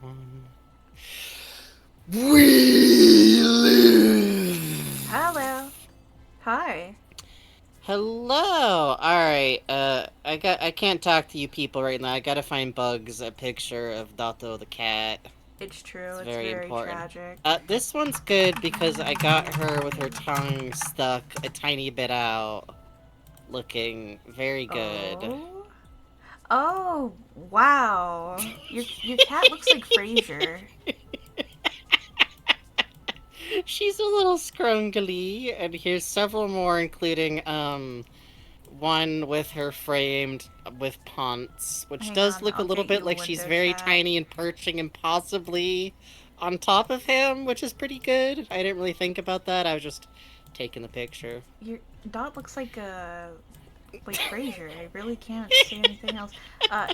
on. We live. Hello. Hi. Hello. All right. I can't talk to you people right now. I gotta find Bugs a picture of Dotto the cat. It's true. It's It's very very important. tragic. This one's good because I got her with her tongue stuck a tiny bit out, looking very good. Oh. Oh, wow. Your cat looks like Frasier. She's a little scrungly, and here's several more, including one with her framed with ponts, which Hang does on, look a I'll little get bit you a like she's window very chat. tiny and perching impossibly on top of him, which is pretty good. I didn't really think about that. I was just taking the picture. Your dot looks like Frasier. I really can't say anything else.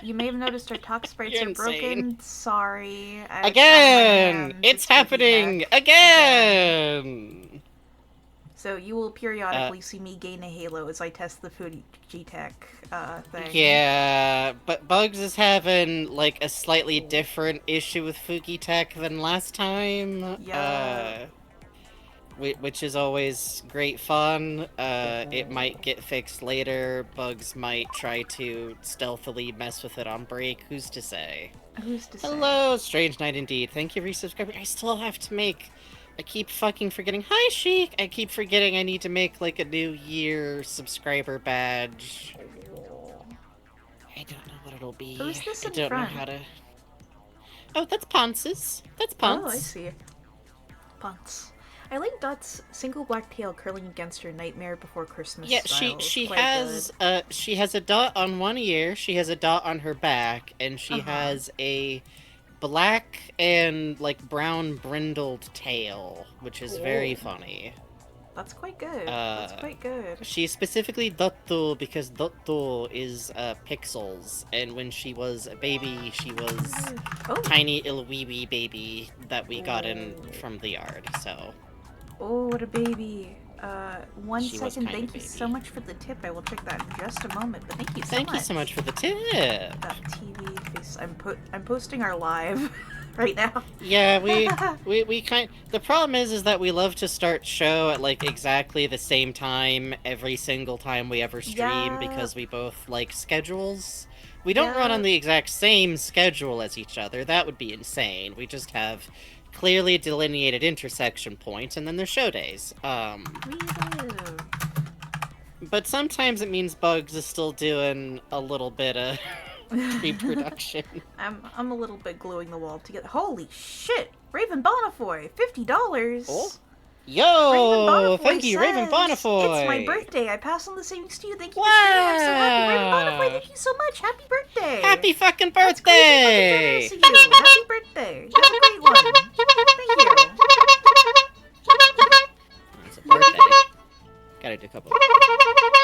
You may have noticed our talk sprites You're are insane. broken. Sorry. It's out of my Again! hands. It's It's Foogie happening Tech. Again. again! So you will Uh, periodically see me gain a halo as I test the Fuji Tech thing. yeah, but Bugs is having, like, a slightly different issue with Fuki Tech than last time. Yeah. Which is always great fun. It might get fixed later. Bugs might try to stealthily mess with it on break. Who's to say? Who's to say? Hello, strange night indeed. Thank you for resubscribing. I still have to make. I keep fucking forgetting. Hi, Sheik. I keep forgetting I need to make like a New Year subscriber badge. I don't know what it'll be. Who's this I in don't know front? how to. Oh, that's Ponce's. That's Oh, I Ponce. see. Punts. I like Dot's single black tail curling against her Nightmare Before Christmas Yeah, style. It's she quite good. has a dot on one ear, she has a dot on her back, and Uh she huh. has a black and like brown brindled tail, which is very Oh, funny. that's quite good. That's Uh quite good. she's specifically Dotto because Dotto is pixels, and when she was a baby, she was Oh. tiny little wee wee baby that we got in Oh. from the yard, so Oh, what a baby. One she was second. kind of Thank you so baby. much for the tip. I will check that in just a moment. But thank you so Thank you so much much. for the tip. TV face. I'm posting our live right now. Yeah, we kind. The problem is that we love to start show at like exactly the same time every single time we ever stream Yeah. because we both like schedules. We don't run on Yeah. the exact same schedule as each other. That would be insane. We just have clearly delineated intersection points, and then there's show days. We live. But sometimes it means Bugs is still doing a little bit of pre-production. I'm a little bit gluing the wall together. Holy shit! Raven Bonifoy, Oh, $50. Raven yo! Bonifoy Thank you, Raven says it's my Bonifoy. birthday. I pass on the savings to you. Thank you for streaming. I'm so happy. Raven Bonifoy, Wow! thank you so much. Happy birthday. Happy fucking That's crazy fucking generous birthday! of you. Happy birthday. You have a great one. Thank you. It's a birthday. Gotta do a couple.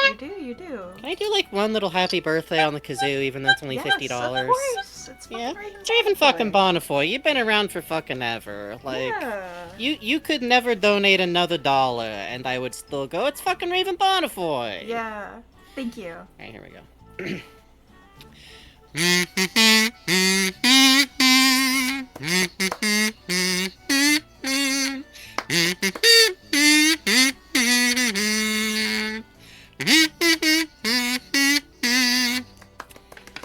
You do, you do. Can I do like one little happy birthday on the kazoo, even though it's only Yes, of $50? course. It's Yeah, fucking Raven Raven fucking Bonifoy. Bonifoy, you've been around for fucking ever. Like, Yeah. you could never donate another dollar, and I would still go, it's fucking Raven Bonifoy! Yeah. Thank you. Alright, here we go.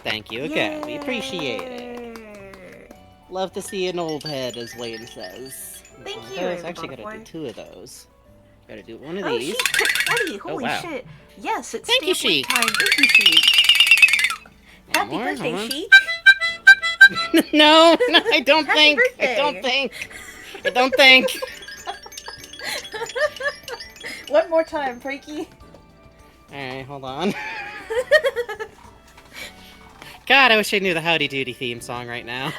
Thank you again. We appreciate it. Yay! Love to see an old head, as Wayne says. Thank One of you, those. Raven Actually, gotta do Bonifoy. two of those. Gotta do one of Oh, these. Sheik took 20. Oh, Holy wow. shit. Yes, it's Thank you, stamp week Sheik. time. Thank you, Sheik. One Happy more, birthday, hold on. Sheik. No, no, I don't Happy think. I birthday. don't think. I don't think. One more time, Frankie. Alright, hold on. God, I wish I knew the Howdy Doody theme song right now.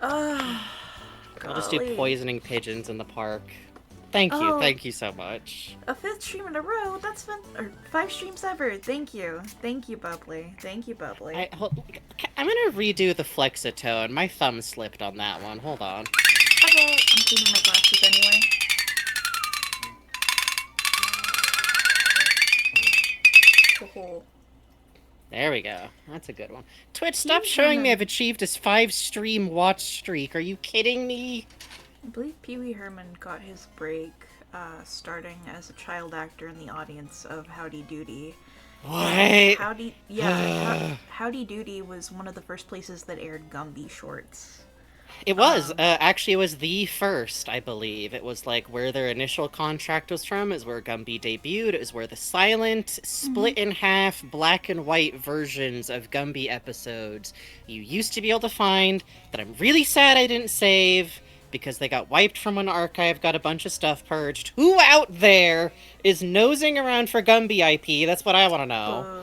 Oh, I'll just do golly. poisoning pigeons in the park. Thank Oh. thank you so much. A fifth stream in a row. That's been or 5 streams ever. Thank you, Bubbly. Thank you, Bubbly. I'm gonna redo the flexitone. My thumb slipped on that one. Hold on. Okay, I'm cleaning my glasses anyway. Oh. There we go. That's a good one. Twitch, stop Pee-wee showing me Herman. I've achieved a 5-stream watch streak. Are you kidding me? I believe Pee Wee Herman got his break starting as a child actor in the audience of Howdy Doody. And What? Howdy Doody was one of the first places that aired Gumby shorts. It was. Um, Actually, it was the first, I believe. It was like where their initial contract was from. Is where Gumby debuted. It was where the silent, split in half, black and white versions of Gumby episodes you used to be able to find that I'm really sad I didn't save because they got wiped from an archive, got a bunch of stuff purged. Who out there is nosing around for Gumby IP? That's what I want to know. Boo.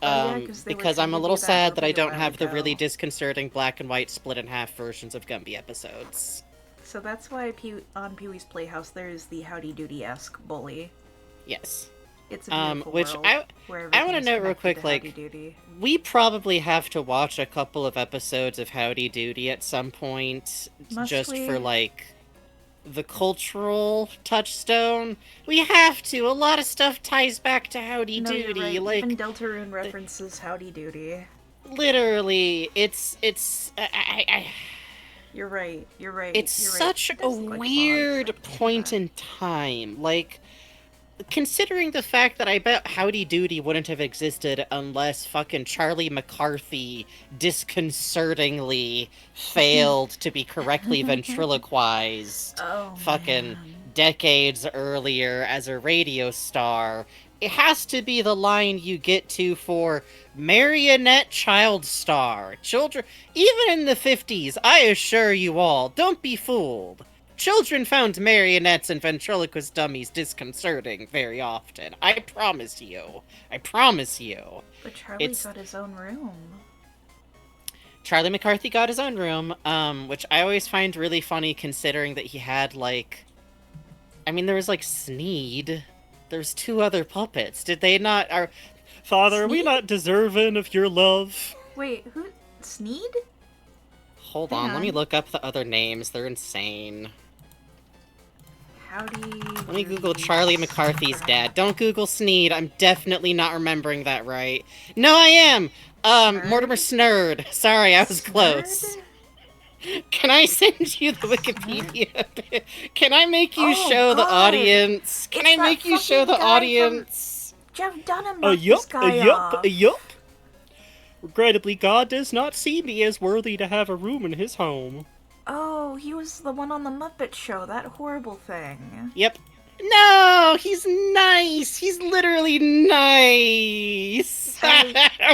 Oh yeah, because they were Because trying I'm a to little do that sad that I movie a don't while have the really ago. disconcerting black and white split in half versions of Gumby episodes. So that's why on Pee Wee's Playhouse there is the Howdy Doody-esque bully. Yes. It's a beautiful Which world where I everything want to is note real connected quick, to Howdy like, Doody. we probably have to watch a couple of episodes of Howdy Doody at some point, Must just for, we? like, the cultural touchstone. We have to. A lot of stuff ties back to Howdy No, you're Doody. right. Even Like, Deltarune references Howdy Doody. literally, You're right. You're right. it's You're right. such It a does look like frogs. I weird can see point that. in time. Like, considering the fact that I bet Howdy Doody wouldn't have existed unless fucking Charlie McCarthy disconcertingly failed to be correctly ventriloquized Oh fucking man. decades earlier as a radio star. It has to be the line you get to for marionette child star. Children, even in the 50s, I assure you all, don't be fooled. Children found marionettes and ventriloquist dummies disconcerting very often. I promise you. I promise you. But Charlie It's got his own room. Charlie McCarthy got his own room, which I always find really funny considering that he had, like... I mean, there was, like, Sneed. There's two other puppets. Did they not... Father, are we Sneed? not deserving of your love? Wait, who? Sneed? Hold Hang on, let me on. look up the other names. They're insane. Howdy. Let me Google Charlie McCarthy's dad. Don't Google Sneed. I'm definitely not remembering that right. No, I am! Snurd? Mortimer Snurd. Sorry, I was close. Snurd? Can I send you the Wikipedia bit? Can I make you Oh, show the God. audience? Can It's I that make you show fucking the guy from- audience? Jeff Dunham knocked this guy off. yup. Regrettably, God does not see me as worthy to have a room in his home. Oh, he was the one on the Muppet Show, that horrible thing. Yep. No, he's nice. He's literally nice.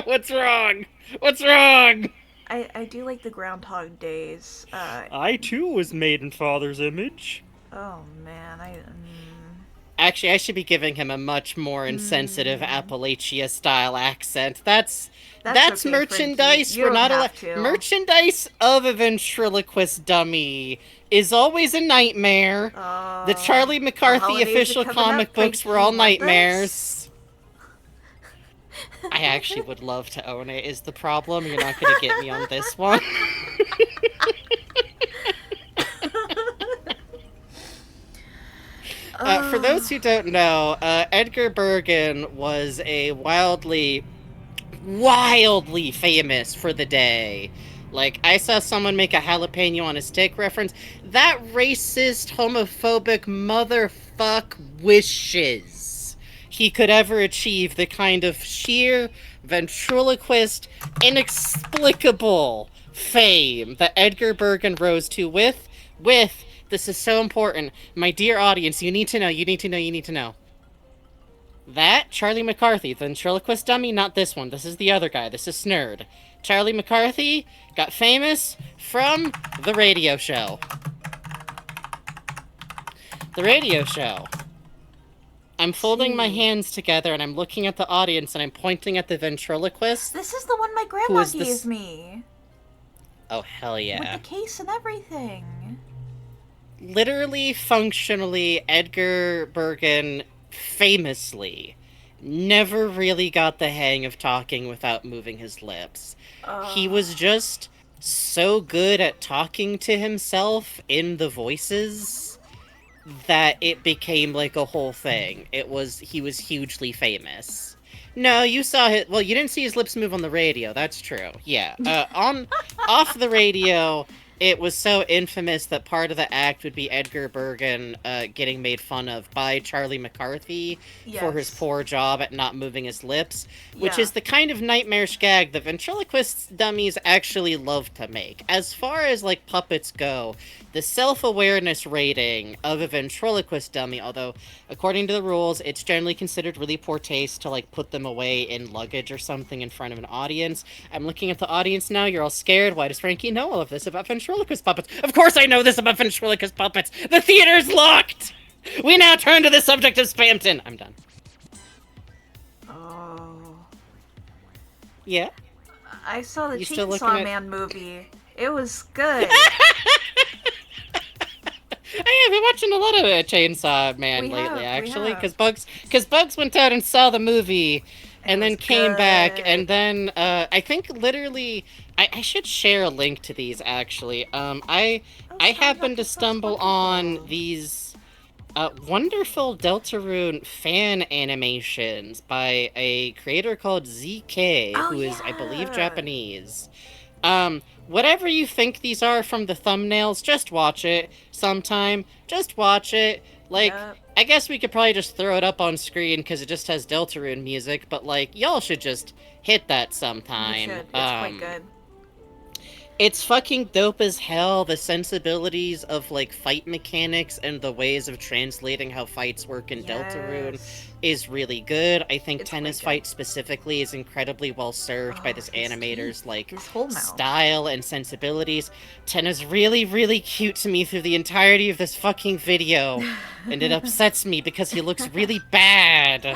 What's wrong? What's wrong? I do like the Groundhog Days. I too was made in Father's image. Oh man, Actually, I should be giving him a much more insensitive Appalachia-style accent. That's okay, merchandise. Frankie. You We're don't not have allowed. to. Merchandise of a ventriloquist dummy is always a nightmare. The Charlie The McCarthy holidays are official coming comic up, books were Frankie. all You want nightmares. I actually would love to own it, is the problem. You're not going to get me on this one. For those who don't know, Edgar Bergen was a wildly famous for the day. Like, I saw someone make a jalapeno on a stick reference. That racist, homophobic motherfuck wishes he could ever achieve the kind of sheer, ventriloquist, inexplicable fame that Edgar Bergen rose to with, this is so important. My dear audience, you need to know. That, Charlie McCarthy, the ventriloquist dummy, not this one. This is the other guy. This is Snurd. Charlie McCarthy got famous from the radio show. The radio show. I'm folding my hands together and I'm looking at the audience and I'm pointing at the ventriloquist. This is the one my grandma is gave this- me. Oh, hell yeah. With the case and everything. Literally, functionally, Edgar Bergen famously never really got the hang of talking without moving his lips. He was just so good at talking to himself in the voices that it became like a whole thing. He was hugely famous. No, you saw it. Well, you didn't see his lips move on the radio. That's true. Yeah. On off the radio, it was so infamous that part of the act would be Edgar Bergen getting made fun of by Charlie McCarthy for his Yes. poor job at not moving his lips, which Yeah. is the kind of nightmarish gag that ventriloquist dummies actually love to make. As far as like puppets go, the self-awareness rating of a ventriloquist dummy, although according to the rules, it's generally considered really poor taste to like put them away in luggage or something in front of an audience. I'm looking at the audience now. You're all scared. Why does Frankie know all of this about ventriloquist puppets? Of course I know this about ventriloquist puppets. The theater's locked. We now turn to the subject of Spamton. I'm done. Oh. Yeah? I saw the You still looking Chainsaw at... Man movie. It was good. I have been watching a lot of Chainsaw Man We lately, have, we actually, have. because Bugs went out and saw the movie, It and was then came back, and good. then I think literally I should share a link to these actually. Oh, I Scott, happened to that's stumble on wonderful. these wonderful Deltarune fan animations by a creator called ZK, Oh who is I believe yeah. Japanese. Whatever you think these are from the thumbnails, just watch it sometime. Just watch it. Like, Yep. I guess we could probably just throw it up on screen because it just has Deltarune music, but like, y'all should just hit that You sometime. should. It's quite good. It's fucking dope as hell. The sensibilities of like fight mechanics and the ways of translating how fights work in Deltarune Yes. is really good. I think It's quite Tennis good. Fight specifically is incredibly well served by Oh, this his animator's teeth. like His whole mouth. style and sensibilities. Tenna's really, really cute to me through the entirety of this fucking video. And it upsets me because he looks really bad.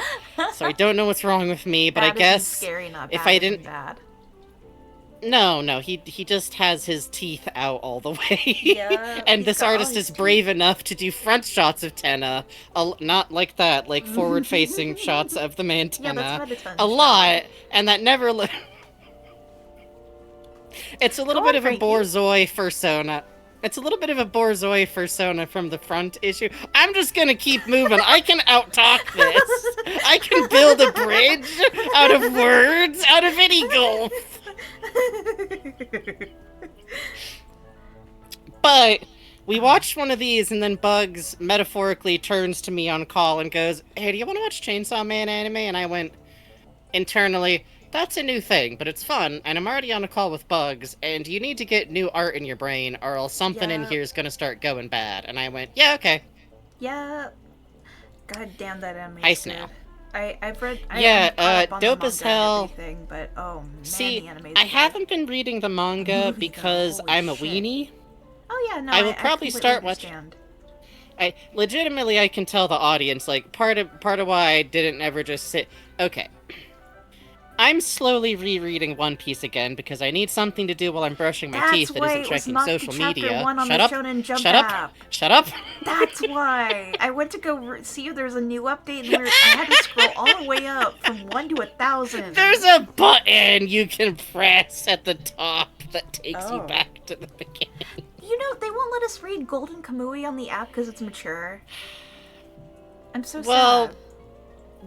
So I don't know what's wrong with me, but I Bad isn't guess scary, not if bad I isn't didn't bad. no, he just has his teeth out all the way. Yeah, And he's this got all artist his is brave teeth. enough to do front shots of Tenna, not like that, like forward-facing shots of the man Yeah, that's Tenna, a Mettaton's job. lot, and that never it's a Go little bit on, of a Frankie. Borzoi persona. It's a little bit of a Borzoi persona from the front issue. I'm just gonna keep moving. I can outtalk this. I can build a bridge out of words, out of any gulf. But we watched one of these, and then Bugs metaphorically turns to me on call and goes, "Hey, do you want to watch Chainsaw Man anime?" And I went internally, "That's a new thing, but it's fun, and I'm already on a call with Bugs, and you need to get new art in your brain, or else something in Yeah, here is gonna start going bad." And I went, "Yeah, okay." yeah. God damn, that anime is Ice good. now. I've read. I'm Yeah, caught up on the dope as manga and hell. everything, but oh man, See, the anime's I good. haven't been reading the The manga movie though, because holy I'm a shit. weenie. Oh yeah, no, I will I probably completely start watching. understand. I legitimately I can tell the audience like part of why I didn't ever just sit. Okay, I'm slowly rereading One Piece again because I need something to do while I'm brushing my That's teeth that why isn't it was checking not the social chapter media. one on the Shut up! Shonen Jump Shut up! app. Shut up! That's why I went to go see if there's a new update, and I had to scroll all the way up from 1 to 1,000. There's a button you can press at the top that takes you Oh. back to the beginning. You know, they won't let us read Golden Kamui on the app because it's mature. I'm so Well, sad.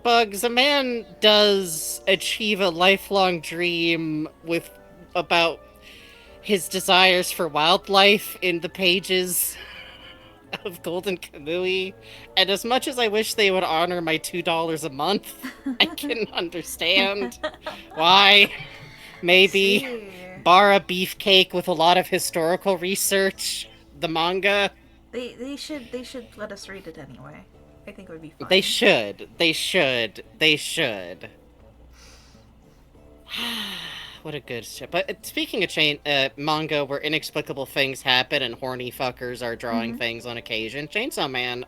Bugs, a man does achieve a lifelong dream with about his desires for wildlife in the pages of Golden Kamui, and as much as I wish they would honor my $2 a month, I can understand why. Maybe See, bar a beefcake with a lot of historical research, the manga. they should let us read it anyway. I think it would be They fun. should. They should. They should. What a good shit. But speaking of manga where inexplicable things happen and horny fuckers are drawing Mm-hmm. things on occasion, Chainsaw Man,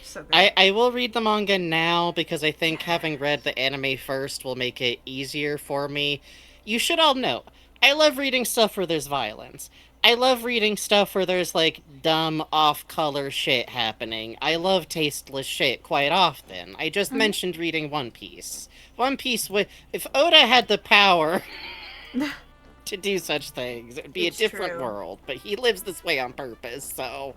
So good. I will read the manga now because I think having read Yes. the anime first will make it easier for me. You should all know, I love reading stuff where there's violence. I love reading stuff where there's like dumb off-color shit happening. I love tasteless shit quite often. I just Mm-hmm. mentioned reading One Piece. One Piece would if Oda had the power to do such things, it would be a It's different true. world, but he lives this way on purpose, so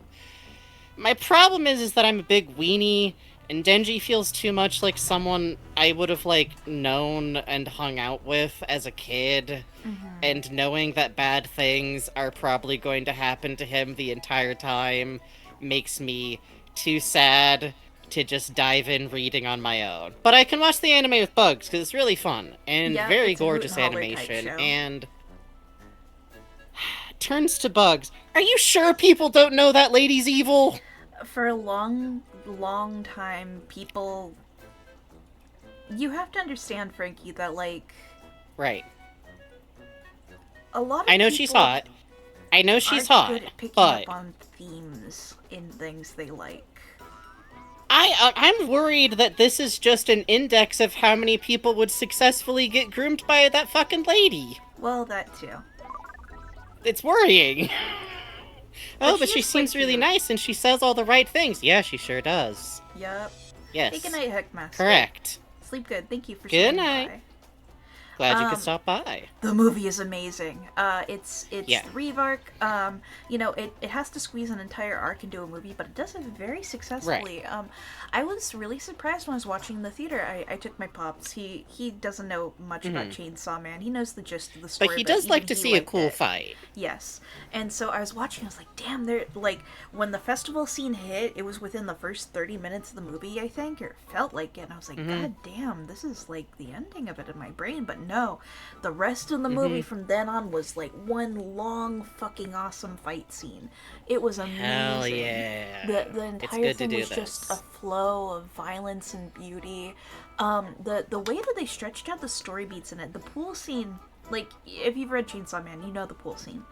my problem is that I'm a big weenie, And Denji feels too much like someone I would have, like, known and hung out with as a kid. Mm-hmm. And knowing that bad things are probably going to happen to him the entire time makes me too sad to just dive in reading on my own. But I can watch the anime with bugs, because it's really fun, and Yeah, very it's a hoot and gorgeous holler type animation, show. and turns to bugs. Are you sure people don't know that lady's evil? For a long, long time, people. You have to understand, Frankie, that, like, Right. a lot I of know she's people hot. I know she's aren't hot, good at picking but up on themes in things they like. I'm worried that this is just an index of how many people would successfully get groomed by that fucking lady. Well, that too. It's worrying. But Oh, she but she is quite seems really cute. nice and she says all the right things. Yeah, she sure does. Yup. Hey, good Yes. night, Heckmaster. Correct. Sleep good. Thank you for Good swinging night. by. Glad you could Um, stop by. the movie is amazing. It's Yeah. the Reeve arc. It has to squeeze an entire arc into a movie, but it does it very successfully. Right. I was really surprised when I was watching in the theater. I took my pops. He doesn't know much about Chainsaw Man. He knows the gist of the But story, he but does even like to he see a liked cool it. fight. Yes. And so I was watching, I was like, damn, they're like, when the festival scene hit, it was within the first 30 minutes of the movie, I think, or it felt like it. And I was like, God damn, this is like the ending of it in my brain. But no, the rest of the movie from then on was like one long fucking awesome fight scene. It was amazing. Hell yeah. The It's entire good to thing do was just a this. flow of violence and beauty. The way that they stretched out the story beats in it, the pool scene, like if you've read Chainsaw Man, you know the pool scene.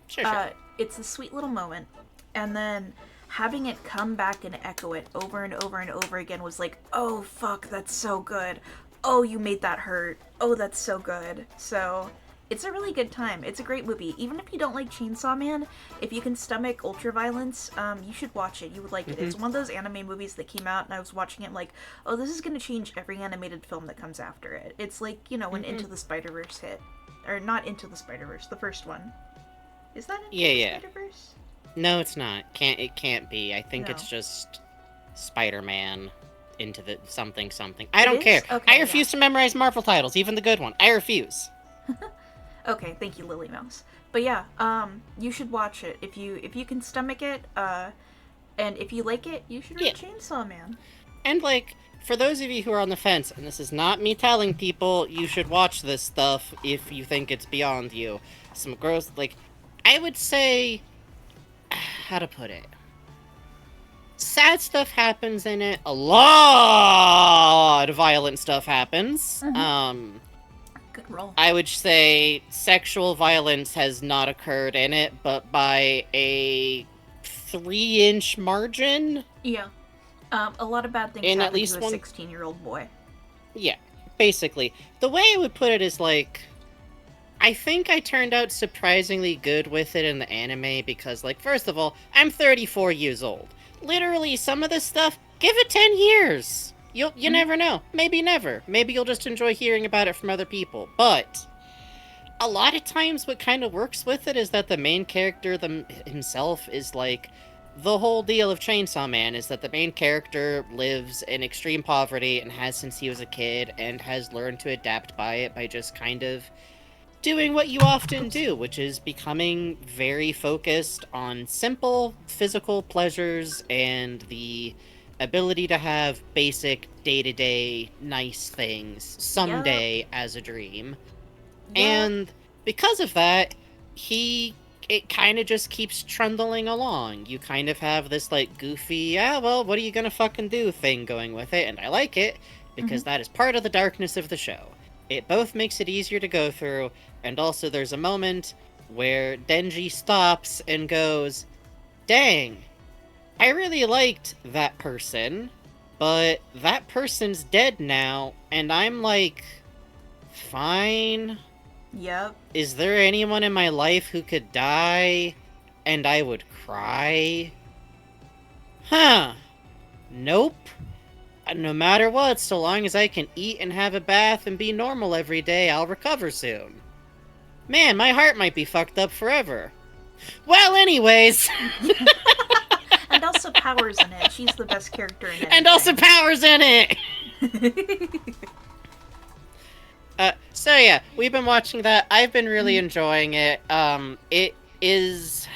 Sure. It's a sweet little moment, and then having it come back and echo it over and over and over again was like, oh fuck, that's so good. Oh, you made that hurt. Oh, that's so good. So it's a really good time. It's a great movie. Even if you don't like Chainsaw Man, if you can stomach ultra violence, you should watch it. You would like it. It's one of those anime movies that came out, and I was watching it like, oh, this is gonna change every animated film that comes after it. It's like, when Into the Spider-Verse hit, or not Into the Spider-Verse, the first one. Is that Into the Yeah. Spider-Verse? No, it's not. It can't be. I think No. it's just Spider-Man into the something something. I It don't is? care. Okay, I refuse to memorize Marvel titles, even the good one. I refuse. Okay, thank you, Lily Mouse. But yeah, you should watch it if you can stomach it. And if you like it, you should read Yeah. Chainsaw Man. And like, for those of you who are on the fence, and this is not me telling people you should watch this stuff if you think it's beyond you. Some gross, like, I would say, how to put it? Sad stuff happens in it. A lot of violent stuff happens. Good roll. I would say sexual violence has not occurred in it, but by a 3-inch margin. Yeah. A lot of bad things In at happen least to a one- 16-year-old boy. Yeah, basically. The way I would put it is like, I think I turned out surprisingly good with it in the anime because, like, first of all, I'm 34 years old. Literally, some of this stuff, give it 10 years. You never know. Maybe never. Maybe you'll just enjoy hearing about it from other people. But a lot of times what kind of works with it is that the main character himself is like, the whole deal of Chainsaw Man is that the main character lives in extreme poverty and has since he was a kid and has learned to adapt by it by just kind of doing what you often do, which is becoming very focused on simple physical pleasures and the ability to have basic day-to-day nice things someday as a dream. Yeah. And because of that, it kind of just keeps trundling along. You kind of have this, like, goofy, well, what are you gonna fucking do thing going with it, and I like it, because that is part of the darkness of the show. It both makes it easier to go through, and also there's a moment where Denji stops and goes, dang, I really liked that person, but that person's dead now, and I'm like, fine. Yep. Is there anyone in my life who could die and I would cry? Huh. Nope. No matter what, so long as I can eat and have a bath and be normal every day, I'll recover soon. Man, my heart might be fucked up forever. Well, anyways. And And also Power's in it. She's the best character in it. And also Power's in it! So yeah, we've been watching that. I've been really enjoying it. It is...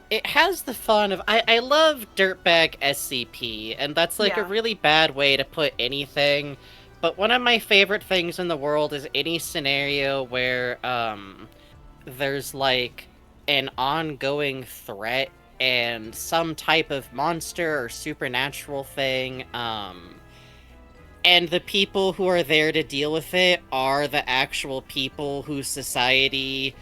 It has the fun of... I love Dirtbag SCP, and that's like a really bad way to put anything. But one of my favorite things in the world is any scenario where, there's like an ongoing threat and some type of monster or supernatural thing, and the people who are there to deal with it are the actual people whose society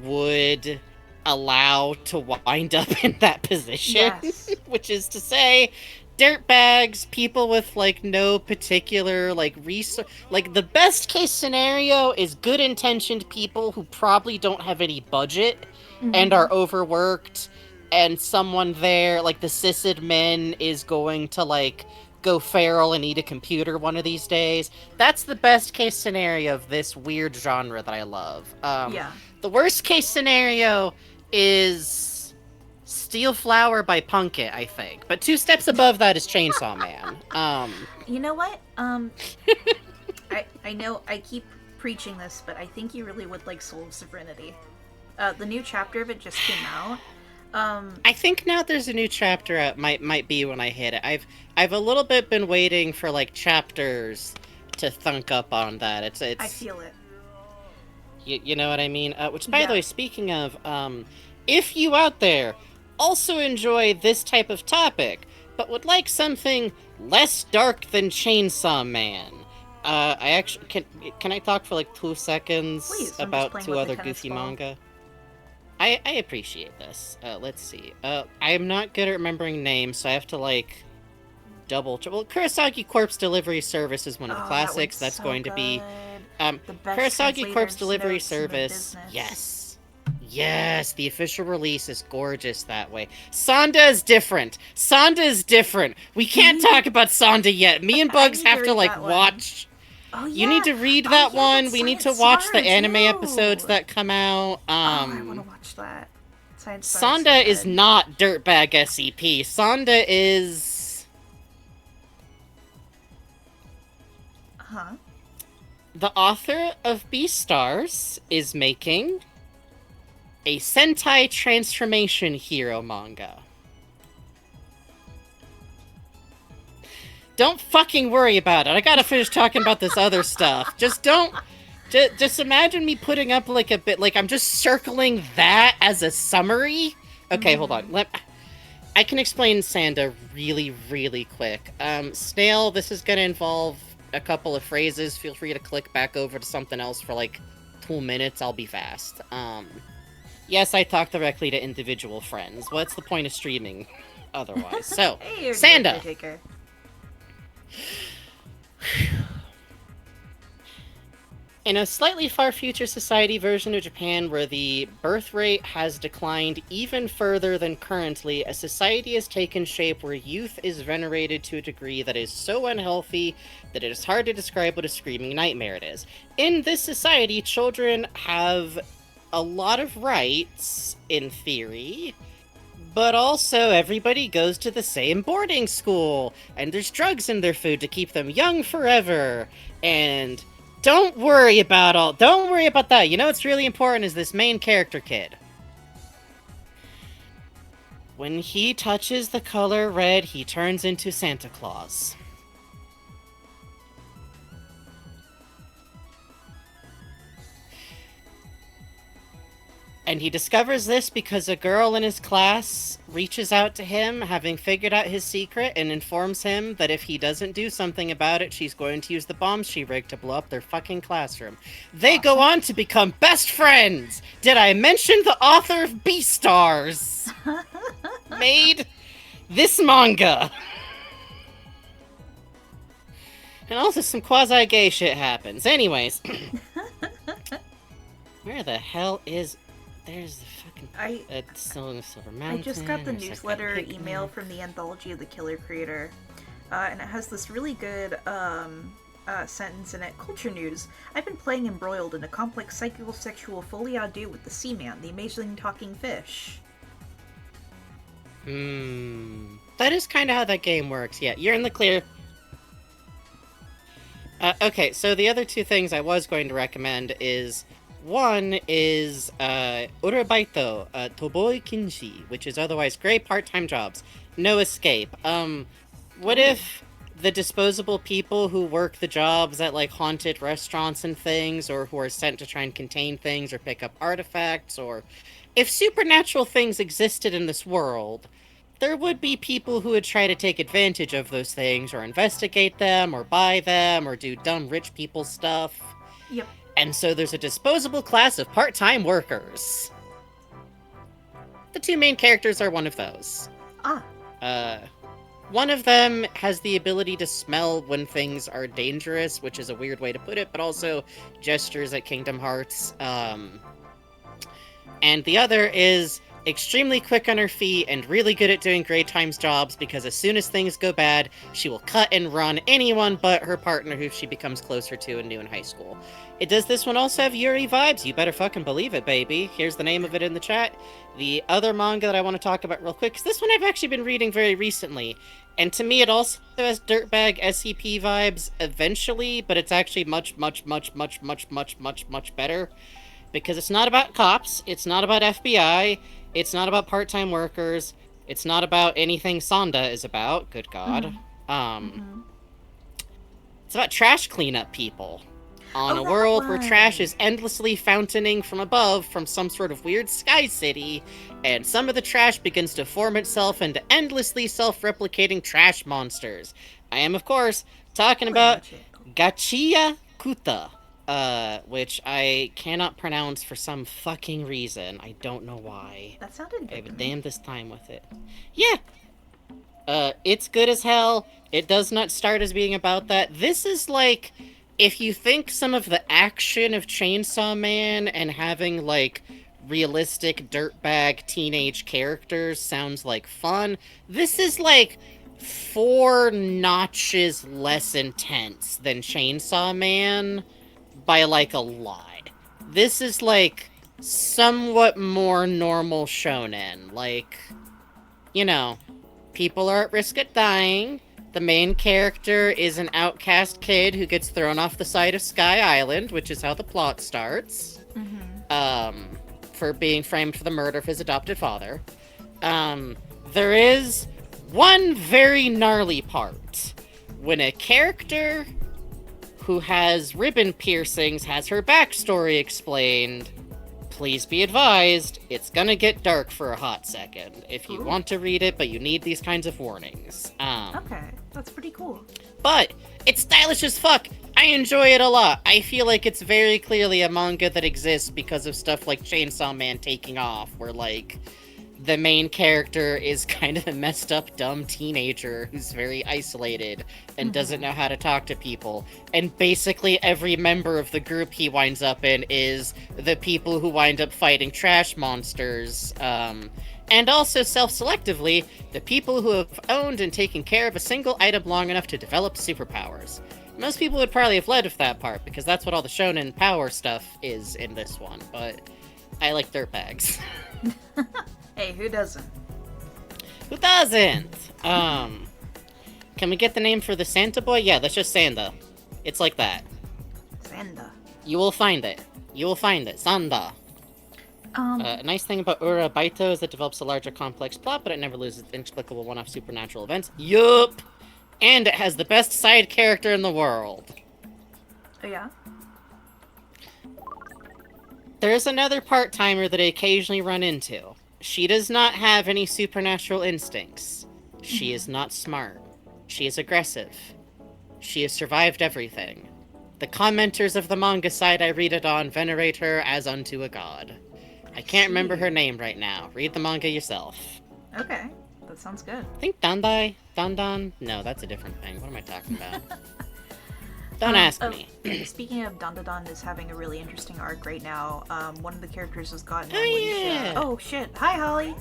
would allow to wind up in that position. Yes. Which is to say, dirtbags, people with like no particular like resource. Like the best case scenario is good intentioned people who probably don't have any budget and are overworked, and someone there, like the sysadmin, is going to like go feral and eat a computer one of these days. That's the best case scenario of this weird genre that I love. The worst case scenario is Steel Flower by Punkit, I think. But 2 steps above that is Chainsaw Man. You know what? I know I keep preaching this, but I think you really would like Soul of Serenity. The new chapter of it just came out. I think now there's a new chapter out. Might be when I hit it. I've a little bit been waiting for like chapters to thunk up on that. It's I feel it. You know what I mean? Which, by the way, speaking of, if you out there also enjoy this type of topic, but would like something less dark than Chainsaw Man, I actually can I talk for like 2 seconds about 2 other goofy manga? I appreciate this. Let's see. I'm not good at remembering names, so I have to like double check. Well, Kurosagi Corpse Delivery Service is one of the classics. That's so going to be Kurosagi Corpse Delivery Service. Yes, the official release is gorgeous that way. Sonda is different. We can't talk about Sonda yet. Me and Bugs have to like watch. Oh, yeah. You need to read that one. We need to watch the anime episodes that come out. I want to watch that. Sonda is not Dirtbag SCP. Sonda is... The author of Beastars is making a Sentai Transformation Hero manga. Don't fucking worry about it. I gotta finish talking about this other stuff. Just don't... Just imagine me putting up like a bit... Like, I'm just circling that as a summary. Okay, hold on. I can explain Sanda really, really quick. Snail, this is gonna involve a couple of phrases. Feel free to click back over to something else for like 2 minutes. I'll be fast. Yes, I talk directly to individual friends. What's the point of streaming otherwise? So, hey, Sanda! In a slightly far future society version of Japan where the birth rate has declined even further than currently, a society has taken shape where youth is venerated to a degree that is so unhealthy that it is hard to describe what a screaming nightmare it is. In this society, children have a lot of rights, in theory, but also everybody goes to the same boarding school, and there's drugs in their food to keep them young forever, and don't worry about that. You know what's really important is this main character kid. When he touches the color red, he turns into Santa Claus. And he discovers this because a girl in his class reaches out to him, having figured out his secret, and informs him that if he doesn't do something about it, she's going to use the bomb she rigged to blow up their fucking classroom. They go on to become best friends! Did I mention the author of Beastars made this manga? And also some quasi-gay shit happens. Anyways. Where the hell is... There's the fucking... Silver Mountain. I just got the newsletter email from the Anthology of the Killer Creator. And it has this really good sentence in it. Culture news. I've been playing embroiled in a complex psychosexual folie à deux with the Seaman, the amazing talking fish. That is kind of how that game works. Yeah, you're in the clear. Okay, so the other two things I was going to recommend is... One is Urabaito, Toboi Kinji, which is otherwise great part-time jobs. No escape. What if the disposable people who work the jobs at, like, haunted restaurants and things, or who are sent to try and contain things or pick up artifacts, or... If supernatural things existed in this world, there would be people who would try to take advantage of those things, or investigate them, or buy them, or do dumb rich people stuff. Yep. And so there's a disposable class of part-time workers. The two main characters are one of those. One of them has the ability to smell when things are dangerous, which is a weird way to put it, but also gestures at Kingdom Hearts. And the other is extremely quick on her feet and really good at doing grade times jobs, because as soon as things go bad, she will cut and run anyone but her partner who she becomes closer to and new in high school. Does this one also have Yuri vibes? You better fucking believe it, baby. Here's the name of it in the chat. The other manga that I want to talk about real quick, because this one I've actually been reading very recently, and to me it also has dirtbag SCP vibes eventually, but it's actually much better. Because it's not about cops, it's not about FBI, it's not about part-time workers, it's not about anything Sonda is about, good god. It's about trash cleanup people. On a world where trash is endlessly fountaining from above from some sort of weird sky city, and some of the trash begins to form itself into endlessly self-replicating trash monsters. I am, of course, talking about Gachiya Kuta. Which I cannot pronounce for some fucking reason. I don't know why. That sounded good. I have a damnedest time with it. Yeah! It's good as hell. It does not start as being about that. This is like, if you think some of the action of Chainsaw Man and having, like, realistic dirtbag teenage characters sounds like fun, this is like 4 notches less intense than Chainsaw Man. By, like, a lot. This is, like, somewhat more normal shonen. Like, you know, people are at risk of dying. The main character is an outcast kid who gets thrown off the side of Sky Island, which is how the plot starts. For being framed for the murder of his adopted father. There is one very gnarly part. When a character who has ribbon piercings has her backstory explained, please be advised, it's gonna get dark for a hot second. If you want to read it, but you need these kinds of warnings. Okay, that's pretty cool. But it's stylish as fuck. I enjoy it a lot. I feel like it's very clearly a manga that exists because of stuff like Chainsaw Man taking off, where, like, the main character is kind of a messed up, dumb teenager who's very isolated and doesn't know how to talk to people. And basically every member of the group he winds up in is the people who wind up fighting trash monsters. And also, self-selectively, the people who have owned and taken care of a single item long enough to develop superpowers. Most people would probably have led with that part, because that's what all the shonen power stuff is in this one, but I like dirtbags. Hey, who doesn't? Who doesn't? Can we get the name for the Santa boy? Yeah, that's just Sanda. It's like that. Sanda. You will find it. You will find it. Sanda. A nice thing about Urabaito is it develops a larger complex plot, but it never loses inexplicable one-off supernatural events. Yup! And it has the best side character in the world. Oh, yeah? There's another part-timer that I occasionally run into. She does not have any supernatural instincts. She is not smart. She is aggressive. She has survived everything. The commenters of the manga site I read it on venerate her as unto a god. I can't remember her name right now. Read the manga yourself. Okay, that sounds good. I think Dandai? Dandan? No, that's a different thing. What am I talking about? Don't ask me. Speaking of Dandadan is having a really interesting arc right now. One of the characters has gotten... yeah. Oh, shit. Hi, Holly.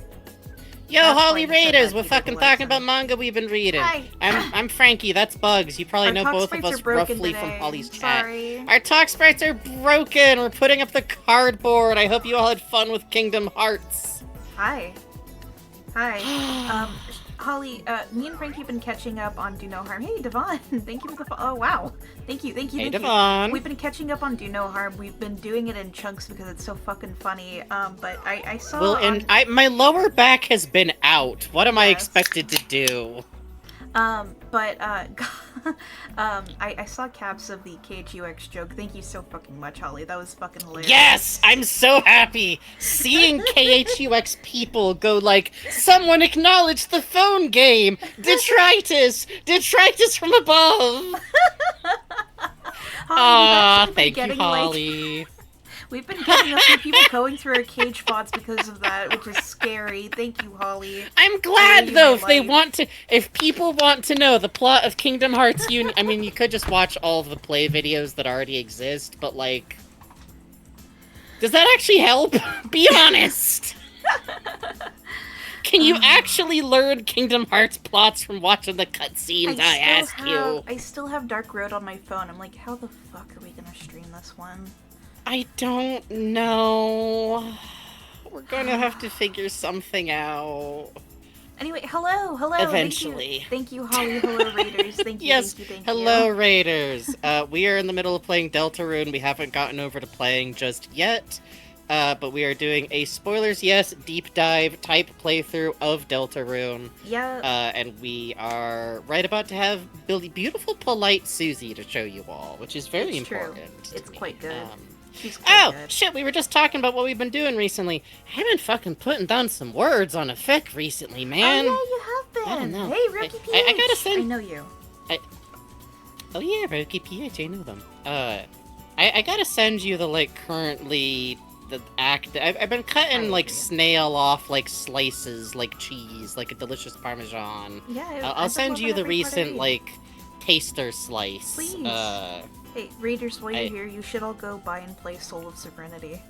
Yo, That's Holly why you said Raiders, that we're to fucking people talking listen. about manga we've been reading. Hi. I'm Frankie, that's Bugs. You probably Our know talk both of sprites us are broken roughly today. from Holly's chat. Sorry. Our talk sprites are broken. We're putting up the cardboard. I hope you all had fun with Kingdom Hearts. Hi. Hi. Holly, me and Frankie have been catching up on Do No Harm. Hey, Devon, thank you for the oh wow, Hey, thank you. Devon. We've been catching up on Do No Harm. We've been doing it in chunks because it's so fucking funny. But I saw Well, on my lower back has been out. What am I yes. expected to do? But I saw caps of the KHUX joke. Thank you so fucking much, Holly. That was fucking Yes, hilarious. I'm so happy seeing KHUX people go like, someone acknowledge the phone game. Detritus from above. Holly, we've Ah, actually been thank you, getting like Holly. we've been getting a few people going through our cage bots because of that, which is scary. Thank you, Holly. I'm I owe glad you my though life. if people want to know the plot of Kingdom Hearts Union. I mean, you could just watch all of the play videos that already exist, but like, does that actually help? Be honest. Can you actually learn Kingdom Hearts plots from watching the cutscenes? I ask you. I still have Dark Road on my phone. I'm like, how the fuck are we gonna stream this one? I don't know. We're gonna have to figure something out. Anyway, hello, Eventually. thank you, Holly, hello, Raiders, Yes, thank hello you. Raiders. We are in the middle of playing Deltarune. We haven't gotten over to playing just yet, but we are doing a spoilers yes deep dive type playthrough of Deltarune. Yeah, And we are right about to have beautiful, polite Susie to show you all, which is very it's true. important. It's to me. quite good. Um, She's quite Oh, good. shit, we were just talking about what we've been doing recently. I've been fucking putting down some words on a fic recently, man. Oh yeah, you I have don't been. know. Hey, Rookie PH. I gotta send... I know you. I... Oh yeah, Rookie PH, I know them. I gotta send you the, like, currently... The act... I've been cutting, like, snail off, like, slices, like cheese, like a delicious Parmesan. Yeah, I'll send you the recent, read. like, taster slice. Please. Hey, Raiders, while you're here, you should all go buy and play Soul of Serenity.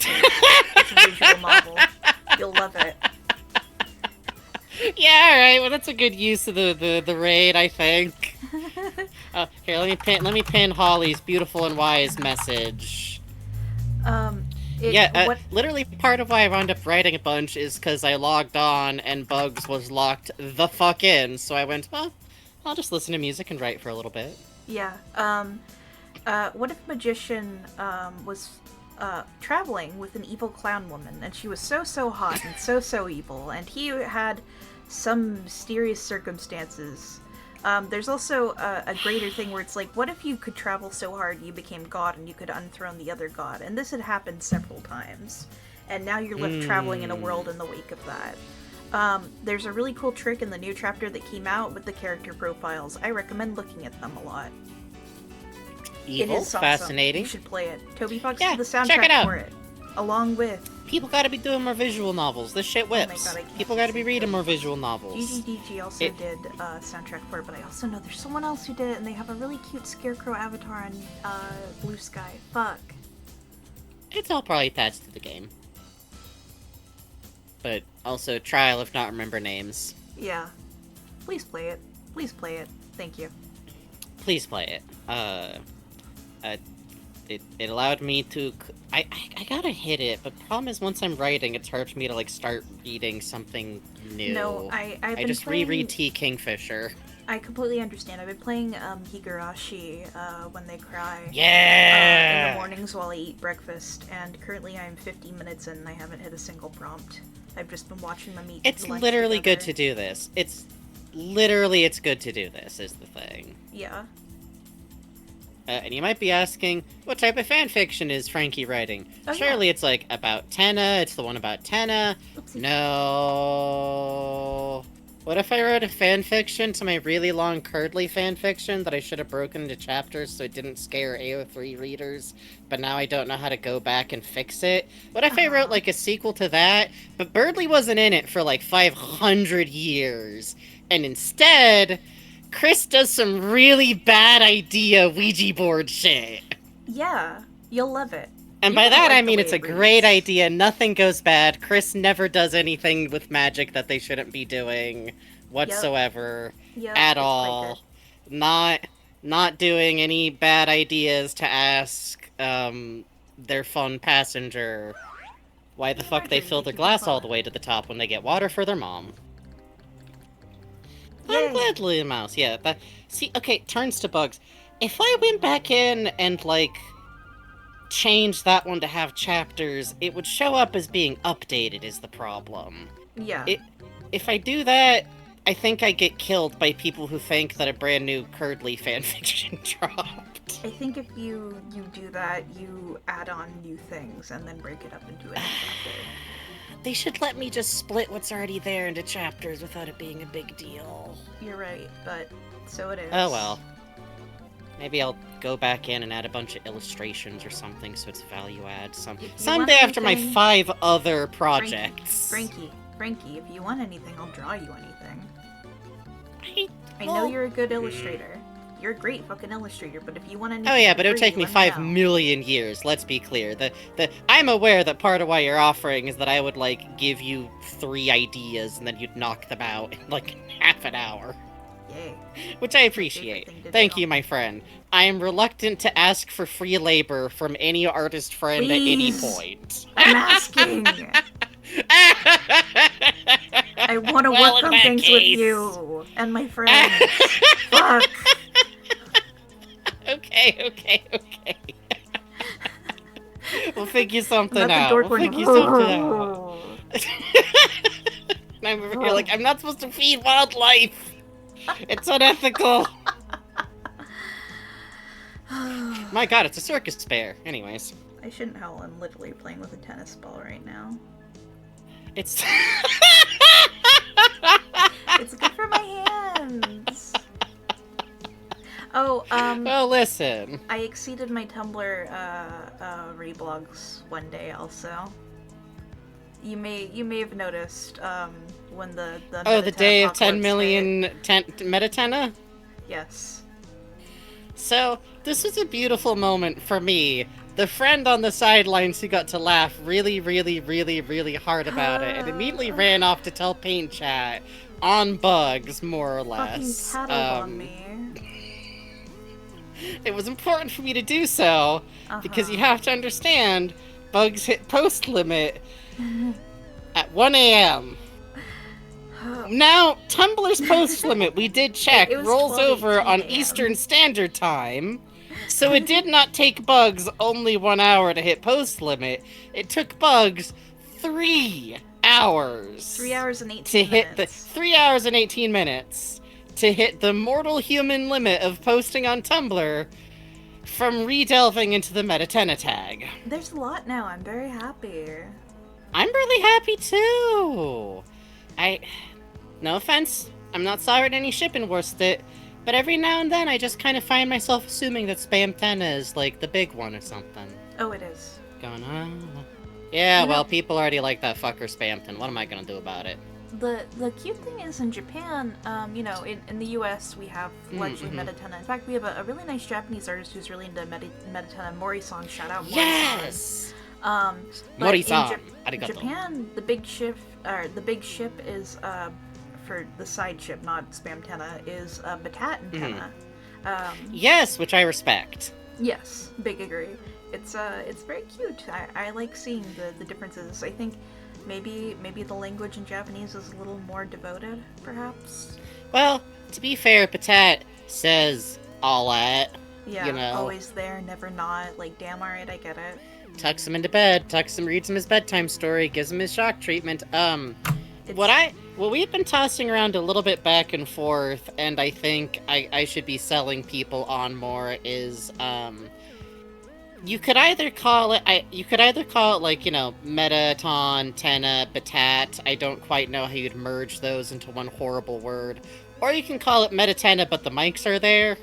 It's a visual novel. You'll love it. Yeah, alright, well that's a good use of the raid, I think. Here, let me pin Holly's beautiful and wise message. Literally part of why I wound up writing a bunch is because I logged on and Bugs was locked the fuck in, so I went, well, I'll just listen to music and write for a little bit. Yeah, what if Magician, was, traveling with an evil clown woman, and she was so hot and so evil, and he had some mysterious circumstances. There's also a greater thing where it's like, what if you could travel so hard you became god and you could unthrone the other god? And this had happened several times, and now you're left traveling in a world in the wake of that. There's a really cool trick in the new chapter that came out with the character profiles. I recommend looking at them a lot. Evil, it is awesome. Fascinating. You should play it. Toby Fox did the soundtrack check it out. for it, along with... People gotta be doing more visual novels. This shit whips. Oh my God, People gotta be reading more visual novels. GGDG also did soundtrack for it, but I also know there's someone else who did it, and they have a really cute scarecrow avatar on Blue Sky. Fuck. It's all probably attached to the game. But also trial if not remember names. Yeah. Please play it. Please play it. Thank you. Please play it. It allowed me to... I gotta hit it, but the problem is once I'm writing, it's hard for me to, like, start reading something new. No, I've been just playing... reread T. Kingfisher. I completely understand. I've been playing Higurashi, When They Cry. Yeah! In the mornings while I eat breakfast, and currently I'm 50 minutes in and I haven't hit a single prompt. I've just been watching them eat It's lunch literally together. good to do this. It's good to do this, is the thing. Yeah. And you might be asking, what type of fanfiction is Frankie writing? Oh, Surely yeah. it's like about Tenna, it's the one about Tenna. Oopsie. No. What if I wrote a fanfiction to my really long curdly fanfiction that I should have broken into chapters so it didn't scare AO3 readers, but now I don't know how to go back and fix it? What if I wrote like a sequel to that, but Birdley wasn't in it for like 500 years, and instead... Chris does some really bad idea Ouija board shit. Yeah, you'll love it. And by that I mean it's a great idea, nothing goes bad, Chris never does anything with magic that they shouldn't be doing whatsoever, at all. Not doing any bad ideas to ask, their fun passenger. Why the fuck they fill their glass all the way to the top when they get water for their mom? Yay. I'm glad Lily Mouse, yeah. See, okay, turns to bugs. If I went back in and, like, changed that one to have chapters, it would show up as being updated is the problem. Yeah. If I do that, I think I get killed by people who think that a brand new Curdly fanfiction dropped. I think if you do that, you add on new things and then break it up into a new chapter. They should let me just split what's already there into chapters without it being a big deal. You're right, but so it is. Oh well. Maybe I'll go back in and add a bunch of illustrations or something so it's value add someday after my 5 other projects. Frankie, if you want anything, I'll draw you anything. I know you're a good illustrator. You're a great fucking illustrator, but if you want anything... Oh yeah, but it would take me 5 million years, let's be clear. I'm aware that part of why you're offering is that I would, like, give you 3 ideas and then you'd knock them out in, like, half an hour. Yay. Which I appreciate. Thank you, my friend. I am reluctant to ask for free labor from any artist friend at any point. I'm asking! I want to work on things with you and my friends. Fuck. Okay. We'll figure something out. And I'm over here like, I'm not supposed to feed wildlife. It's unethical. My god, it's a circus bear. Anyways. I shouldn't howl. I'm literally playing with a tennis ball right now. It's... It's good for my hands. Oh, well, listen. I exceeded my Tumblr, reblogs one day also. You may have noticed, when the the day of 10 million Metatena? Yes. So, this is a beautiful moment for me. The friend on the sidelines who got to laugh really, really, really, really hard about it and immediately ran off to tell Paint Chat on bugs, more or less. Fucking tattled on me. It was important for me to do so, because you have to understand, bugs hit post limit at 1 a.m. Now, Tumblr's post limit, we did check, rolls over on Eastern Standard Time, so it did not take bugs only 1 hour to hit post limit. It took bugs 3 hours. 3 hours and 18 to hit minutes. 3 hours and 18 minutes to hit the mortal human limit of posting on Tumblr from redelving into the Metatena tag. There's a lot now. I'm very happy. I'm really happy too. No offense, I'm not sorry at any shipping worth it, but every now and then I just kind of find myself assuming that Spamtena is like the big one or something. Oh, it is. Going on. Yeah, well, people already like that fucker Spamton. What am I gonna do about it? The cute thing is in Japan, in the US we have largely Metatena. In fact, we have a really nice Japanese artist who's really into Metatena. Mori-san, shout out Mori-san. Yes! Mori-san. In Japan, the big ship is for the side ship, not Spamtena, is Batat antenna. Yes, which I respect. Yes, big agree. It's very cute. I like seeing the differences. I think maybe the language in Japanese is a little more devoted, perhaps. Well, to be fair, Batat says all that. Yeah, you know, always there, never not. Like, damn, alright, I get it. Tucks him into bed, reads him his bedtime story, gives him his shock treatment. What we've been tossing around a little bit back and forth, and I think I should be selling people on more is, you could either call it like, you know, Metaton, Tena, Batat. I don't quite know how you'd merge those into one horrible word. Or you can call it Metatena, but the mics are there.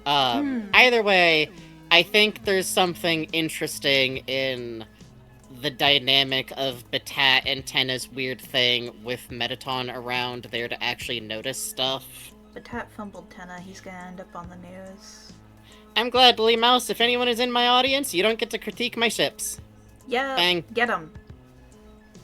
Either way, I think there's something interesting in the dynamic of Batat and Tena's weird thing with Metaton around there to actually notice stuff. Batat fumbled Tena, he's gonna end up on the news. I'm glad, Billy Mouse, if anyone is in my audience, you don't get to critique my ships. Yeah, Bang. Get him.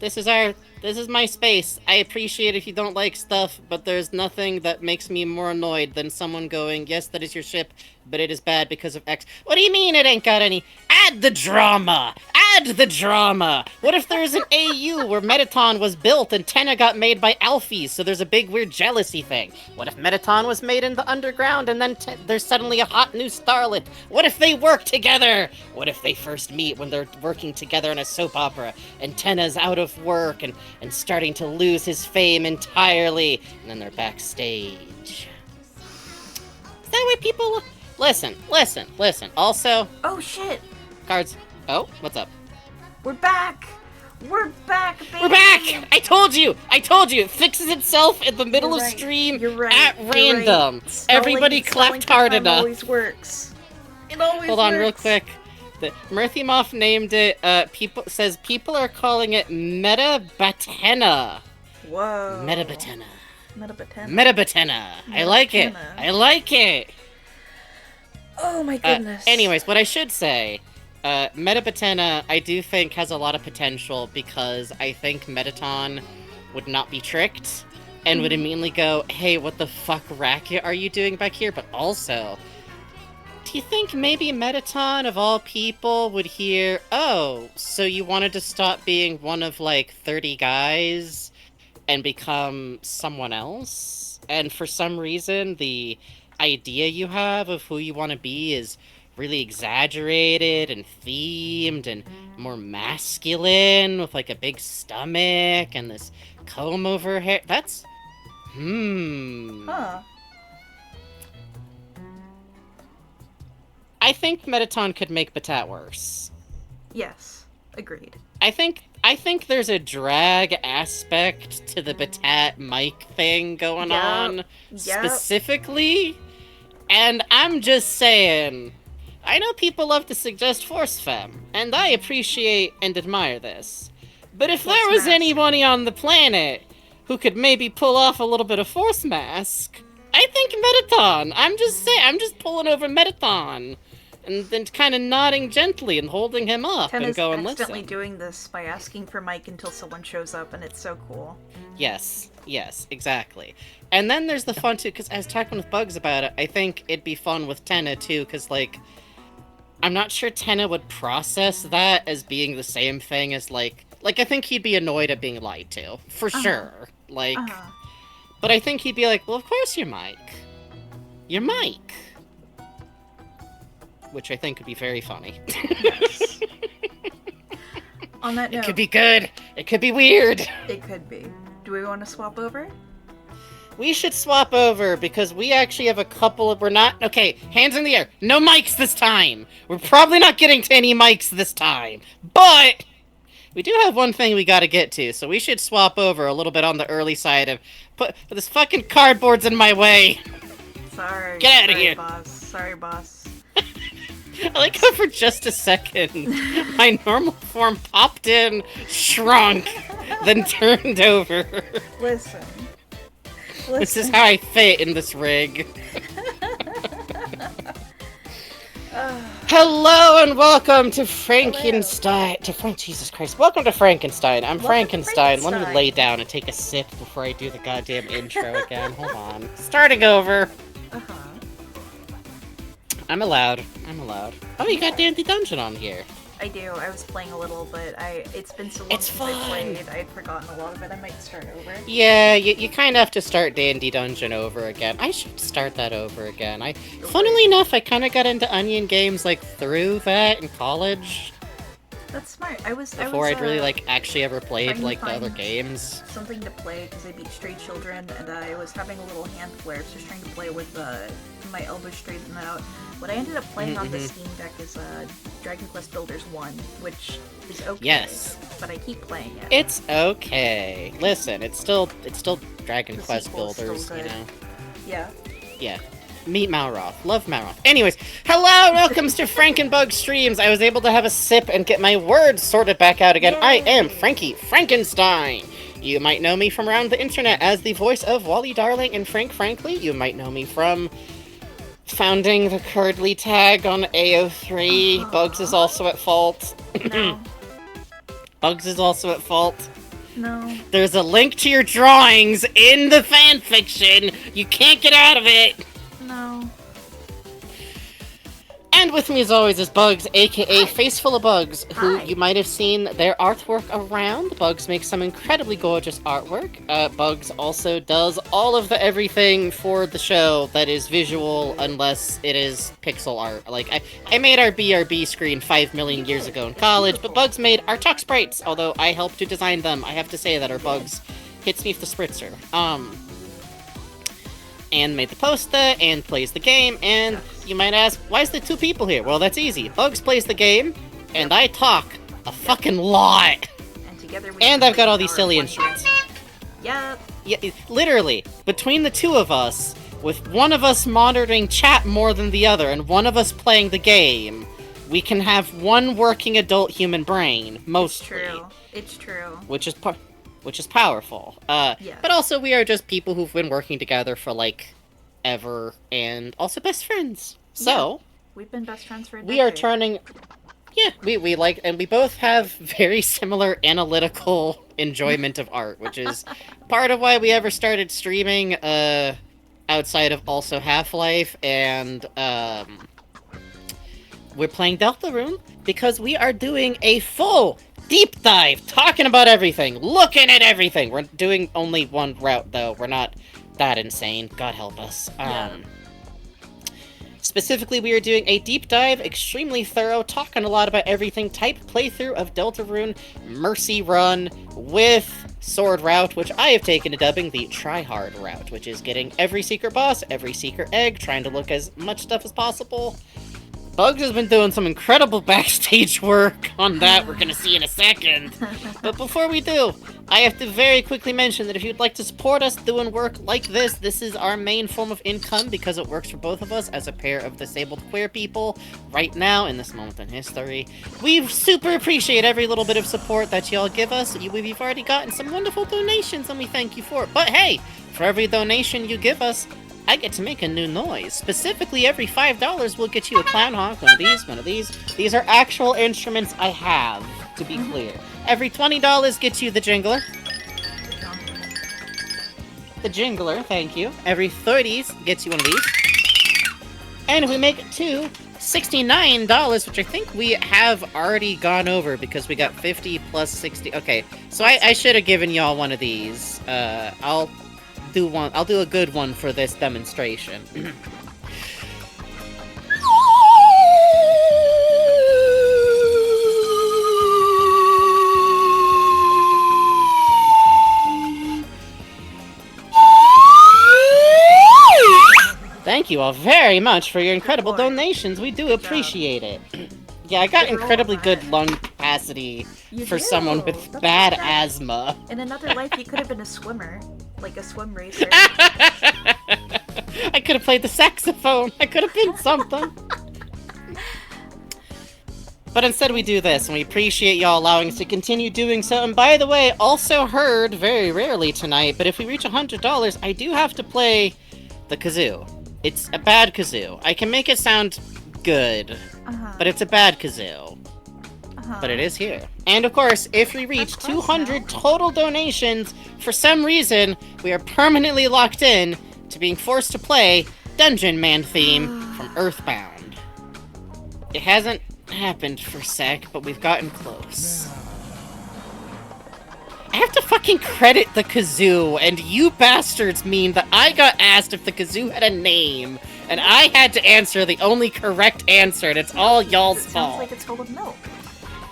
This is my space. I appreciate if you don't like stuff, but there's nothing that makes me more annoyed than someone going, yes, that is your ship, but it is bad because of X. What do you mean it ain't got any? Add the drama! Add the drama! What if there's an AU where Metaton was built and Tenna got made by Alphys, so there's a big weird jealousy thing? What if Metaton was made in the underground and then there's suddenly a hot new starlet? What if they work together? What if they first meet when they're working together in a soap opera and Tenna's out of work and starting to lose his fame entirely, and then they're backstage? Is that way people... Listen. Also... Oh, shit. Cards. Oh, what's up? We're back. We're back, baby. We're back! I told you! It fixes itself in the middle of stream at random. Right. Everybody clapped hard enough. Always works. It always Hold on works. real quick. The Murthymoff named it, people are calling it Metabatena. Whoa. Metabatena. Metabatena. I like it. Oh my goodness. Anyways, what I should say, Metabatena, I do think has a lot of potential because I think Metaton would not be tricked and would immediately go, hey, what the fuck racket are you doing back here? But also, do you think maybe Metaton, of all people, would hear, oh, so you wanted to stop being one of, like, 30 guys and become someone else? And for some reason, the idea you have of who you want to be is really exaggerated and themed and more masculine with like a big stomach and this comb over hair. That's Huh. I think Metaton could make Batat worse. Yes. Agreed. I think there's a drag aspect to the Batat mic thing going on specifically. And I'm just saying, I know people love to suggest Force Femme, and I appreciate and admire this. But if there was anybody on the planet who could maybe pull off a little bit of Force Mask, I think Metaton. I'm just pulling over Metaton. And then kind of nodding gently and holding him up and going, listen. Accidentally doing this by asking for Mike until someone shows up, and it's so cool. Yes, exactly. And then there's the fun, too, because I was talking with Bugs about it, I think it'd be fun with Tenna, too, because, like, I'm not sure Tenna would process that as being the same thing as, like, I think he'd be annoyed at being lied to, for sure. Like, but I think he'd be like, well, of course you're Mike. You're Mike. Which I think would be very funny. Yes. On that note... It could be good. It could be weird. It could be. Do we want to swap over? We should swap over, because we actually have a couple of... We're not... Okay, hands in the air. No mics this time. We're probably not getting to any mics this time. But we do have one thing we gotta get to, so we should swap over a little bit on the early side of... But this fucking cardboard's in my way. Sorry. Get out of here. Boss. Sorry, boss. I like how for just a second, my normal form popped in, shrunk, then turned over. Listen. This is how I fit in this rig. Hello and welcome to Frankenstein. Jesus Christ. Welcome to Frankenstein. I'm Frankenstein. Let me lay down and take a sip before I do the goddamn intro again. Hold on. Starting over. I'm allowed. Oh, you got Dandy Dungeon on here. I do. I was playing a little, but it's been so long since I played, I'd forgotten a lot of it. I might start over. Yeah, you kind of have to start Dandy Dungeon over again. I should start that over again. Funnily enough, I kind of got into Onion games, like, through that in college. That's smart. Before I'd really, like, actually ever played, like, the other games. Something to play, because I beat Stray Children, and I was having a little hand flare, so just trying to play with my elbow straightened out. What I ended up playing on the Steam Deck is Dragon Quest Builders 1, which is okay. Yes. But I keep playing it. It's okay. Listen, it's still Dragon Quest Builders, still you know? Yeah. Yeah. Meet Malroth. Love Malroth. Anyways, hello, welcome to Frankenbug Streams. I was able to have a sip and get my words sorted back out again. Yay. I am Frankie Frankenstein. You might know me from around the internet as the voice of Wally Darling and Frank Frankly. You might know me from founding the Curdly tag on AO3. Bugs is also at fault. No. Bugs is also at fault. No. There's a link to your drawings in the fanfiction. You can't get out of it. No. And And with me as always is Bugs, aka Hi. Faceful of Bugs, who Hi. you might have seen their artwork around. Bugs makes some incredibly gorgeous artwork. Bugs also does all of the everything for the show that is visual, unless it is pixel art. Like, I made our BRB screen 5 million years ago in college, but Bugs made our Tuck Sprites, although I helped to design them. I have to say that our Bugs hits me with the spritzer. And made the poster, and plays the game, and you might ask, why is there two people here? Well, that's easy. Bugs plays the game, and I talk a fucking lot. And together we And can I've got all make these our silly one instruments. Yep. Yeah, literally, between the two of us, with one of us monitoring chat more than the other, and one of us playing the game, we can have one working adult human brain, mostly. It's true. Which is powerful. Yes. But also we are just people who've been working together for, like, ever, and also best friends. So, We've been best friends for a decade. we are turning... Yeah, we like... And we both have very similar analytical enjoyment of art, which is part of why we ever started streaming, outside of also Half-Life, and, we're playing Deltarune because we are doing a full deep dive, talking about everything, looking at everything. We're doing only one route, though. We're not that insane. God help us. Specifically, we are doing a deep dive, extremely thorough, talking a lot about everything type playthrough of Deltarune Mercy Run with Sword Route, which I have taken to dubbing the Try-Hard route, which is getting every secret boss, every secret egg, trying to look as much stuff as possible. Bugs has been doing some incredible backstage work on that we're gonna see in a second. But before we do, I have to very quickly mention that if you'd like to support us doing work like this is our main form of income because it works for both of us as a pair of disabled queer people right now in this moment in history. We super appreciate every little bit of support that y'all give us. We've already gotten some wonderful donations and we thank you for it. But hey, for every donation you give us, I get to make a new noise. Specifically, every $5 will get you a clown honk, one of these, one of these. These are actual instruments I have, to be clear. Every $20 gets you the jingler. The jingler, thank you. Every 30s gets you one of these. And if we make it to $69, which I think we have already gone over because we got 50 plus 60. Okay, so I should have given y'all one of these. I'll do a good one for this demonstration. Thank you all very much for your incredible donations. We do appreciate it. Yeah, I got incredibly good lung capacity for someone with bad asthma. In another life, you could have been a swimmer. Like a swim racer. I could have played the saxophone. I could have been something. But instead we do this, and we appreciate y'all allowing us to continue doing so. And by the way, also heard, very rarely tonight, but if we reach $100, I do have to play the kazoo. It's a bad kazoo. I can make it sound good, but it's a bad kazoo. But it is here. And of course, if we reach 200 total donations, for some reason, we are permanently locked in to being forced to play Dungeon Man theme from Earthbound. It hasn't happened for a sec, but we've gotten close. I have to fucking credit the kazoo, and you bastards mean that I got asked if the kazoo had a name, and I had to answer the only correct answer, and it's all y'all's fault. Sounds like it's full of milk.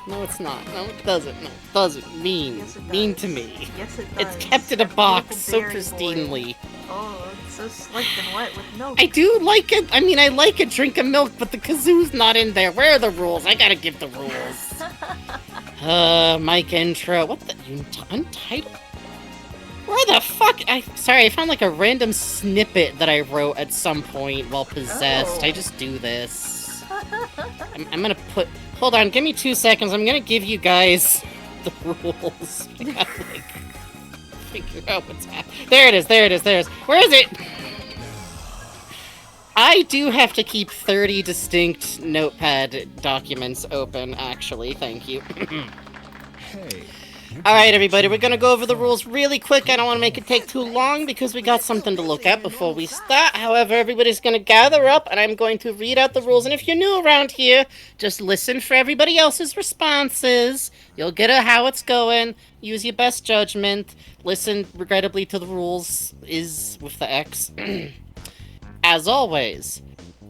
No, it's not. No, it doesn't. No, it doesn't. Mean. Yes, it does. Mean to me. Yes, it does. It's kept in a box so Beautiful pristinely. boy. Oh, it's so slick and wet with milk. I do like it. I mean, I like a drink of milk, but the kazoo's not in there. Where are the rules? I gotta give the rules. Mic intro. What the? Untitled? Where the fuck? Sorry, I found like a random snippet that I wrote at some point while possessed. Oh. I just do this. I'm gonna put... Hold on, give me 2 seconds. I'm gonna give you guys the rules. I gotta, like, figure out what's happening. There it is, there it is, there it is. Where is it? I do have to keep 30 distinct notepad documents open, actually. Thank you. Hey. Alright, everybody, we're gonna go over the rules really quick. I don't want to make it take too long because we got something to look at before we start. However, everybody's gonna gather up and I'm going to read out the rules. And if you're new around here, just listen for everybody else's responses. You'll get how it's going. Use your best judgment. Listen, regrettably, to the rules is with the X. As always,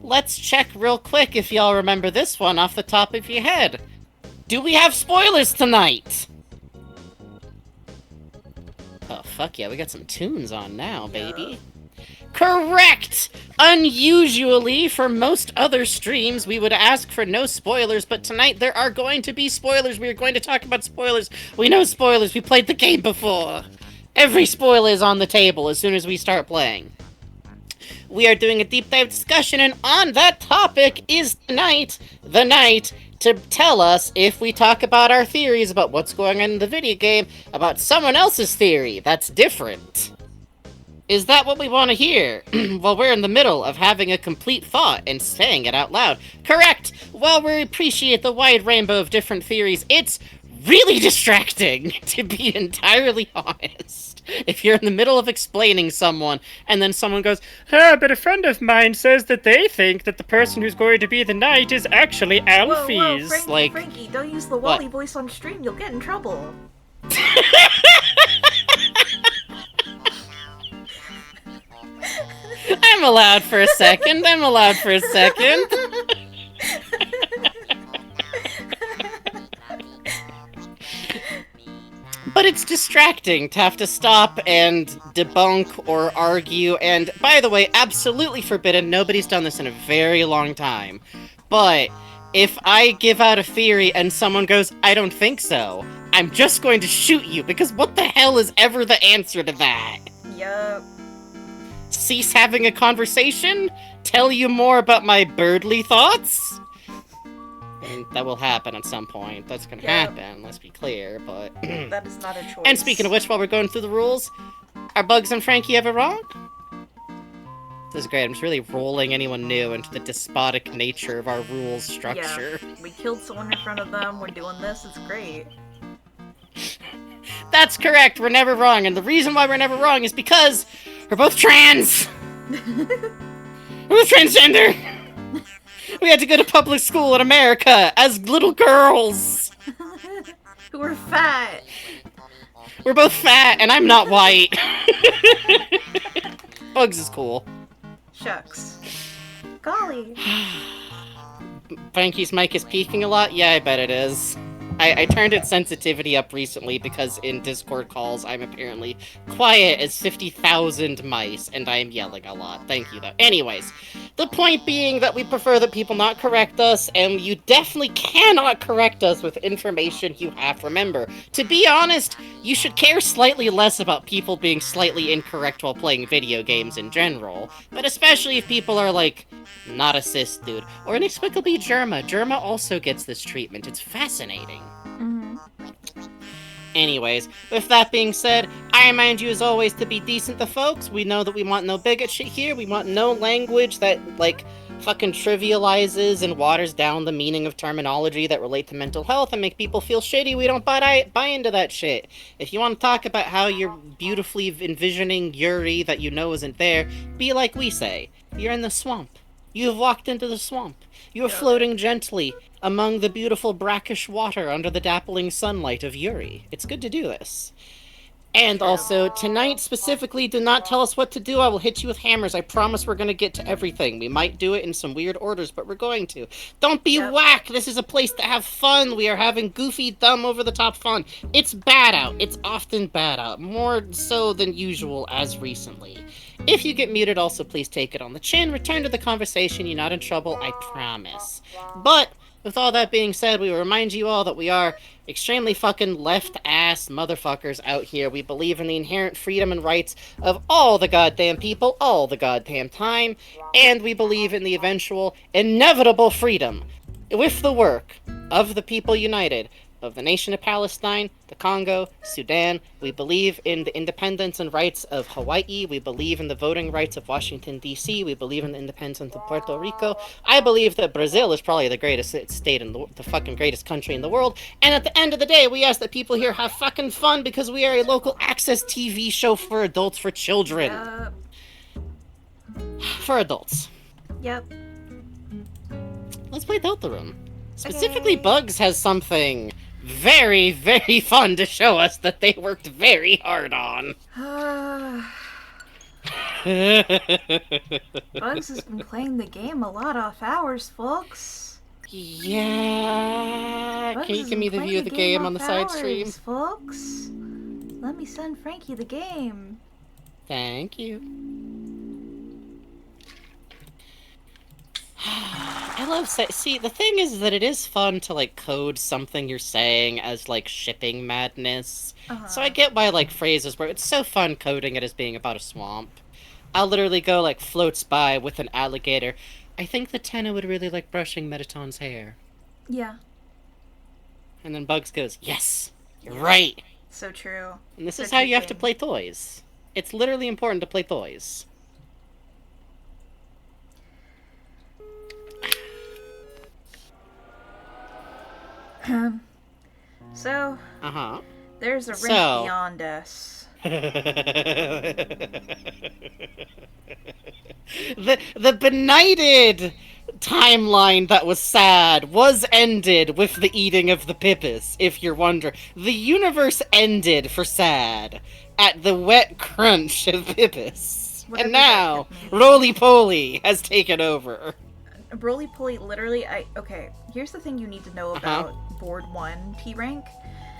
let's check real quick if y'all remember this one off the top of your head. Do we have spoilers tonight? Oh, fuck yeah, we got some tunes on now, baby. Correct! Unusually, for most other streams, we would ask for no spoilers, but tonight there are going to be spoilers. We are going to talk about spoilers. We know spoilers. We played the game before. Every spoiler is on the table as soon as we start playing. We are doing a deep dive discussion, and on that topic is tonight the night to tell us if we talk about our theories about what's going on in the video game, about someone else's theory that's different. Is that what we want to hear? While we're in the middle of having a complete thought and saying it out loud. Correct! While we appreciate the wide rainbow of different theories, it's really distracting, to be entirely honest. If you're in the middle of explaining someone, and then someone goes, but a friend of mine says that they think that the person who's going to be the knight is actually Alfie's. Whoa, Frankie, don't use the Wally voice on stream, you'll get in trouble. I'm allowed for a second. But it's distracting to have to stop and debunk or argue, and by the way, absolutely forbidden. Nobody's done this in a very long time. But if I give out a theory and someone goes, I don't think so, I'm just going to shoot you, because what the hell is ever the answer to that? Yup. Cease having a conversation? Tell you more about my birdly thoughts? And that will happen at some point. That's gonna happen, let's be clear, but... That is not a choice. And speaking of which, while we're going through the rules, are Bugs and Frankie ever wrong? This is great, I'm just really rolling anyone new into the despotic nature of our rules structure. Yeah, we killed someone in front of them, we're doing this, it's great. That's correct, we're never wrong, and the reason why we're never wrong is because we're both trans! We're both transgender! We had to go to public school in America as little girls! Who are fat! We're both fat, and I'm not white. Bugs is cool. Shucks. Golly. Frankie's mic is peaking a lot? Yeah, I bet it is. I turned its sensitivity up recently because in Discord calls I'm apparently quiet as 50,000 mice, and I am yelling a lot. Thank you, though. Anyways, the point being that we prefer that people not correct us, and you definitely cannot correct us with information you have. Remember, to be honest, you should care slightly less about people being slightly incorrect while playing video games in general, but especially if people are like, not a cis dude, or inexplicably Germa. Germa also gets this treatment. It's fascinating. Anyways, with that being said, I remind you as always to be decent to folks. We know that we want no bigot shit here. We want no language that, like, fucking trivializes and waters down the meaning of terminology that relate to mental health and make people feel shitty. We don't buy into that shit. If you want to talk about how you're beautifully envisioning Yuri that you know isn't there, be like we say. You're in the swamp. You have walked into the swamp. You are floating gently among the beautiful brackish water under the dappling sunlight of Yuri. It's good to do this. And also, tonight specifically, do not tell us what to do. I will hit you with hammers. I promise we're going to get to everything. We might do it in some weird orders, but we're going to. Don't be whack! This is a place to have fun. We are having goofy, dumb, over-the-top fun. It's bad out. It's often bad out. More so than usual as recently. If you get muted, also please take it on the chin. Return to the conversation. You're not in trouble, I promise. But, with all that being said, we will remind you all that we are extremely fucking left-ass motherfuckers out here. We believe in the inherent freedom and rights of all the goddamn people, all the goddamn time, and we believe in the eventual, inevitable freedom, with the work of the people united, of the nation of Palestine, the Congo, Sudan. We believe in the independence and rights of Hawaii. We believe in the voting rights of Washington, D.C. We believe in the independence of Puerto Rico. I believe that Brazil is probably the greatest state in the fucking greatest country in the world. And at the end of the day, we ask that people here have fucking fun because we are a local access TV show for adults, for children. Yep. For adults. Yep. Let's play Deltarune. Specifically, Okay. Bugs has something very, very fun to show us that they worked very hard on. Bugs has been playing the game a lot off hours, folks. Yeah. Bugs Can you has give me been the view of the game on the off side hours, stream? folks. Let me send Frankie the game. Thank you. I love see, the thing is that it is fun to like code something you're saying as like shipping madness. So I get why like phrases where it's so fun coding it as being about a swamp. I'll literally go like floats by with an alligator. I think the Tenna would really like brushing Metaton's hair. Yeah. And then Bugs goes, yes, you're right. So true. And this is Such how a you have to thing. play toys. It's literally important to play toys. So, Uh-huh. there's a rink So- beyond us. the benighted timeline that was sad was ended with the eating of the Pippis, if you're wondering. The universe ended for sad at the wet crunch of Pippis. Whatever And now, that could mean. Roly Poly has taken over. Roly Poly, literally, okay, here's the thing you need to know about Board 1 T rank.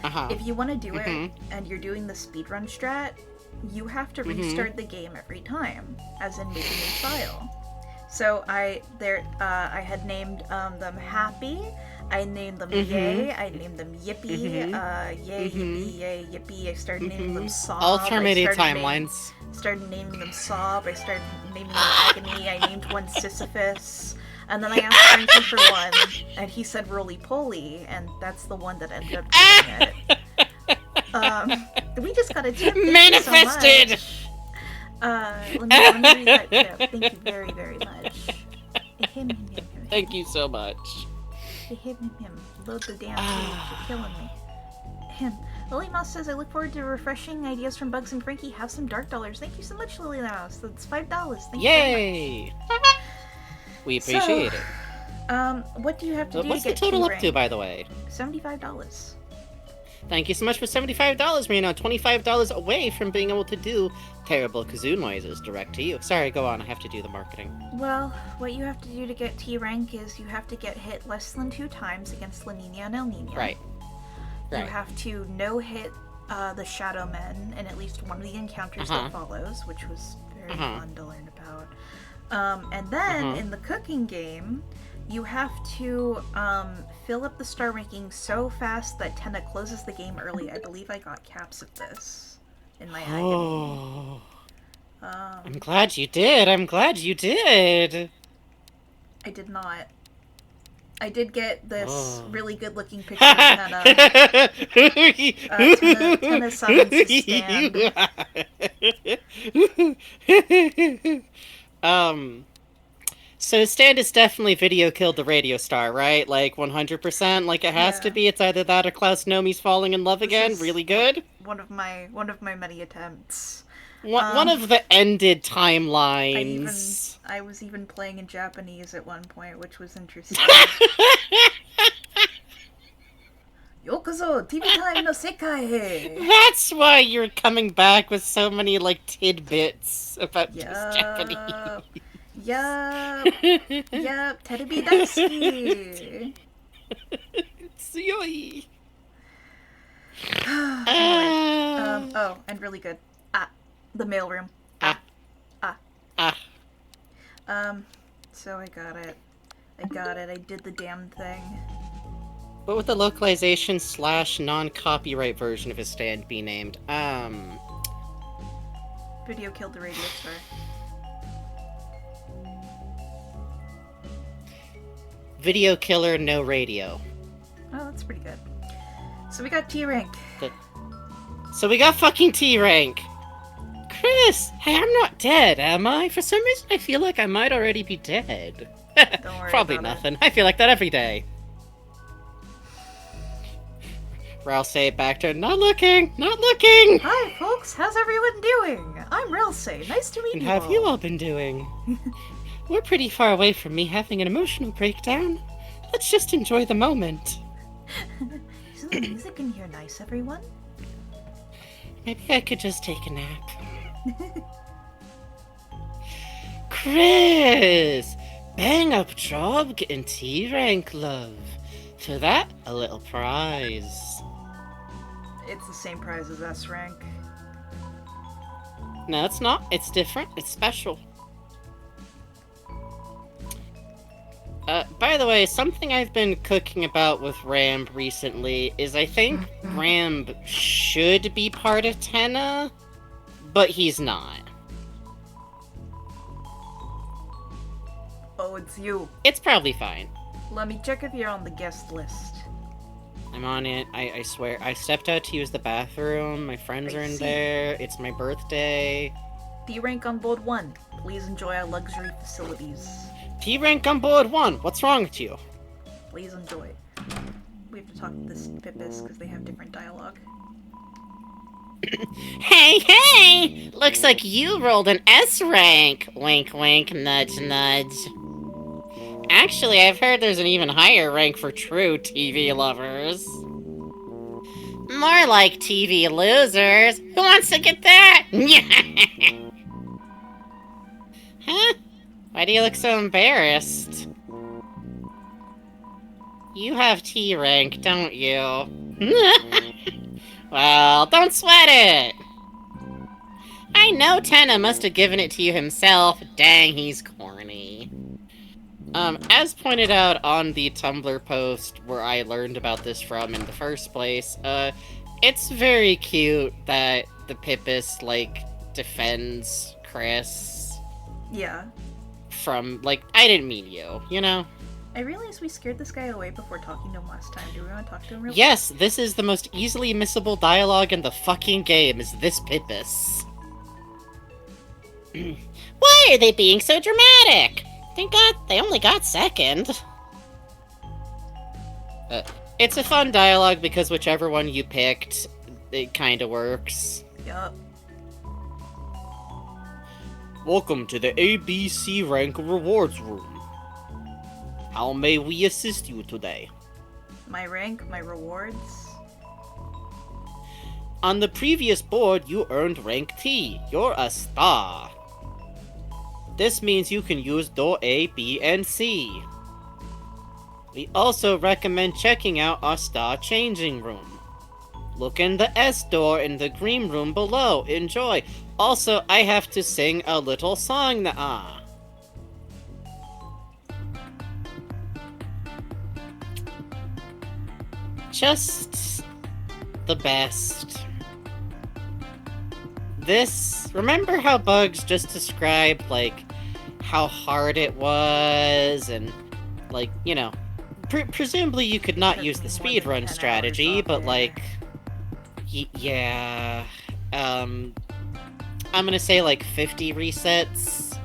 Uh-huh. If you want to do it and you're doing the speedrun strat, you have to restart the game every time, as in make a new file. So I had named them Happy, I named them Yay, I named them Yippee, Yay, Yippee, Yay, Yippee, I started naming them Sob, Alternative timelines. started naming them Sob, I started naming them Agony, I named one Sisyphus, and then I asked Frankie for one, and he said Roly Poly, and that's the one that ended up doing it. We just got a tip. Manifested! Let me read that tip. Thank you very, very much. Thank you so much. Him. Load the damn page. You're killing me. Him. Lily Mouse says, I look forward to refreshing ideas from Bugs and Frankie. Have some Dark Dollars. Thank you so much, Lily Mouse. That's $5. Thank you very Yay! We appreciate it. What do you have to do What's to the get total up T-rank? to, by the way? $75. Thank you so much for $75. We're now $25 away from being able to do terrible kazoo noises direct to you. Sorry, go on. I have to do the marketing. Well, what you have to do to get T rank is you have to get hit less than 2 times against La Nina and El Nino. Right. You have to no-hit the Shadow Men in at least one of the encounters that follows, which was very fun to learn about. And then, in the cooking game, you have to fill up the star ranking so fast that Tenna closes the game early. I believe I got caps of this in my agony. Oh. I'm glad you did. I'm glad you did. I did not. I did get this really good-looking picture of Tenna. Tenna summons his stand. So Stand is definitely video killed the radio star, right? Like 100%. Like it has to be. It's either that or Klaus Nomi's falling in love again. Really good. One of my many attempts. One of the ended timelines. I was even playing in Japanese at one point, which was interesting. Yokozo TV time no sekai. That's why you're coming back with so many like tidbits about just Japanese. Yup. Terebi daisuki. Tsuyoi. Oh, and really good. The mailroom. So I got it. I did the damn thing. What would the localization / non-copyright version of his stand be named? Video killed the radio star. Video killer, no radio. Oh, that's pretty good. So we got T rank. So we got fucking T rank. Chris, hey, I'm not dead, am I? For some reason, I feel like I might already be dead. Don't worry Probably about nothing. I feel like that every day. Ralph say it back to her, not looking, not looking! Hi, folks. How's everyone doing? I'm Relse. Nice to meet And you how have all. you all been doing? We're pretty far away from me having an emotional breakdown. Let's just enjoy the moment. Isn't the music in here nice, everyone? Maybe I could just take a nap. Chris! Bang up job getting T rank, love. For that, a little prize. It's the same prize as S rank. No, it's not. It's different. It's special. By the way, something I've been cooking about with Ramb recently is I think Ramb should be part of Tenna, but he's not. Oh, it's you. It's probably fine. Let me check if you're on the guest list. I'm on it. I swear. I stepped out to use the bathroom. My friends are in there. It's my birthday. D rank on board 1. Please enjoy our luxury facilities. T rank on board 1. What's wrong with you? Please enjoy. We have to talk to this Pippis because they have different dialogue. Hey, hey! Looks like you rolled an S rank. Wink, wink, nudge, nudge. Actually, I've heard there's an even higher rank for true TV lovers. More like TV losers. Who wants to get that? Huh? Why do you look so embarrassed? You have T rank, don't you? Well, don't sweat it! I know Tenna must have given it to you himself. Dang, he's corny. As pointed out on the Tumblr post where I learned about this from in the first place, it's very cute that the Pippis, like, defends Chris. Yeah. From, like, I didn't mean you, you know? I realized we scared this guy away before talking to him last time. Do we want to talk to him real quick? Yes, this is the most easily missable dialogue in the fucking game, is this Pippis. Why are they being so dramatic? They only got second. It's a fun dialogue because whichever one you picked, it kinda works. Yup. Welcome to the ABC Rank Rewards Room. How may we assist you today? My rank, my rewards. On the previous board, you earned rank T. You're a star. This means you can use door A, B, and C. We also recommend checking out our star changing room. Look in the S door in the green room below. Enjoy. Also, I have to sing a little song now. Just the best. This, remember how Bugs just described, like, how hard it was, and, like, you know, presumably you could not use the speedrun strategy, but, like, yeah, I'm gonna say, like, 50 resets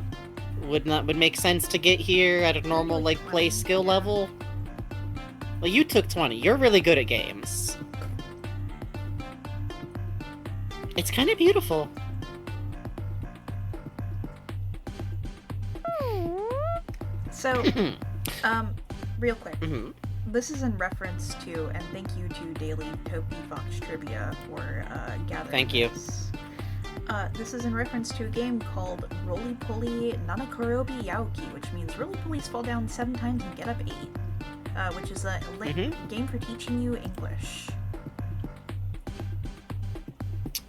would make sense to get here at a normal, like, play skill level. Well, you took 20. You're really good at games. It's kind of beautiful. So, real quick. This is in reference to, and thank you to Daily Topi Fox Trivia for gathering Thank you. this. This is in reference to a game called Roly Poly Nanakorobi Yaoki, which means roly polies fall down 7 times and get up 8, which is a game for teaching you English.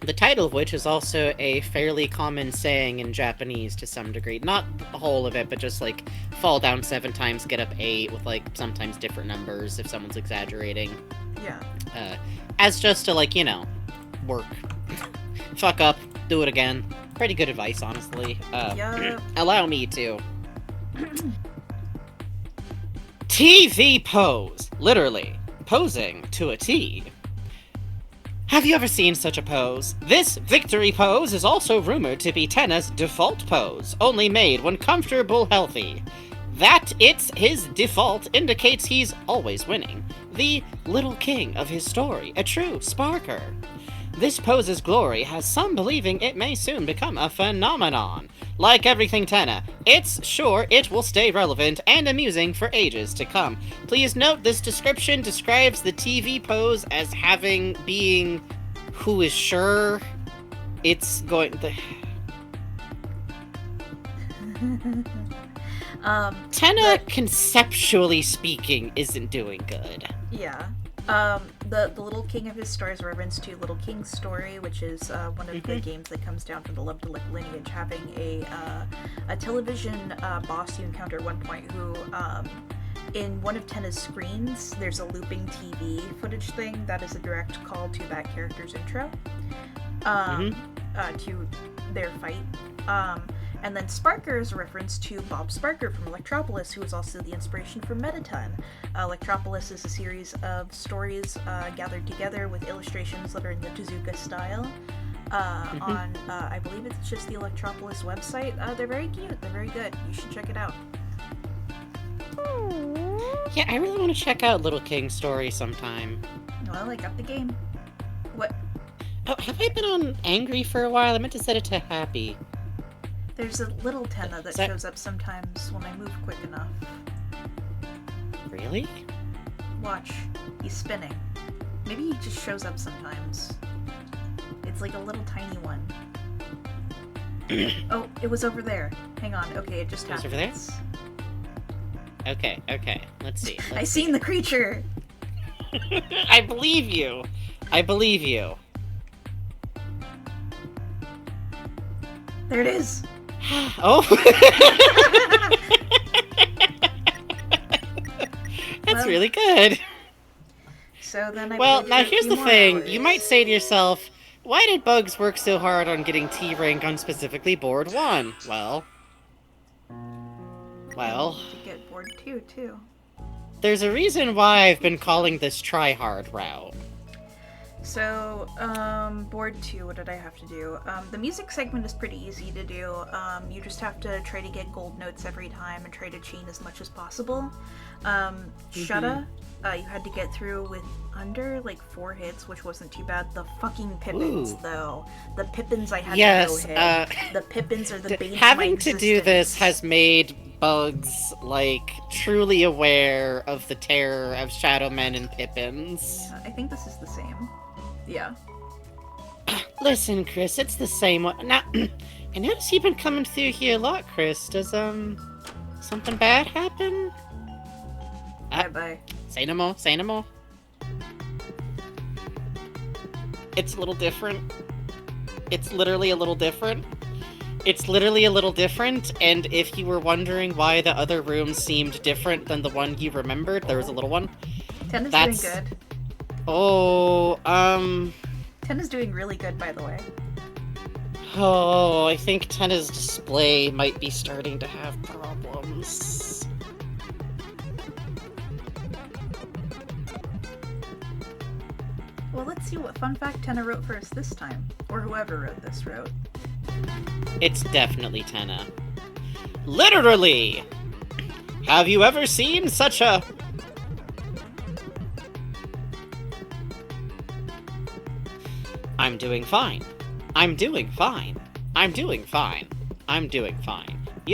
The title of which is also a fairly common saying in Japanese to some degree. Not the whole of it, but just like fall down 7 times, get up 8, with like sometimes different numbers if someone's exaggerating. Yeah. As just to, like, you know, work. Fuck up, do it again. Pretty good advice, honestly. Yeah. Allow me to. TV pose. Literally. Posing to a T. Have you ever seen such a pose? This victory pose is also rumored to be Tenna's default pose, only made when comfortable healthy. That it's his default indicates he's always winning. The little king of his story, a true sparker. This pose's glory has some believing it may soon become a phenomenon. Like everything Tenna, it's sure it will stay relevant and amusing for ages to come. Please note this description describes the TV pose as being who is sure it's going the Tenna, conceptually speaking, isn't doing good. Yeah. The little king of his story is a reference to Little King's story, which is one of the games that comes down from the Love to Lick lineage, having a television boss you encounter at one point who, in one of Tenna's screens, there's a looping TV footage thing that is a direct call to that character's intro, to their fight. And then Sparker is a reference to Bob Sparker from Electropolis, who is also the inspiration for Mettaton. Electropolis is a series of stories gathered together with illustrations that are in the Tezuka style. On, I believe it's just the Electropolis website. They're very cute. They're very good. You should check it out. Yeah, I really want to check out Little King's story sometime. Well, I got the game. What? Oh, have I been on angry for a while? I meant to set it to happy. There's a little Tenna that shows up sometimes when I move quick enough. Really? Watch. He's spinning. Maybe he just shows up sometimes. It's like a little tiny one. Oh, it was over there. Hang on. Okay, it just happened. It was over there? Okay. Let's see. I seen the creature! I believe you. There it is. Oh. That's Well, really good. So then now here's the thing. You might say to yourself, why did Bugs work so hard on getting T rank on specifically board 1? Well. To get board 2, too. There's a reason why I've been calling this try-hard route. So, board 2, what did I have to do? The music segment is pretty easy to do. You just have to try to get gold notes every time and try to chain as much as possible. Shutta, you had to get through with under, 4 hits, which wasn't too bad. The fucking Pippins, though. The Pippins I had to go hit. The Pippins are the bane of my having to existence. do this has made Bugs, truly aware of the terror of Shadow Men and Pippins. I think this is the same. Yeah. Listen, Chris, it's the same one. Now, I notice you've been coming through here a lot, Chris. Does, something bad happen? Bye-bye. Say no more. It's a little different. It's literally a little different. And if you were wondering why the other rooms seemed different than the one you remembered, there was a little one. Tenna's doing good. Oh, Tenna's doing really good, by the way. Oh, I think Tenna's display might be starting to have problems. Well, let's see what fun fact Tenna wrote for us this time. Or whoever wrote this wrote. It's definitely Tenna. Literally! Have you ever seen such a... I'm doing fine. You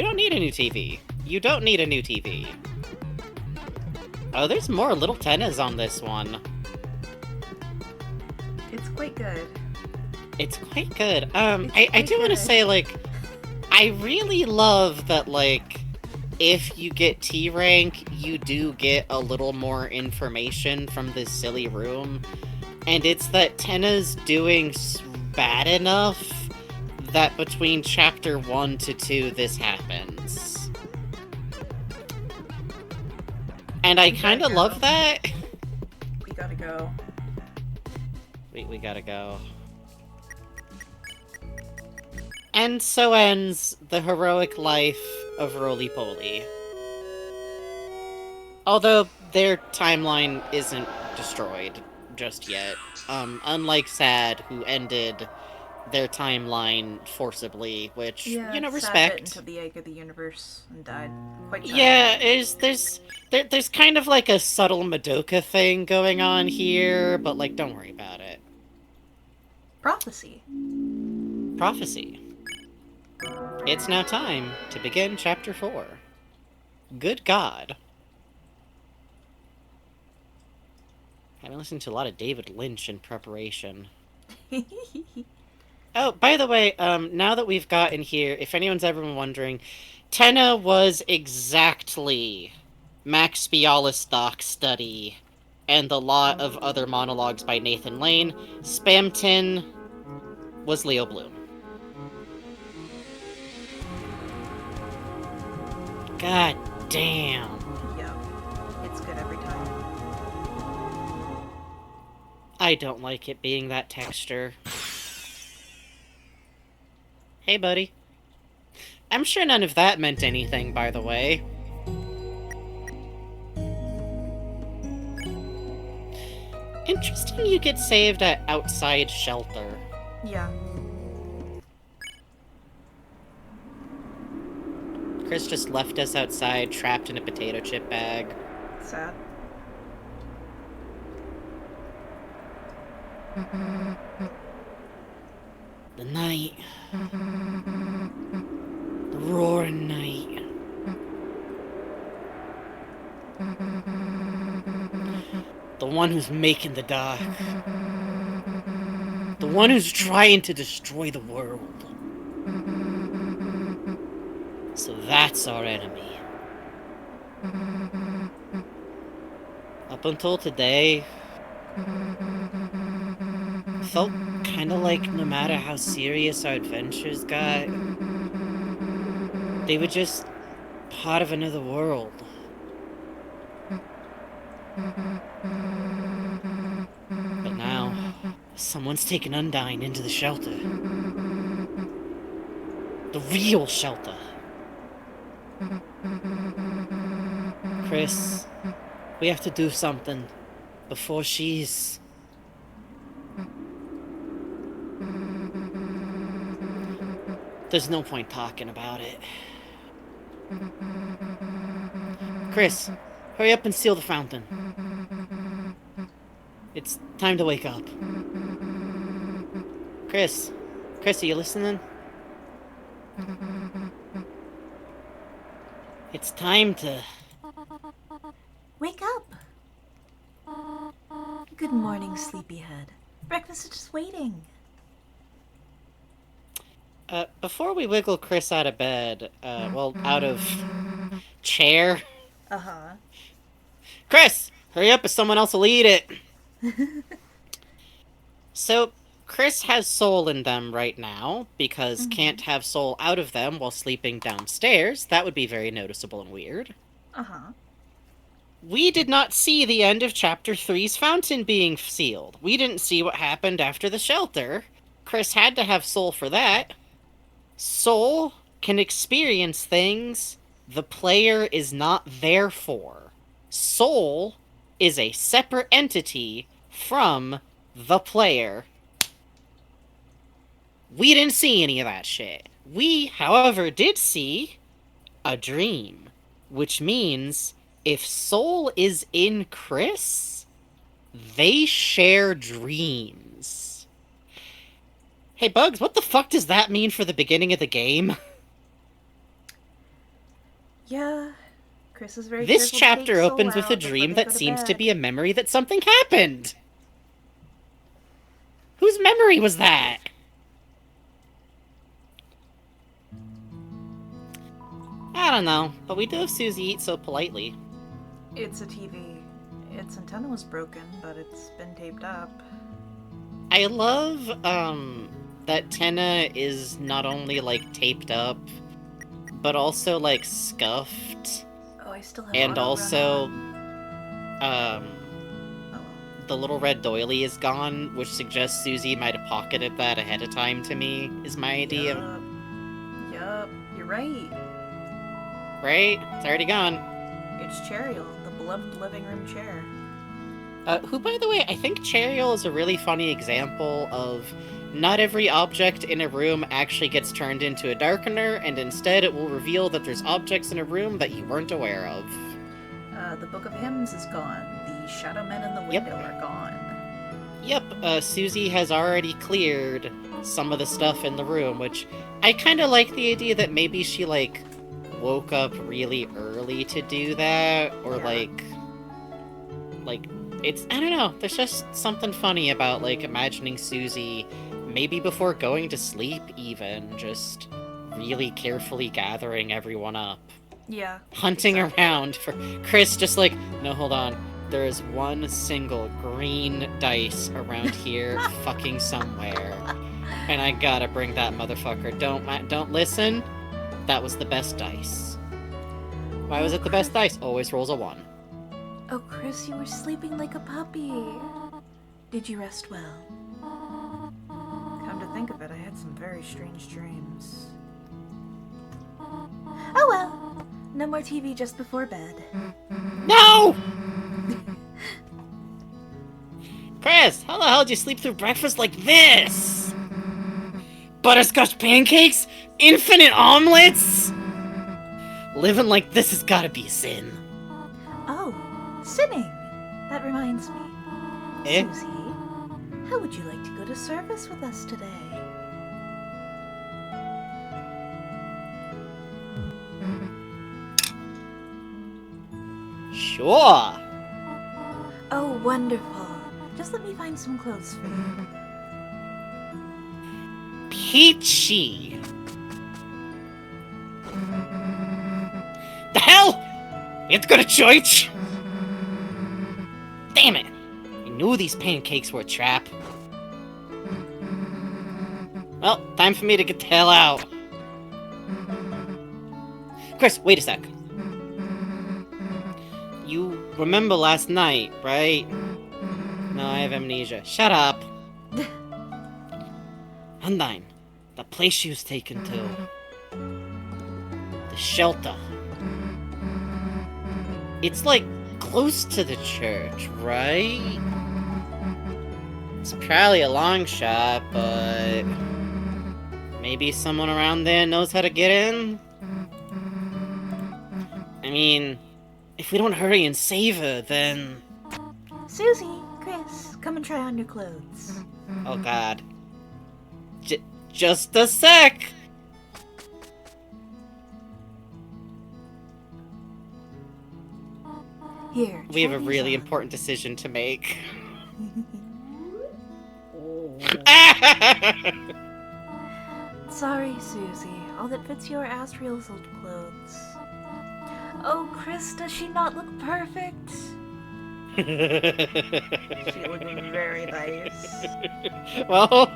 don't need a new TV. Oh, there's more little Tennas on this one. It's quite good. I do want to say, I really love that, if you get T rank, you do get a little more information from this silly room. And it's that Tenna's doing bad enough that between chapter 1 to 2, this happens. And I kind of love that. We gotta go. We gotta go. And so ends the heroic life of Roly-Poly. Although their timeline isn't destroyed just yet. Unlike Sad, who ended their timeline forcibly, which, Yeah, Sad bit into respect. the egg of the universe and died quite Yeah, tragically. there's kind of like a subtle Madoka thing going on here, but like, don't worry about it. Prophecy. Prophecy. It's now time to begin Chapter 4. Good God. I've been listening to a lot of David Lynch in preparation. Oh, by the way, now that we've gotten here, if anyone's ever been wondering, Tenna was exactly Max Bialas' doc study and a lot of other monologues by Nathan Lane. Spamton was Leo Bloom. God damn. Yep. It's good every time. I don't like it being that texture. Hey, buddy. I'm sure none of that meant anything, by the way. Interesting you get saved at outside shelter. Yeah. Chris just left us outside, trapped in a potato chip bag. Sad. The night. The roaring night. The one who's making the dark. The one who's trying to destroy the world. So that's our enemy. Up until today, felt kinda like no matter how serious our adventures got, they were just part of another world. But now, someone's taken Undyne into the shelter. The real shelter. Chris, we have to do something before she's... There's no point talking about it. Chris, hurry up and seal the fountain. It's time to wake up. Chris, are you listening? It's time to... Wake up! Good morning, sleepyhead. Breakfast is just waiting. Before we wiggle Chris out of bed, well, out of chair... Uh-huh. Chris, hurry up or someone else will eat it! So, Chris has soul in them right now, because can't have soul out of them while sleeping downstairs. That would be very noticeable and weird. Uh-huh. We did not see the end of Chapter 3's fountain being sealed. We didn't see what happened after the shelter. Chris had to have soul for that. Soul can experience things the player is not there for. Soul is a separate entity from the player. We didn't see any of that shit. We, however, did see a dream, which means if Soul is in Chris, they share dreams. Hey, Bugs, what the fuck does that mean for the beginning of the game? Yeah. Chris is very This careful to take chapter Soul opens with a out before dream they that go to seems to bed. be a memory that something happened. Whose memory was that? I don't know, but we do have Susie eat so politely. It's a TV. Its antenna was broken, but it's been taped up. I love, that Tenna is not only, like, taped up, but also, like, scuffed. Oh, I still have And auto also, run on. Oh, the little red doily is gone, which suggests Susie might have pocketed that ahead of time to me, is my idea. Yup. You're right. Right? It's already gone. It's Cheryl, the beloved living room chair. Who, by the way, I think Chariel is a really funny example of not every object in a room actually gets turned into a darkener, and instead it will reveal that there's objects in a room that you weren't aware of. The Book of Hymns is gone. The Shadow Men in the window are gone. Yep, Susie has already cleared some of the stuff in the room, which I kind of like the idea that maybe she, like, woke up really early to do that, or, Yeah. like, it's, I don't know, there's just something funny about, like, imagining Susie, maybe before going to sleep even, just really carefully gathering everyone up. Yeah. Hunting exactly. around for Chris, just like, no, hold on. There is one single green dice around here, fucking somewhere, and I gotta bring that motherfucker. Don't listen. That was the best dice. Why was it the best dice? Always rolls a 1. Oh, Chris, you were sleeping like a puppy. Did you rest well? Come to think of it, I had some very strange dreams. Oh well, no more TV just before bed. No! Chris, how the hell did you sleep through breakfast like this? Butterscotch pancakes? Infinite omelets? Living like this has gotta be sin. Oh, sinning. That reminds me. Eh? Susie, how would you like to go to service with us today? Sure. Oh, wonderful. Just let me find some clothes for you. Peachy. The hell? We have to go to church? Damn it. I knew these pancakes were a trap. Well, time for me to get the hell out. Chris, wait a sec. You remember last night, right? No, I have amnesia. Shut up. Undine, the place she was taken to. The shelter. It's like close to the church, right? It's probably a long shot, but maybe someone around there knows how to get in? I mean, if we don't hurry and save her, then... Susie, Chris, come and try on your clothes. Oh god. Just a sec! Here, We have try a these really on. important decision to make. Sorry, Susie. All that fits your Asriel's old clothes. Oh, Chris, does she not look perfect? She looked very nice. Well,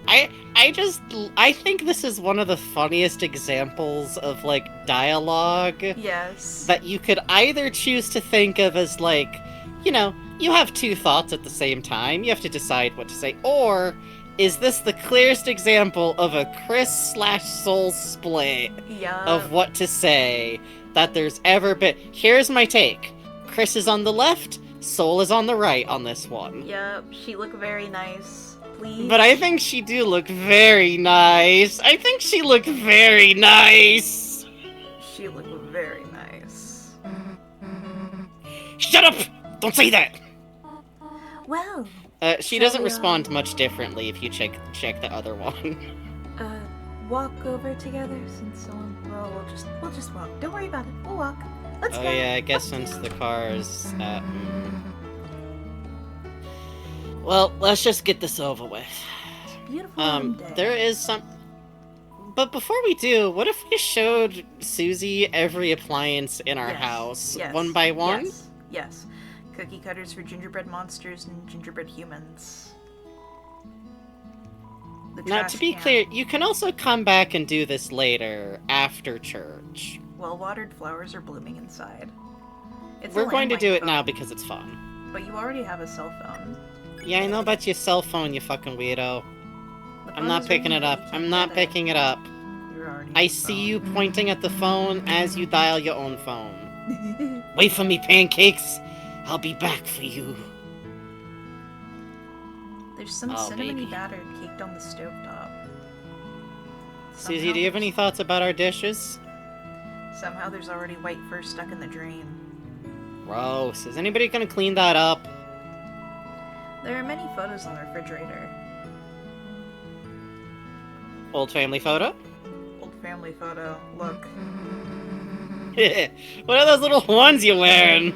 I think this is one of the funniest examples of, like, dialogue Yes. that you could either choose to think of as, like, you know, you have two thoughts at the same time, you have to decide what to say, or is this the clearest example of a Chris/Soul split Yeah. of what to say that there's ever been? Here's my take. Chris is on the left, Soul is on the right on this one. Yep, she looked very nice. Please. But I think she do look very nice. I think she look very nice. She looked very nice. Shut up! Don't say that! Well, She Shall doesn't we, respond much differently if you check the other one. walk over together since well, we'll just walk. Don't worry about it. We'll walk. Let's Oh go. yeah, I guess since the car is well, let's just get this over with. It's a beautiful autumn day. There is some... But before we do, what if we showed Susie every appliance in our house, Yes. one by one? Yes. Cookie cutters for gingerbread monsters and gingerbread humans. The Now, trash to be can. clear, you can also come back and do this later, after church. Well-watered flowers are blooming inside. It's We're a going to landline do it phone, now because it's fun. But you already have a cell phone. Yeah, I know about your cell phone, you fucking weirdo. The I'm phone not is picking ringing, it but up. you can't I'm not get it. picking it up. You're already I on the see you phone. pointing at the phone as you dial your own phone. Wait for me, pancakes! I'll be back for you. There's some Oh, cinnamony baby. batter caked on the stovetop. Susie, do you have any thoughts about our dishes? Somehow there's already white fur stuck in the drain. Gross. Is anybody gonna clean that up? There are many photos on the refrigerator. Old family photo? Old family photo. Look. What are those little ones you're wearing?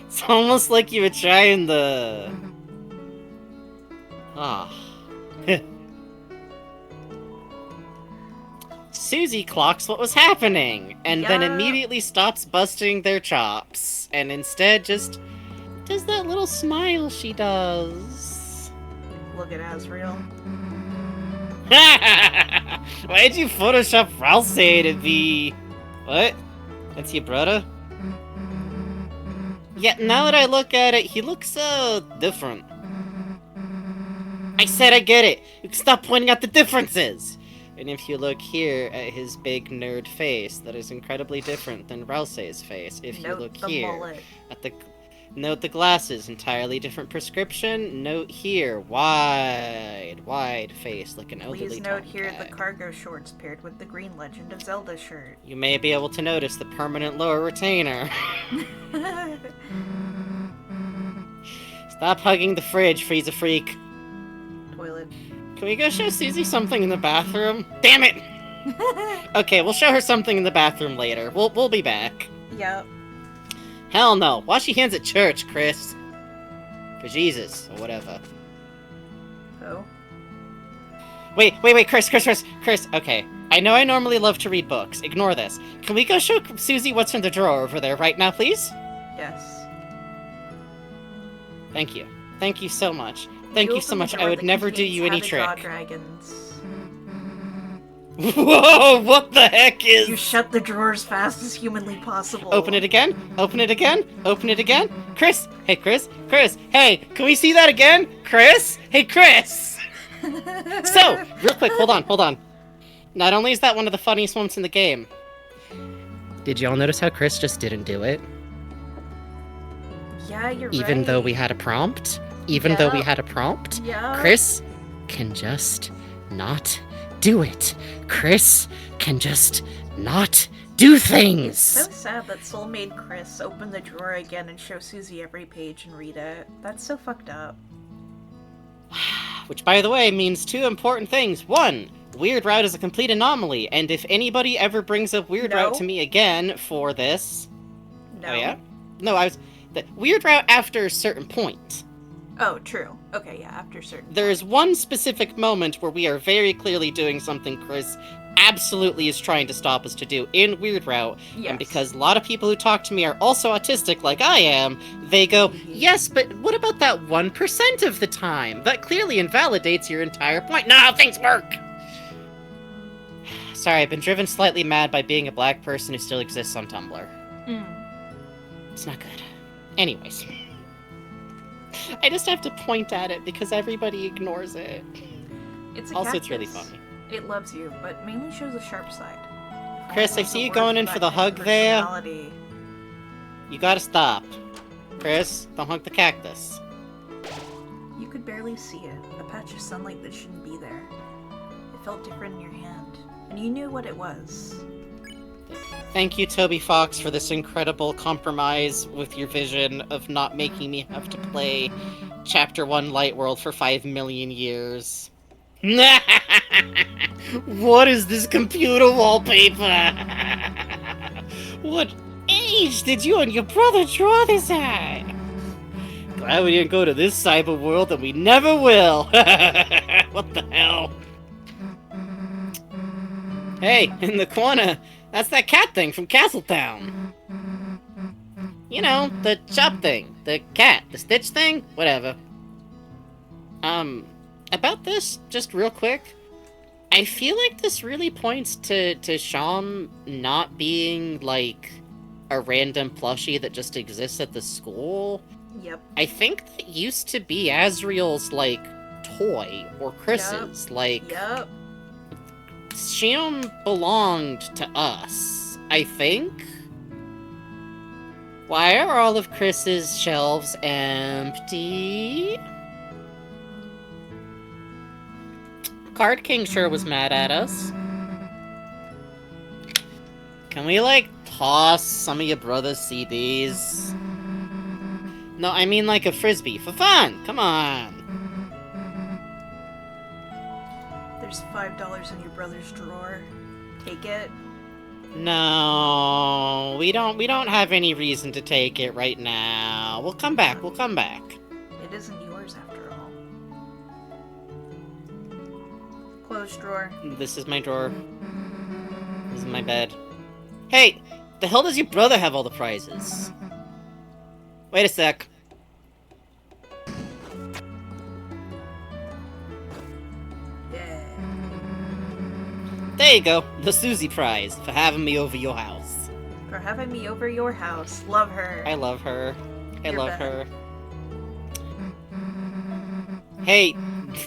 It's almost like you were trying the... Ah. Susie clocks what was happening, and then Yeah. immediately stops busting their chops, and instead just does that little smile she does. Look at Asriel. Why'd you Photoshop Ralsei to be... What? That's your brother? Yeah, now that I look at it, he looks, different. I said I get it! You can stop pointing out the differences! And if you look here at his big nerd face, that is incredibly different than Ralsei's face. If you look here mullet. at the... Note the glasses, entirely different prescription. Note here, wide face, like an elderly Please note Tom here the cat. cargo shorts paired with the Green Legend of Zelda shirt. You may be able to notice the permanent lower retainer. Stop hugging the fridge, Frieza freak. Toilet. Can we go show Susie something in the bathroom? Damn it! Okay, we'll show her something in the bathroom later. We'll be back. Yep. Hell no. Wash your hands at church, Chris. For Jesus, or whatever. Oh. Wait, Chris, okay. I know I normally love to read books. Ignore this. Can we go show Susie what's in the drawer over there right now, please? Yes. Thank you. Thank you so much. Thank you so open the much. I drawer would that never do contains you how any to draw trick. dragons. Whoa, what the heck is... You shut the drawer as fast as humanly possible. Open it again? Open it again? Open it again? Chris! Hey, Chris! Hey, can we see that again? Chris! Hey, Chris! So, real quick, hold on. Not only is that one of the funniest moments in the game, did y'all notice how Chris just didn't do it? Yeah, you're Even right. though we had a prompt? Yeah. Chris can just not do it. Chris can just not do things! It's so sad that Soul made Chris open the drawer again and show Susie every page and read it. That's so fucked up. Which, by the way, means two important things. One, Weird Route is a complete anomaly, and if anybody ever brings up Weird Route to me again for this... No. Oh, yeah? No, the Weird Route after a certain point. Oh, true. Okay, yeah, after certain. There is one specific moment where we are very clearly doing something Chris absolutely is trying to stop us to do in Weird Route, Yes. and because a lot of people who talk to me are also autistic like I am, they go, yes, but what about that 1% of the time? That clearly invalidates your entire point. Not how things work! Sorry, I've been driven slightly mad by being a black person who still exists on Tumblr. It's not good. Anyways. I just have to point at it because everybody ignores it. It's a Also, cactus. it's really funny. It loves you, but mainly shows a sharp side. Chris, I There's see a you word going in that for the kind of hug there. personality. You gotta stop. Chris, don't hug the cactus. You could barely see it. A patch of sunlight that shouldn't be there. It felt different in your hand, and you knew what it was. Thank you, Toby Fox, for this incredible compromise with your vision of not making me have to play Chapter 1 Light World for 5 million years. What is this computer wallpaper? What age did you and your brother draw this at? Glad we didn't go to this cyber world, and we never will. What the hell? Hey, in the corner, that's that cat thing from Castletown. You know, the chop thing, the cat, the Stitch thing, whatever. About this, just real quick, I feel like this really points to Sham not being, like, a random plushie that just exists at the school. Yep. I think that used to be Asriel's, like, toy, or Chris's, like... Yep. Sham belonged to us, I think? Why are all of Chris's shelves empty? Card King sure was mad at us. Can we, like, toss some of your brother's CDs? No, I mean like a frisbee, for fun! Come on! There's $5 in your brother's drawer. Take it. No, we don't have any reason to take it right now. We'll come back, we'll come back. It isn't yours after all. Close drawer. This is my drawer. This is my bed. Hey! The hell does your brother have all the prizes? Wait a sec. Yeah. There you go, the Susie prize for having me over your house. For having me over your house. Love her. I love her. I You're love better. her. Hey,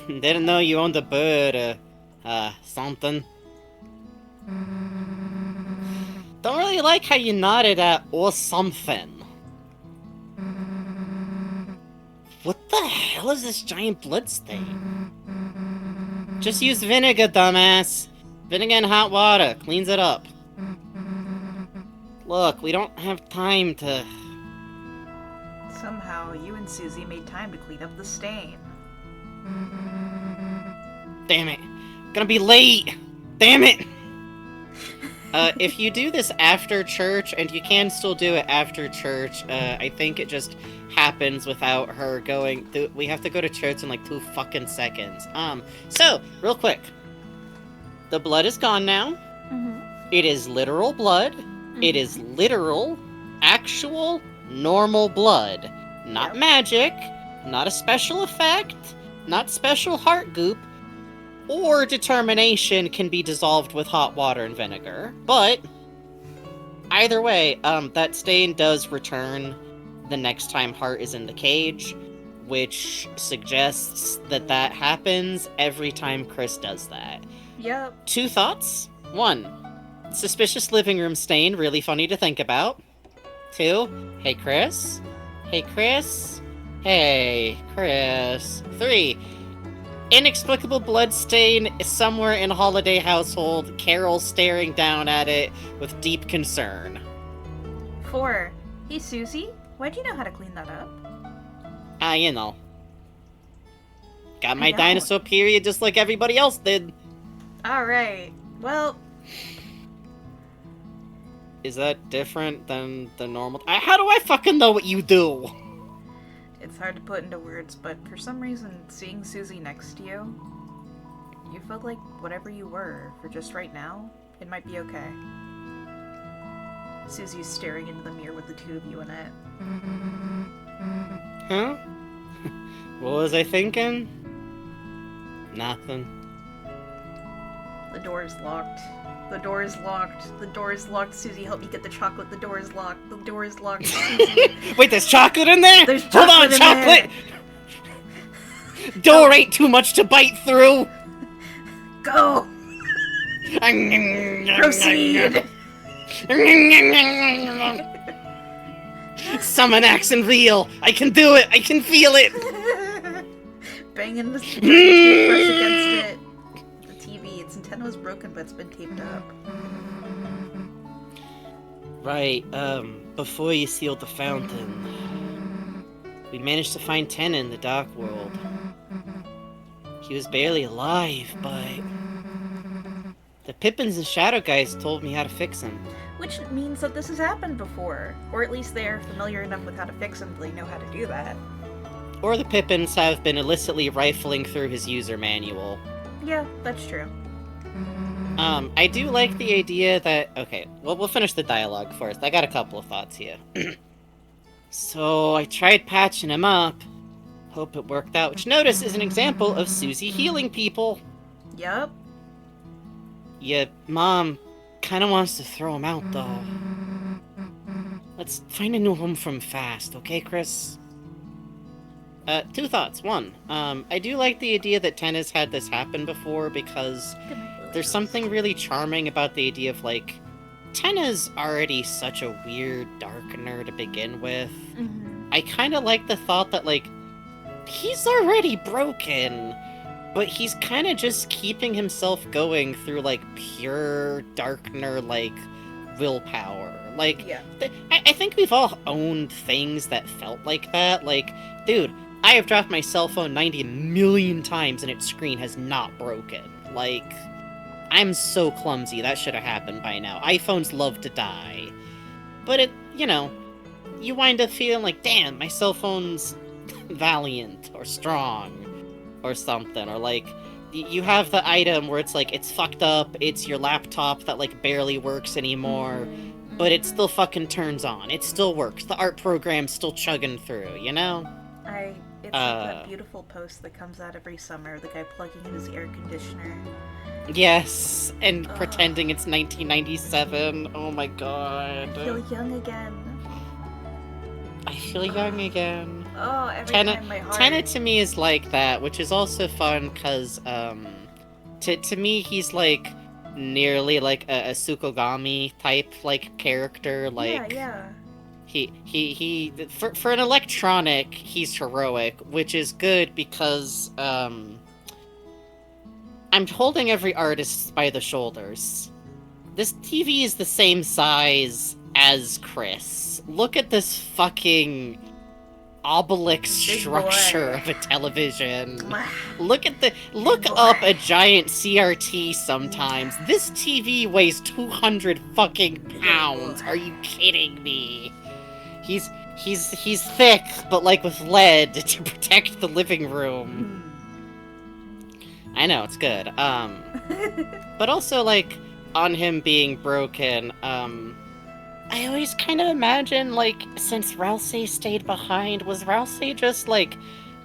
didn't know you owned a bird, something. Don't really like how you nodded at or something. What the hell is this giant blood stain? Just use vinegar, dumbass. Vinegar and hot water cleans it up. Look, we don't have time to... Somehow, you and Susie made time to clean up the stain. Damn it. Gonna be late! Damn it! If you do this after church, and you can still do it after church, I think it just happens without her going through. We have to go to church in like 2 fucking seconds. So, real quick. The blood is gone now. Mm-hmm. It is literal blood. It is literal, actual, normal blood. Not Yep. magic, not a special effect, not special heart goop, or determination can be dissolved with hot water and vinegar. But, either way, that stain does return the next time Heart is in the cage, which suggests that that happens every time Chris does that. Yep. 2 thoughts. 1, suspicious living room stain, really funny to think about. 2, hey Chris? Hey Chris? Hey Chris? 3, inexplicable blood stain somewhere in Holiday household, Carol staring down at it with deep concern. 4, hey Susie, why'd you know how to clean that up? You know. Got I my know. dinosaur period just like everybody else did. Alright, well, Is that different than the normal? How do I fucking know what you do? it's hard to put into words, but for some reason, seeing Susie next to you, you felt like whatever you were, for just right now, it might be okay. Susie's staring into the mirror with the 2 of you in it. Huh? What was I thinking? Nothing. The door is locked. The door is locked. The door is locked. Susie, help me get the chocolate. The door is locked. The door is locked. Susie. Wait, there's chocolate in there? There's Hold on, chocolate in chocolate! Door ain't too much to bite through! Go! Proceed! Summon axe and reel! I can do it! I can feel it! Banging the toothbrush against it. The TV. Its antenna was broken, but it's been taped up. Right, before you sealed the fountain, we managed to find Tenna in the dark world. He was barely alive, but the Pippins and Shadow Guys told me how to fix him. Which means that this has happened before. Or at least they're familiar enough with how to fix him, they know how to do that. Or the Pippins have been illicitly rifling through his user manual. Yeah, that's true. I do like the idea that... Okay, well, we'll finish the dialogue first. I got a couple of thoughts here. So, I tried patching him up. Hope it worked out. Which, notice, is an example of Susie healing people. Yup. Your mom kind of wants to throw him out, though. Let's find a new home for him fast, okay, Chris? 2 thoughts. 1, I do like the idea that Tennis had this happen before because there's something really charming about the idea of, like, Tenna's already such a weird darkener to begin with. Mm-hmm. I kind of like the thought that, like, he's already broken, but he's kind of just keeping himself going through, like, pure darkener, like, willpower. Like, Yeah. I think we've all owned things that felt like that. Like, dude, I have dropped my cell phone 90 million times and its screen has not broken. Like, I'm so clumsy. That should have happened by now. iPhones love to die. But you wind up feeling like, damn, my cell phone's valiant or strong or something. Or like, you have the item where it's like, it's fucked up, it's your laptop that like barely works anymore, Mm-hmm. but it still fucking turns on. It still works. The art program's still chugging through, you know? It's like that beautiful post that comes out every summer, the guy plugging in his air conditioner. Yes, and pretending it's 1997. Oh my god. I feel young again. I feel young again. Oh, every Tenna, time my heart. Tenna to me is like that, which is also fun because, to me he's like nearly like a Sukogami type like character. Like, yeah. he for an electronic, he's heroic, which is good because I'm holding every artist by the shoulders. This TV is the same size as Chris. Look at this fucking obelisk Big structure boy. of a television. Look Look up a giant CRT sometimes. This TV weighs 200 fucking pounds. Are you kidding me? He's thick, but like with lead to protect the living room. I know, it's good. But also, like, on him being broken, I always kind of imagine, like, since Rousey stayed behind, was Rousey just, like,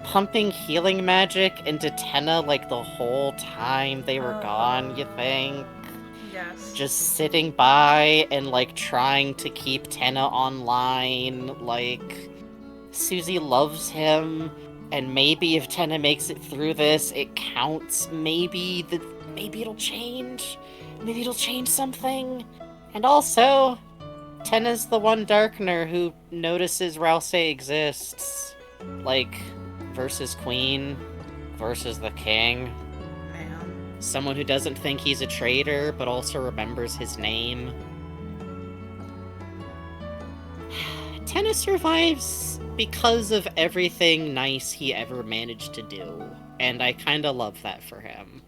pumping healing magic into Tenna, like, the whole time they were gone, you think? Yes. Just sitting by and, like, trying to keep Tenna online, like, Susie loves him. And maybe if Tenna makes it through this, it counts. Maybe it'll change. Maybe it'll change something. And also, Tenna's the one Darkener who notices Rousey exists. Like, versus Queen, versus the King. Man. Someone who doesn't think he's a traitor, but also remembers his name. Tenna survives because of everything nice he ever managed to do, and I kinda love that for him.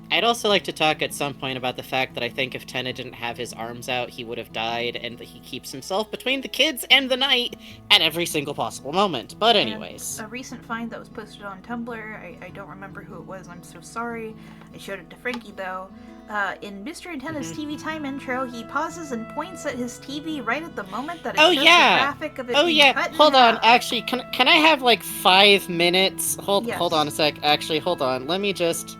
I'd also like to talk at some point about the fact that I think if Tenna didn't have his arms out, he would have died, and that he keeps himself between the kids and the night at every single possible moment. But anyways. And a recent find that was posted on Tumblr, I don't remember who it was, I'm so sorry. I showed it to Frankie, though. In Mr. and Tenna's TV time intro, he pauses and points at his TV right at the moment that it shows the graphic of it being cut in Hold on, half. actually, can I have like 5 minutes? Hold on a sec. Actually, hold on. Let me just...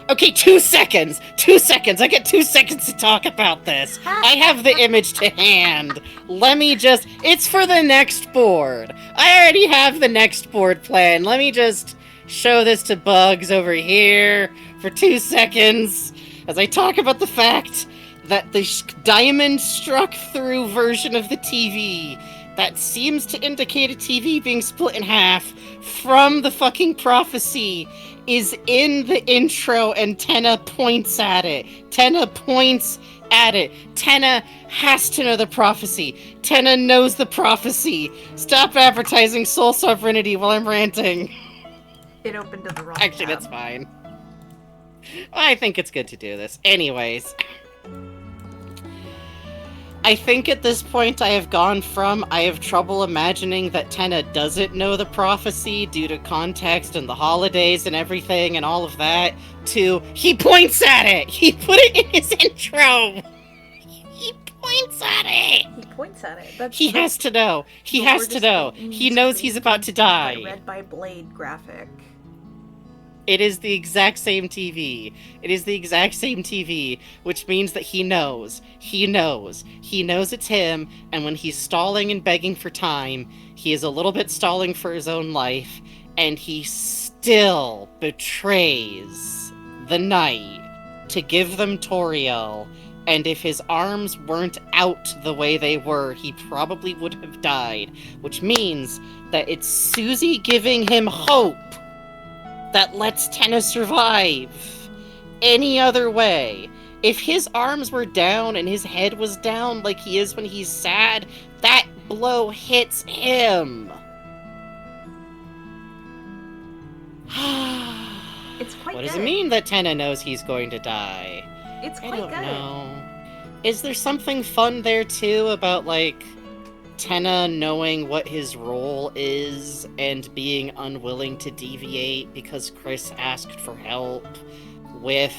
Okay, 2 seconds! 2 seconds! I get 2 seconds to talk about this! I have the image to hand. Let me just... It's for the next board. I already have the next board planned. Let me just show this to Bugs over here for 2 seconds as I talk about the fact that the diamond struck through version of the TV that seems to indicate a TV being split in half from the fucking prophecy is in the intro, and Tenna points at it. Tenna points at it. Tenna has to know the prophecy. Tenna knows the prophecy. Stop advertising soul sovereignty while I'm ranting. It opened to the wrong Actually, tab. that's fine. I think it's good to do this. Anyways. I think at this point I have gone from I have trouble imagining that Tenna doesn't know the prophecy due to context and the holidays and everything and all of that, to he points at it! He put it in his intro! He points at it! He points at it. He has to know. He has to know. He knows he's about to die. Read by Blade graphic. It is the exact same TV. It is the exact same TV, which means that he knows. He knows. He knows it's him, and when he's stalling and begging for time, he is a little bit stalling for his own life, and he still betrays the night to give them Toriel, and if his arms weren't out the way they were, he probably would have died, which means that it's Susie giving him hope that lets Tenna survive. Any other way, if his arms were down and his head was down like he is when he's sad, that blow hits him. It's quite What good. does it mean that Tenna knows he's going to die? It's I quite don't good. know. Is there something fun there too about like Tenna knowing what his role is and being unwilling to deviate because Chris asked for help, with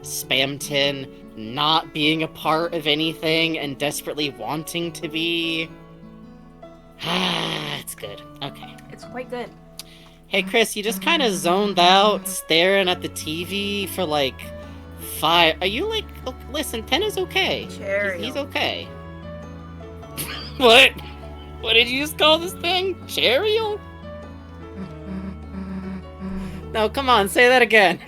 Spamton not being a part of anything and desperately wanting to be? It's good. Okay. It's quite good. Hey Chris, you just kind of zoned out staring at the TV for like 5. Are you like, oh, listen, Tenna's okay. Cherry. He's okay. What? What did you just call this thing? Cherial? No, come on, say that again.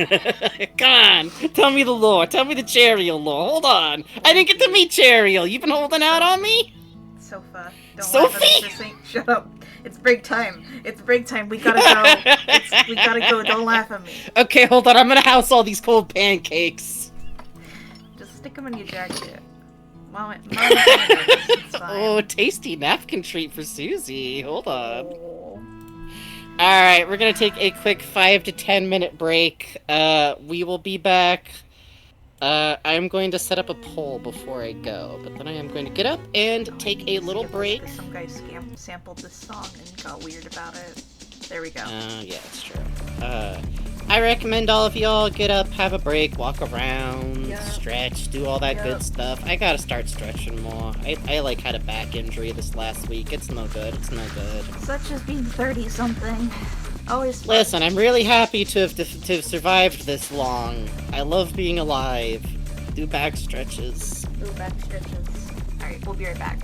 Come on, tell me the lore. Tell me the Cherial lore. Hold on. I didn't get to meet Cherial. You been holding out on me? Sofa. Don't Sophie? laugh at me, Sissy. Shut up. It's break time. It's break time. We gotta go. We gotta go. Don't laugh at me. Okay, hold on. I'm gonna house all these cold pancakes. Just stick them in your jacket. Mom, it's fine. Oh, tasty napkin treat for Susie. Hold on. Oh. Alright, we're gonna take a quick 5 to 10 minute break. We will be back. I'm going to set up a poll before I go, but then I am going to get up and take a little break. Some guy sampled this song and got weird about it. There we go. Yeah, that's true. I recommend all of y'all get up, have a break, walk around, Yep. stretch, do all that Yep. good stuff. I gotta start stretching more. I like had a back injury this last week. It's no good. It's no good. Such as being 30-something. Always fun. Listen, I'm really happy to have survived this long. I love being alive. Do back stretches. Ooh, back stretches. Alright, we'll be right back.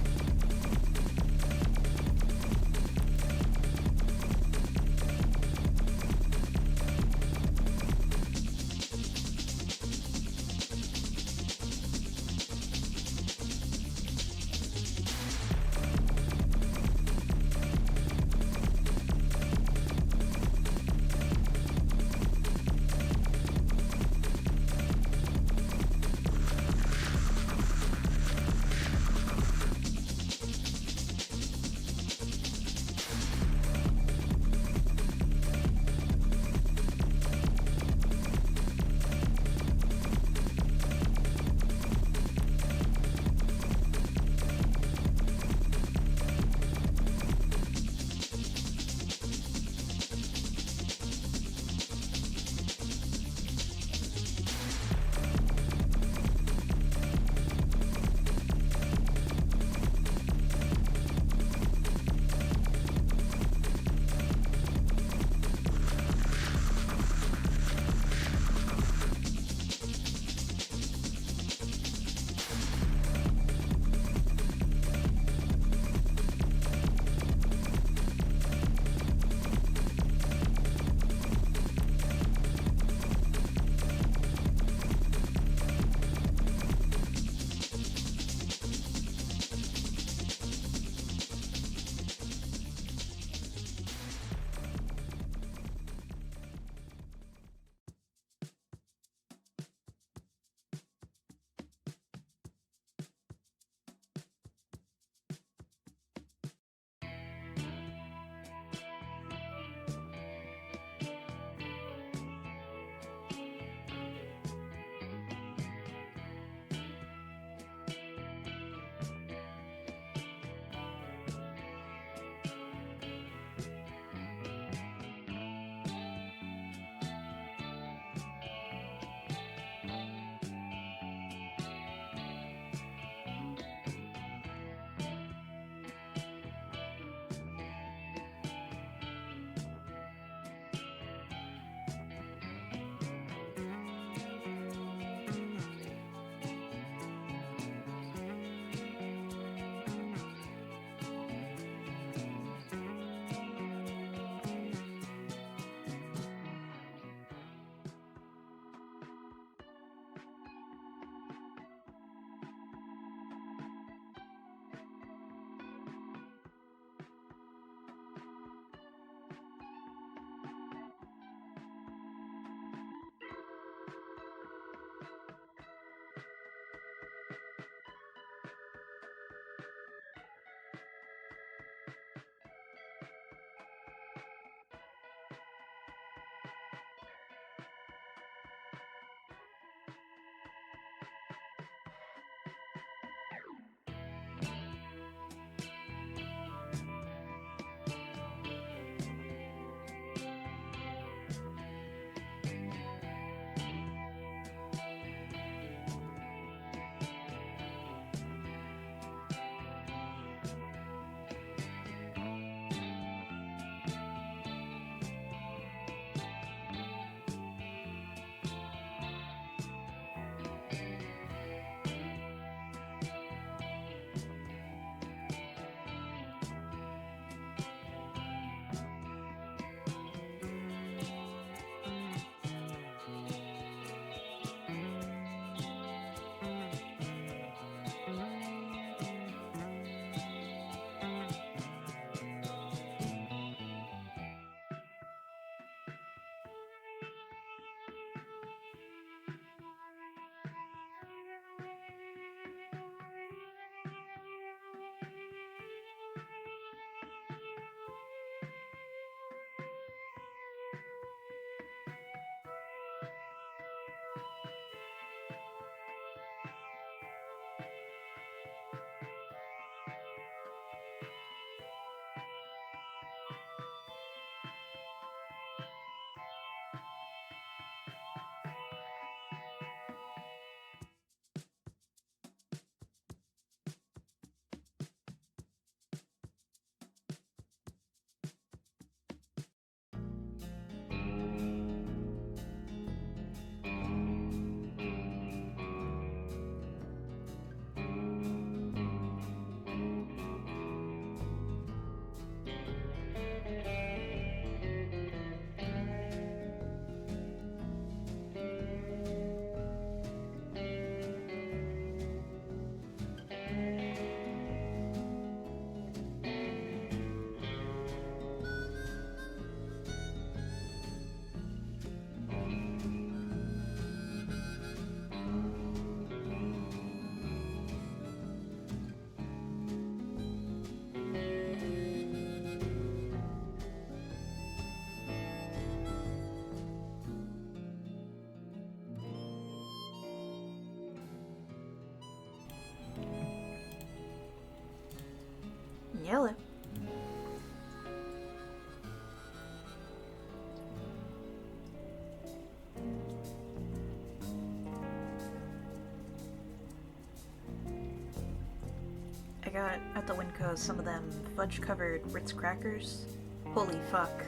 got at the Winco some of them fudge-covered Ritz crackers. Holy fuck.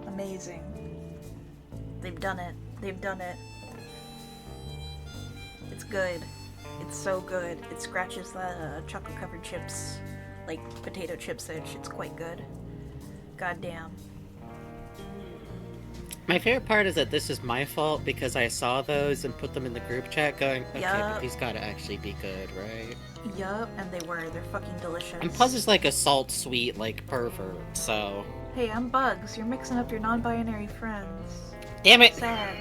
Amazing. They've done it. They've done it. It's good. It's so good. It scratches the chocolate-covered chips, like potato chips edge. It's quite good. Goddamn. My favorite part is that this is my fault because I saw those and put them in the group chat going, okay, but these gotta actually be good, right? Yup, and they were. They're fucking delicious. And Puzz is like a salt-sweet, like, pervert, so... Hey, I'm Bugs. You're mixing up your non-binary friends. Damn it! Sad.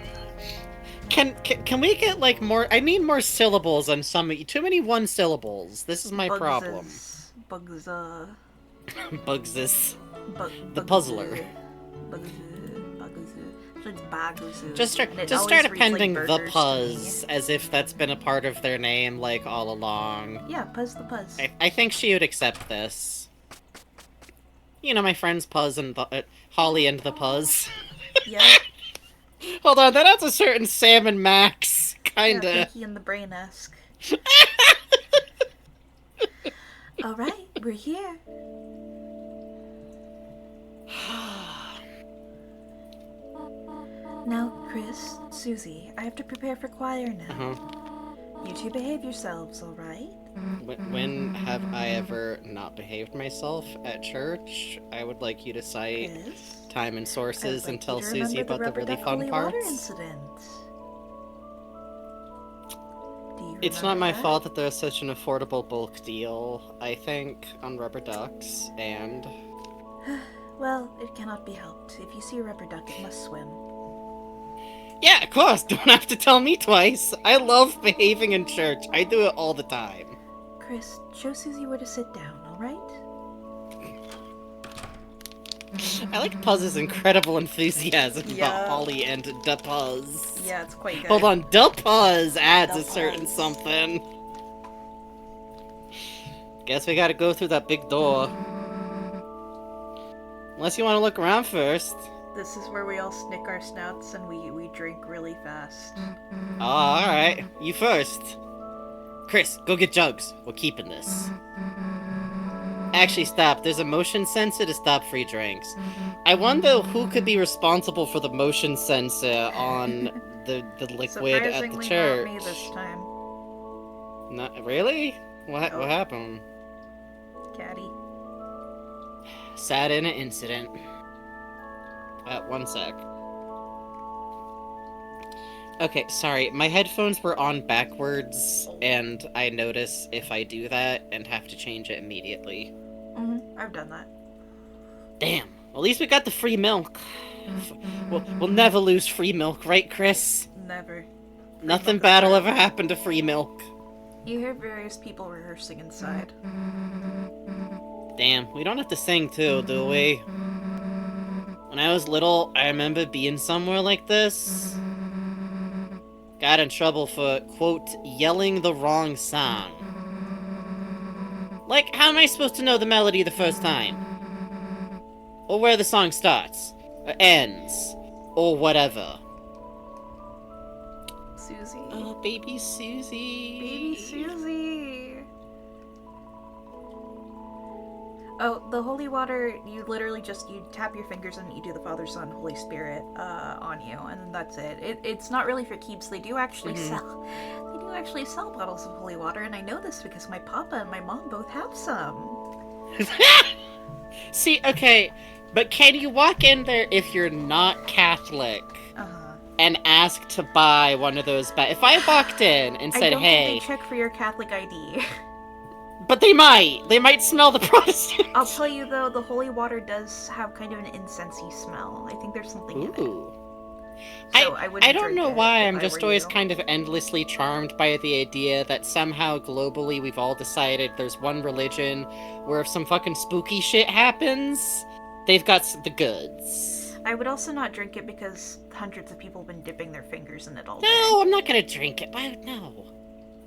Can we get, like, more... I need more syllables on some... Too many one-syllables. This is my problem. Bugs, Bugses. The Bugzoo. puzzler. Baguzoo. Just start appending the Puzz as if that's been a part of their name, like, all along. Yeah, Puzz the Puzz. I think she would accept this. You know, my friends Puzz and Holly and the Puzz. Yeah. Hold on, that has a certain Sam and Max, kinda. Yeah, Pinky and the Brain-esque. Alright, we're here. Now, Chris, Susie, I have to prepare for choir now. You two behave yourselves, alright? When have I ever not behaved myself at church? I would like you to cite Chris, time and sources like and tell you to Susie remember about the really Rubber Duck fun Holy Water parts. incident. Do you It's not remember my that? fault that there's such an affordable bulk deal, I think, on rubber ducks, and... Well, it cannot be helped. If you see a rubber duck, it must swim. Yeah, of course, don't have to tell me twice. I love behaving in church. I do it all the time. Chris, show Susie where to sit down, alright? I like Puzz's incredible enthusiasm Yeah. about Holly and Da Puzz. Yeah, it's quite good. Hold on, Da Puzz adds Da a certain Puzz. something. Guess we gotta go through that big door. Unless you want to look around first. This is where we all snick our snouts and we drink really fast. Oh, alright. You first. Chris, go get jugs. We're keeping this. Actually, stop. There's a motion sensor to stop free drinks. I wonder who could be responsible for the motion sensor on the liquid at the Surprisingly church. not me this time. Not really? What happened? Caddy. Sat in an incident. One sec. Okay, sorry. My headphones were on backwards, and I notice if I do that and have to change it immediately. I've done that. Damn. Well, at least we got the free milk. We'll never lose free milk, right, Chris? Never. Nothing milk bad will is ever happen to free milk. You hear various people rehearsing inside. Damn, we don't have to sing too, do we? When I was little, I remember being somewhere like this. Got in trouble for, quote, yelling the wrong song. Like, how am I supposed to know the melody the first time? Or where the song starts, or ends, or whatever. Susie. Oh, baby Susie. Baby Susie. Oh, the holy water, you literally just, you tap your fingers and you do the Father, Son, Holy Spirit on you, and that's it. It's not really for keeps. They do actually sell bottles of holy water, and I know this because my papa and my mom both have some. See, okay, but can you walk in there if you're not Catholic and ask to buy one of those if I walked in and said, I don't hey... think they check for your Catholic ID. But they might smell the Protestant. I'll tell you though, the holy water does have kind of an incensey smell. I think there's something in it. Ooh. So I don't know why, I'm just always you. kind of endlessly charmed by the idea that somehow globally we've all decided there's one religion where if some fucking spooky shit happens, they've got the goods. I would also not drink it because hundreds of people have been dipping their fingers in it all day. No, I'm not gonna drink it. Why? No.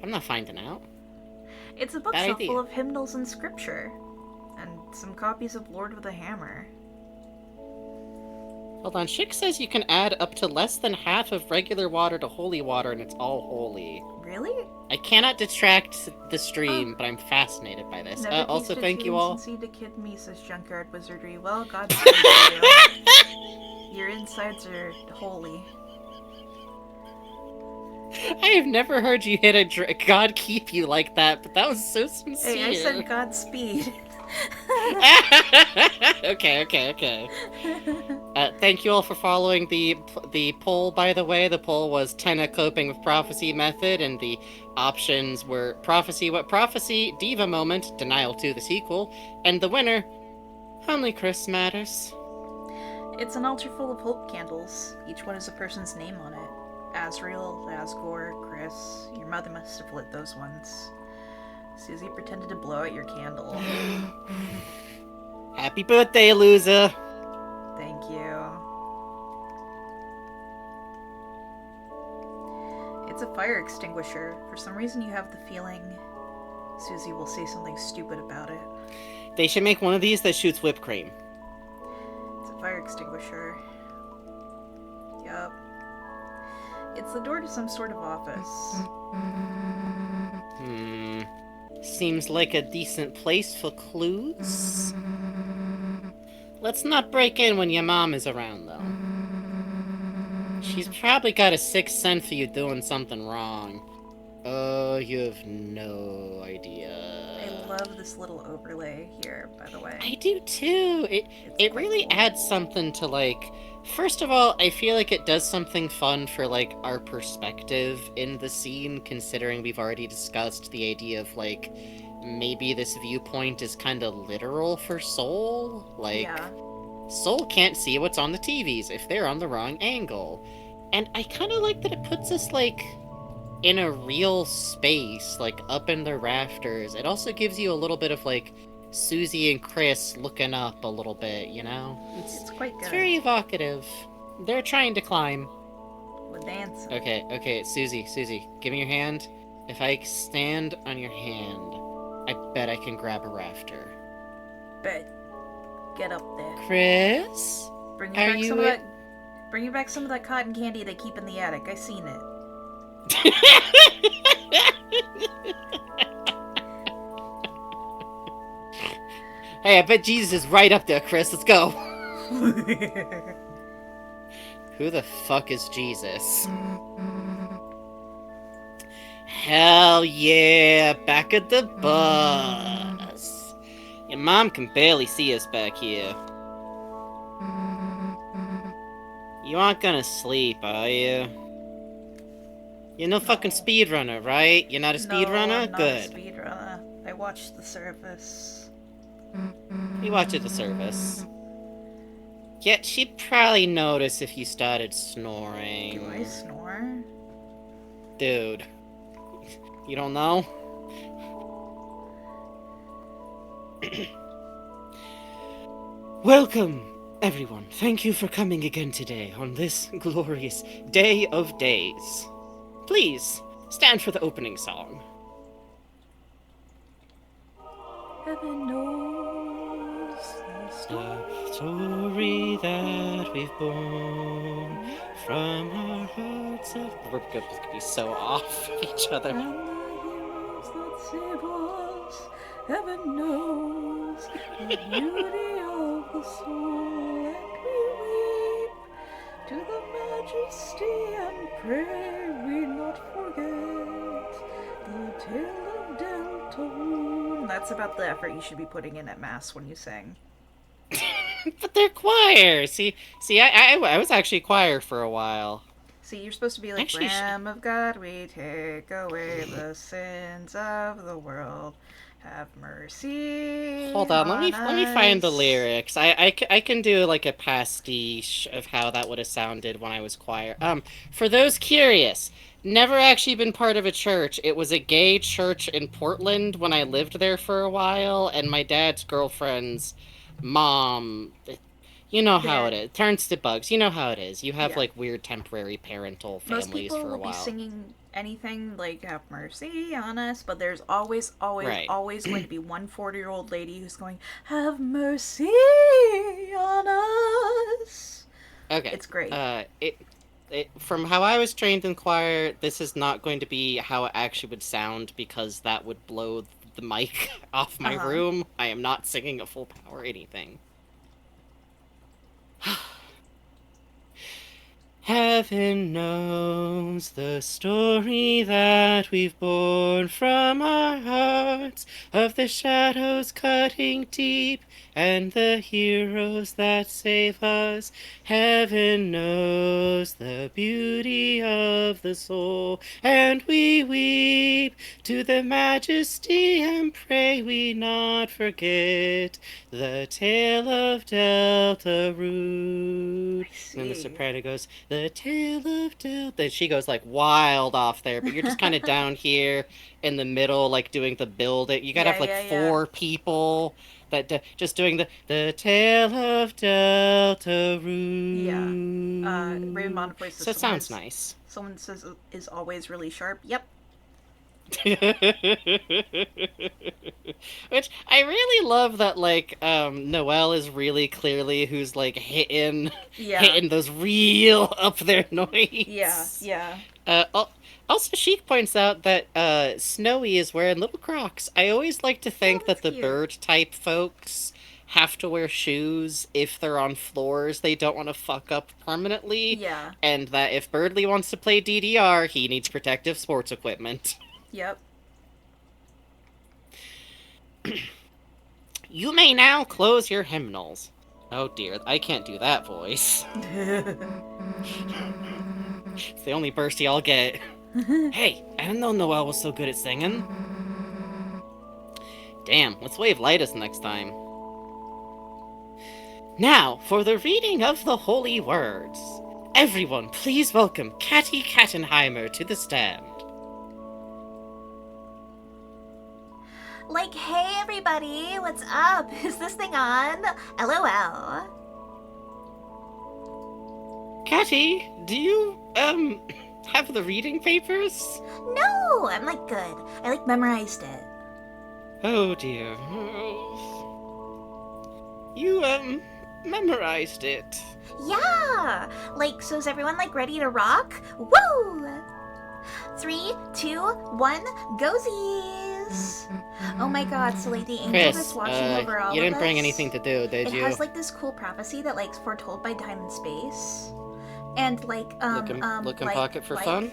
I'm not finding out. It's a book Bad so idea. full of hymnals and scripture. And some copies of Lord with a Hammer. Hold on, Schick says you can add up to less than half of regular water to holy water and it's all holy. Really? I cannot detract the stream, but I'm fascinated by this. Never Also, tasted thank you all. Seed to kid me, says Junkyard Wizardry. Well, God save you. Your insides are holy. I have never heard you hit a God keep you like that, but that was so sincere. Hey, I said Godspeed. Okay. Thank you all for following the poll, by the way. The poll was Tenna coping with prophecy method, and the options were prophecy, what prophecy, diva moment, denial 2 the sequel, and the winner, only Chris matters. It's an altar full of hope candles. Each one has a person's name on it. Asriel, Asgore, Chris. Your mother must have lit those ones. Susie pretended to blow out your candle. Happy birthday, loser! Thank you. It's a fire extinguisher. For some reason you have the feeling Susie will say something stupid about it. They should make one of these that shoots whipped cream. It's a fire extinguisher. Yup. It's the door to some sort of office. Seems like a decent place for clues. Let's not break in when your mom is around, though. She's probably got a sixth sense for you doing something wrong. Oh, you have no idea. I love this little overlay here, by the way. I do too. It really cool. adds something to, like, first of all, I feel like it does something fun for, like, our perspective in the scene, considering we've already discussed the idea of, like, maybe this viewpoint is kind of literal for Soul. Like, yeah. Soul can't see what's on the TVs if they're on the wrong angle. And I kind of like that it puts us, like, in a real space, like, up in the rafters. It also gives you a little bit of, like, Susie and Chris looking up a little bit, you know? It's quite good. It's very evocative. They're trying to climb. We're dancing. Okay, Susie, give me your hand. If I stand on your hand, I bet I can grab a rafter. Bet. Get up there. Chris? Bring Are back you some of that. Bring back some of that cotton candy they keep in the attic. I seen it. Hey, I bet Jesus is right up there, Chris. Let's go. Who the fuck is Jesus? Hell yeah, back at the bus. Your mom can barely see us back here. You aren't gonna sleep, are you? You're no fucking speedrunner, right? You're not a speedrunner? No, I'm not Good. a speedrunner. I watched the service. You watch the service. Yet she'd probably notice if you started snoring. Do I snore? Dude. You don't know? Welcome, everyone. Thank you for coming again today on this glorious day of days. Please, stand for the opening song. Heaven knows The story that we've borne from our hearts of... We're gonna be so off each other. And the heroes that save us, heaven knows the beauty of the soul, and we weep to the majesty and pray we not forget the tale of Deltarune. That's about the effort you should be putting in at Mass when you sing. But they're choir. See, I was actually choir for a while. See, you're supposed to be like, Actually, Lamb of God, we take away the sins of the world. Have mercy. Hold on, let me find the us." lyrics. I can do like a pastiche of how that would have sounded when I was choir. For those curious, never actually been part of a church. It was a gay church in Portland when I lived there for a while, and my dad's girlfriend's mom. You know how it is. Turns to bugs. You know how it is. You have like weird temporary parental Most families people for a will while. be singing anything like "Have mercy on us," but there's always Right. going to be one 40-year-old lady who's going, "Have mercy on us." Okay. It's great. From how I was trained in choir, this is not going to be how it actually would sound because that would blow the mic off my Uh-huh. room. I am not singing at full power anything. Heaven knows the story that we've borne from our hearts, of the shadows cutting deep and the heroes that save us. Heaven knows the beauty of the soul, and we weep to the majesty and pray we not forget the tale of Deltarune. And then the soprano goes, the tale of Del. Then she goes like wild off there, but you're just kind of down here in the middle, like doing the build. You gotta Yeah, have like yeah, yeah. four people that just doing the tale of Yeah. Deltarune. Raymond voice So it sounds nice. someone says is always really sharp. Yep. Which I really love that like Noelle is really clearly who's like Yeah. hitting those real up there Yeah. notes. Yeah. Also, Sheik points out that Snowy is wearing little Crocs. I always like to Oh, think that's that the cute. bird type folks have to wear shoes if they're on floors they don't want to fuck up permanently, Yeah. and that if Birdly wants to play DDR, he needs protective sports equipment. Yep. You may now close your hymnals. Oh dear, I can't do that voice. It's the only bursty I'll get. Hey, I didn't know Noelle was so good at singing. Damn, let's wave Lightus next time. Now, for the reading of the holy words. Everyone, please welcome Catty Kattenheimer to the stand. Like, hey everybody, what's up? Is this thing on? LOL. Catty, do you, have the reading papers? No, I'm like good. I like memorized it. Oh dear. You, memorized it. Yeah! Like, so is everyone like ready to rock? Woo! 3, 2, 1, gozies! Oh my god, so like the angel Chris, that's watching over all you of didn't bring us, anything to do, did it you? has like this cool prophecy that like foretold by time and space. And like, Look in like, pocket for like, fun?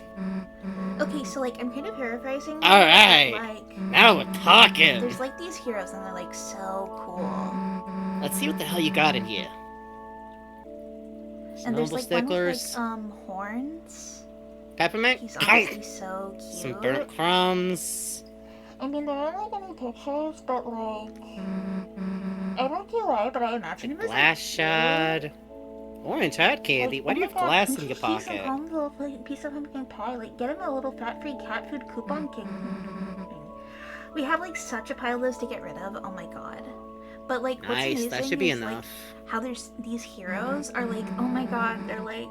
Okay, so like I'm kind of paraphrasing this, Alright! like Now we're talking! there's like these heroes and they're like so cool. Let's see what the hell you got in here. And there's like sticklers. one with like horns. Peppermint? He's obviously so cute. Some burnt crumbs. I mean, there aren't like any pictures, but like I don't know why, but I imagine him as Glass shard. Orange hard candy. Why do you have glass in your pocket? Piece of pumpkin pie. Like, get him a little fat-free cat food coupon king. We have like such a pile of those to get rid of. Oh my god. But like, what's Nice, amazing that should be is enough. like how there's these heroes are like, oh my god, they're like.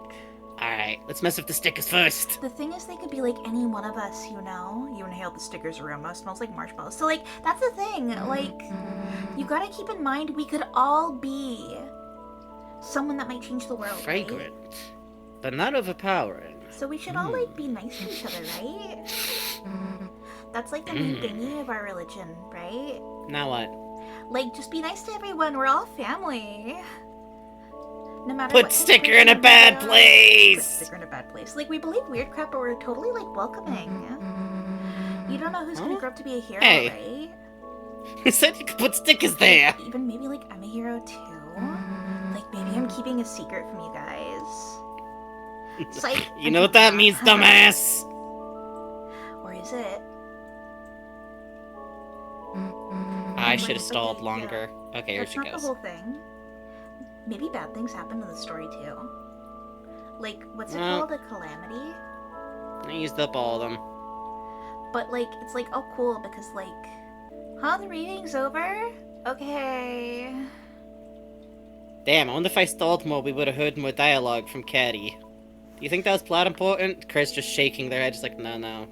Alright, let's mess with the stickers first. The thing is, they could be like any one of us, you know? You inhale the stickers aroma, smells like marshmallows. So, like, that's the thing. Like, you gotta keep in mind we could all be someone that might change the world. Fragrant, right? but not overpowering. So we should all, like, be nice to each other, right? That's, like, the main thingy of our religion, right? Now what? Like, just be nice to everyone. We're all family. No matter Put what sticker in a bad place! Put sticker in a bad place. Like, we believe weird crap, but we're totally, like, welcoming. You don't know who's gonna grow up to be a hero, Hey. right? Who said you could put stickers there? Even maybe, like, I'm a hero, too. Like, maybe I'm keeping a secret from you guys. Psych! You know what that means, dumbass! Or is it? I Wait, should have stalled okay, longer. Okay, here That's she not goes. the whole thing. Maybe bad things happen in the story, too. Like, what's it No. called? A calamity? I used up all of them. But, like, it's like, oh, cool, because, like, huh, the reading's over? Okay. Damn, I wonder if I stalled more, we would have heard more dialogue from Caddy. Do you think that was plot important? Chris just shaking their head, just like, no, No,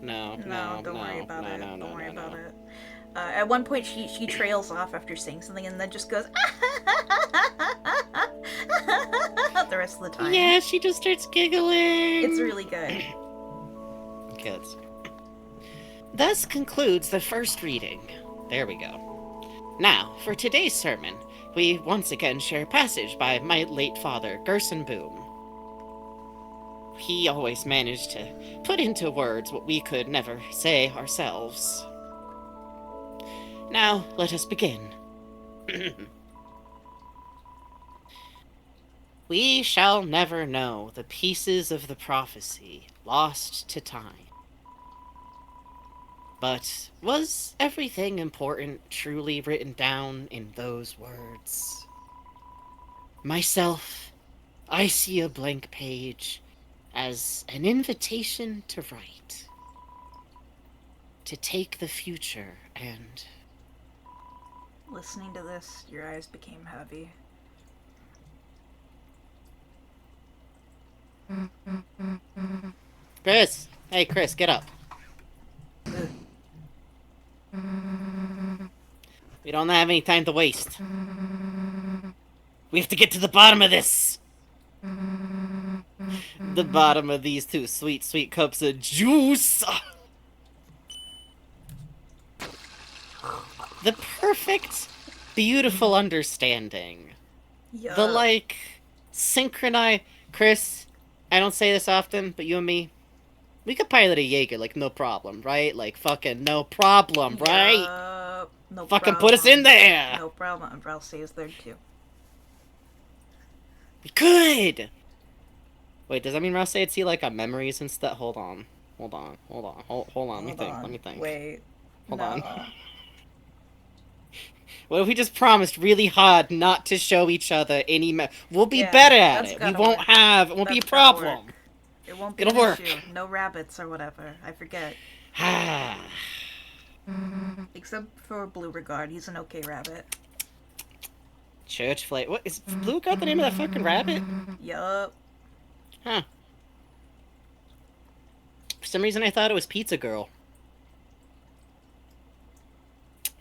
don't worry about no, it. no, Don't worry no, about no. it. At one point, she trails off after saying something and then just goes, the the rest of the time. Yeah, she just starts giggling. It's really good. Good. Thus concludes the first reading. There we go. Now, for today's sermon, we once again share a passage by my late father, Gerson Boom. He always managed to put into words what we could never say ourselves. Now, let us begin. We shall never know the pieces of the prophecy lost to time. But was everything important truly written down in those words? Myself, I see a blank page as an invitation to write, to take the future and... Listening to this, your eyes became heavy. Chris! Hey, Chris, get up. We don't have any time to waste. We have to get to the bottom of this! The bottom of these two sweet, sweet cups of juice! The perfect, beautiful understanding. Yup. The, like, synchronized... Chris, I don't say this often, but you and me, we could pilot a Jaeger, like, no problem, right? Like, fucking no problem, right? Yup. No Fucking problem. put us in there! No problem. And I'll say is there too. We could! Wait, does that mean Rouse would see, like, our memories and stuff? Hold on. Hold on. Let me think. Wait. Hold on. What if we just promised really hard not to show each other any we'll be better at it. We won't have... It won't be a problem. It won't be It'll an work. issue. No rabbits or whatever. I forget. Except for Blue Regard. He's an okay rabbit. Church Flake. What is Blue got the name of that fucking rabbit? Yup. Huh. For some reason I thought it was Pizza Girl.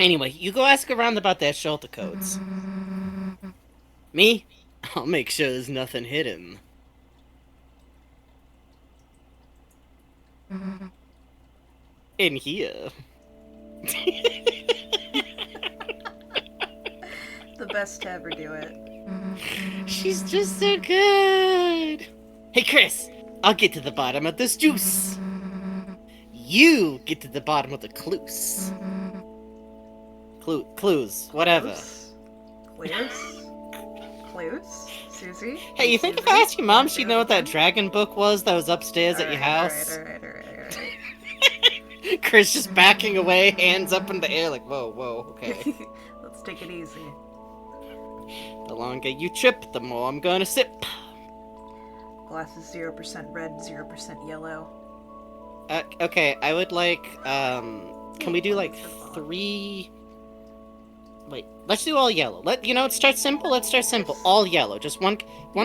Anyway, you go ask around about that shelter codes. Me? I'll make sure there's nothing hidden. In here. The best to ever do it. She's just so good. Hey, Chris, I'll get to the bottom of this juice. You get to the bottom of the clues. Clues, whatever. Clues? Susie? Hey, you think if I asked your mom, she'd know what that dragon book was that was upstairs at your house? Alright. Chris just backing away, hands up in the air, like, whoa, okay. Let's take it easy. The longer you trip, the more I'm gonna sip. Glass is 0% red, 0% yellow. Okay, I would like, can we do like 3... Wait, let's do all yellow. Start simple, let's start simple. All yellow, just one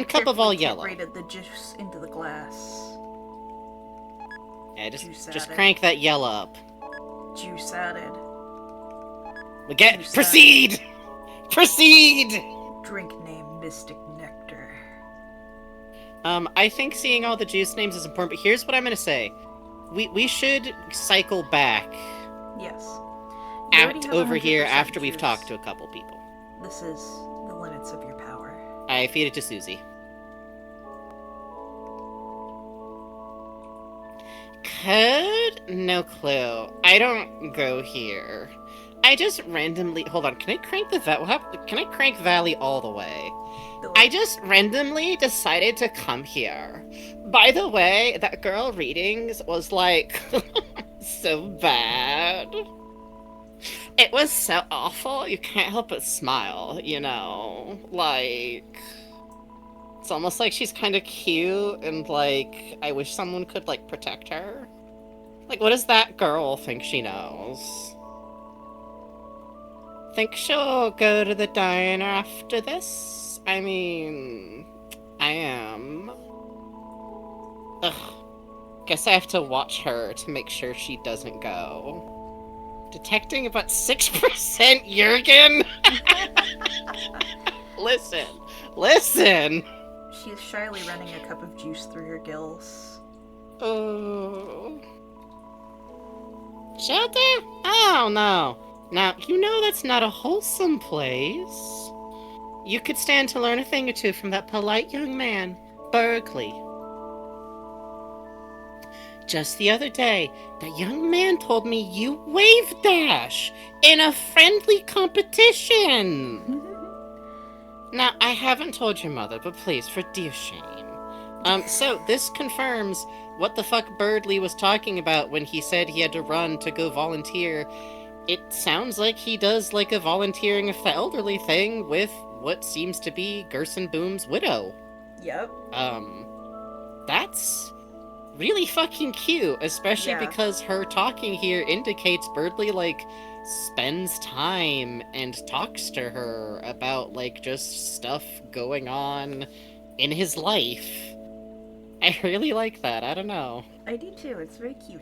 cup of all yellow. Separated the juice into the glass. Yeah, just crank that yellow up. Juice added. Proceed! Proceed! Drink name Mystic Nectar. I think seeing all the juice names is important, but here's what I'm gonna say. We should cycle back Yes. over here after we've talked to a couple people. This is the limits of your power. I feed it to Susie. Code? No clue. I don't go here. I just randomly... Hold on, can I crank the Can I crank Valley all the way? I just randomly decided to come here. By the way, that girl readings was like... so bad. It was so awful, you can't help but smile, you know? Like... It's almost like she's kind of cute, and, like, I wish someone could, like, protect her. Like, what does that girl think she knows? Think she'll go to the diner after this? I mean... I am... Ugh. Guess I have to watch her to make sure she doesn't go. Detecting about 6% Jurgen? Listen. she's shyly running a cup of juice through her gills. Oh. Shelter? Oh, no. Now, you know that's not a wholesome place. You could stand to learn a thing or two from that polite young man, Berkeley. Just the other day, that young man told me you wave dash in a friendly competition. Now, I haven't told your mother, but please, for dear shame. So this confirms what the fuck Birdley was talking about when he said he had to run to go volunteer. It sounds like he does like a volunteering of the elderly thing with what seems to be Gerson Boom's widow. Yep. That's really fucking cute, especially because her talking here indicates Birdley, like, spends time and talks to her about, like, just stuff going on in his life. I really like that, I don't know. I do too, it's very cute.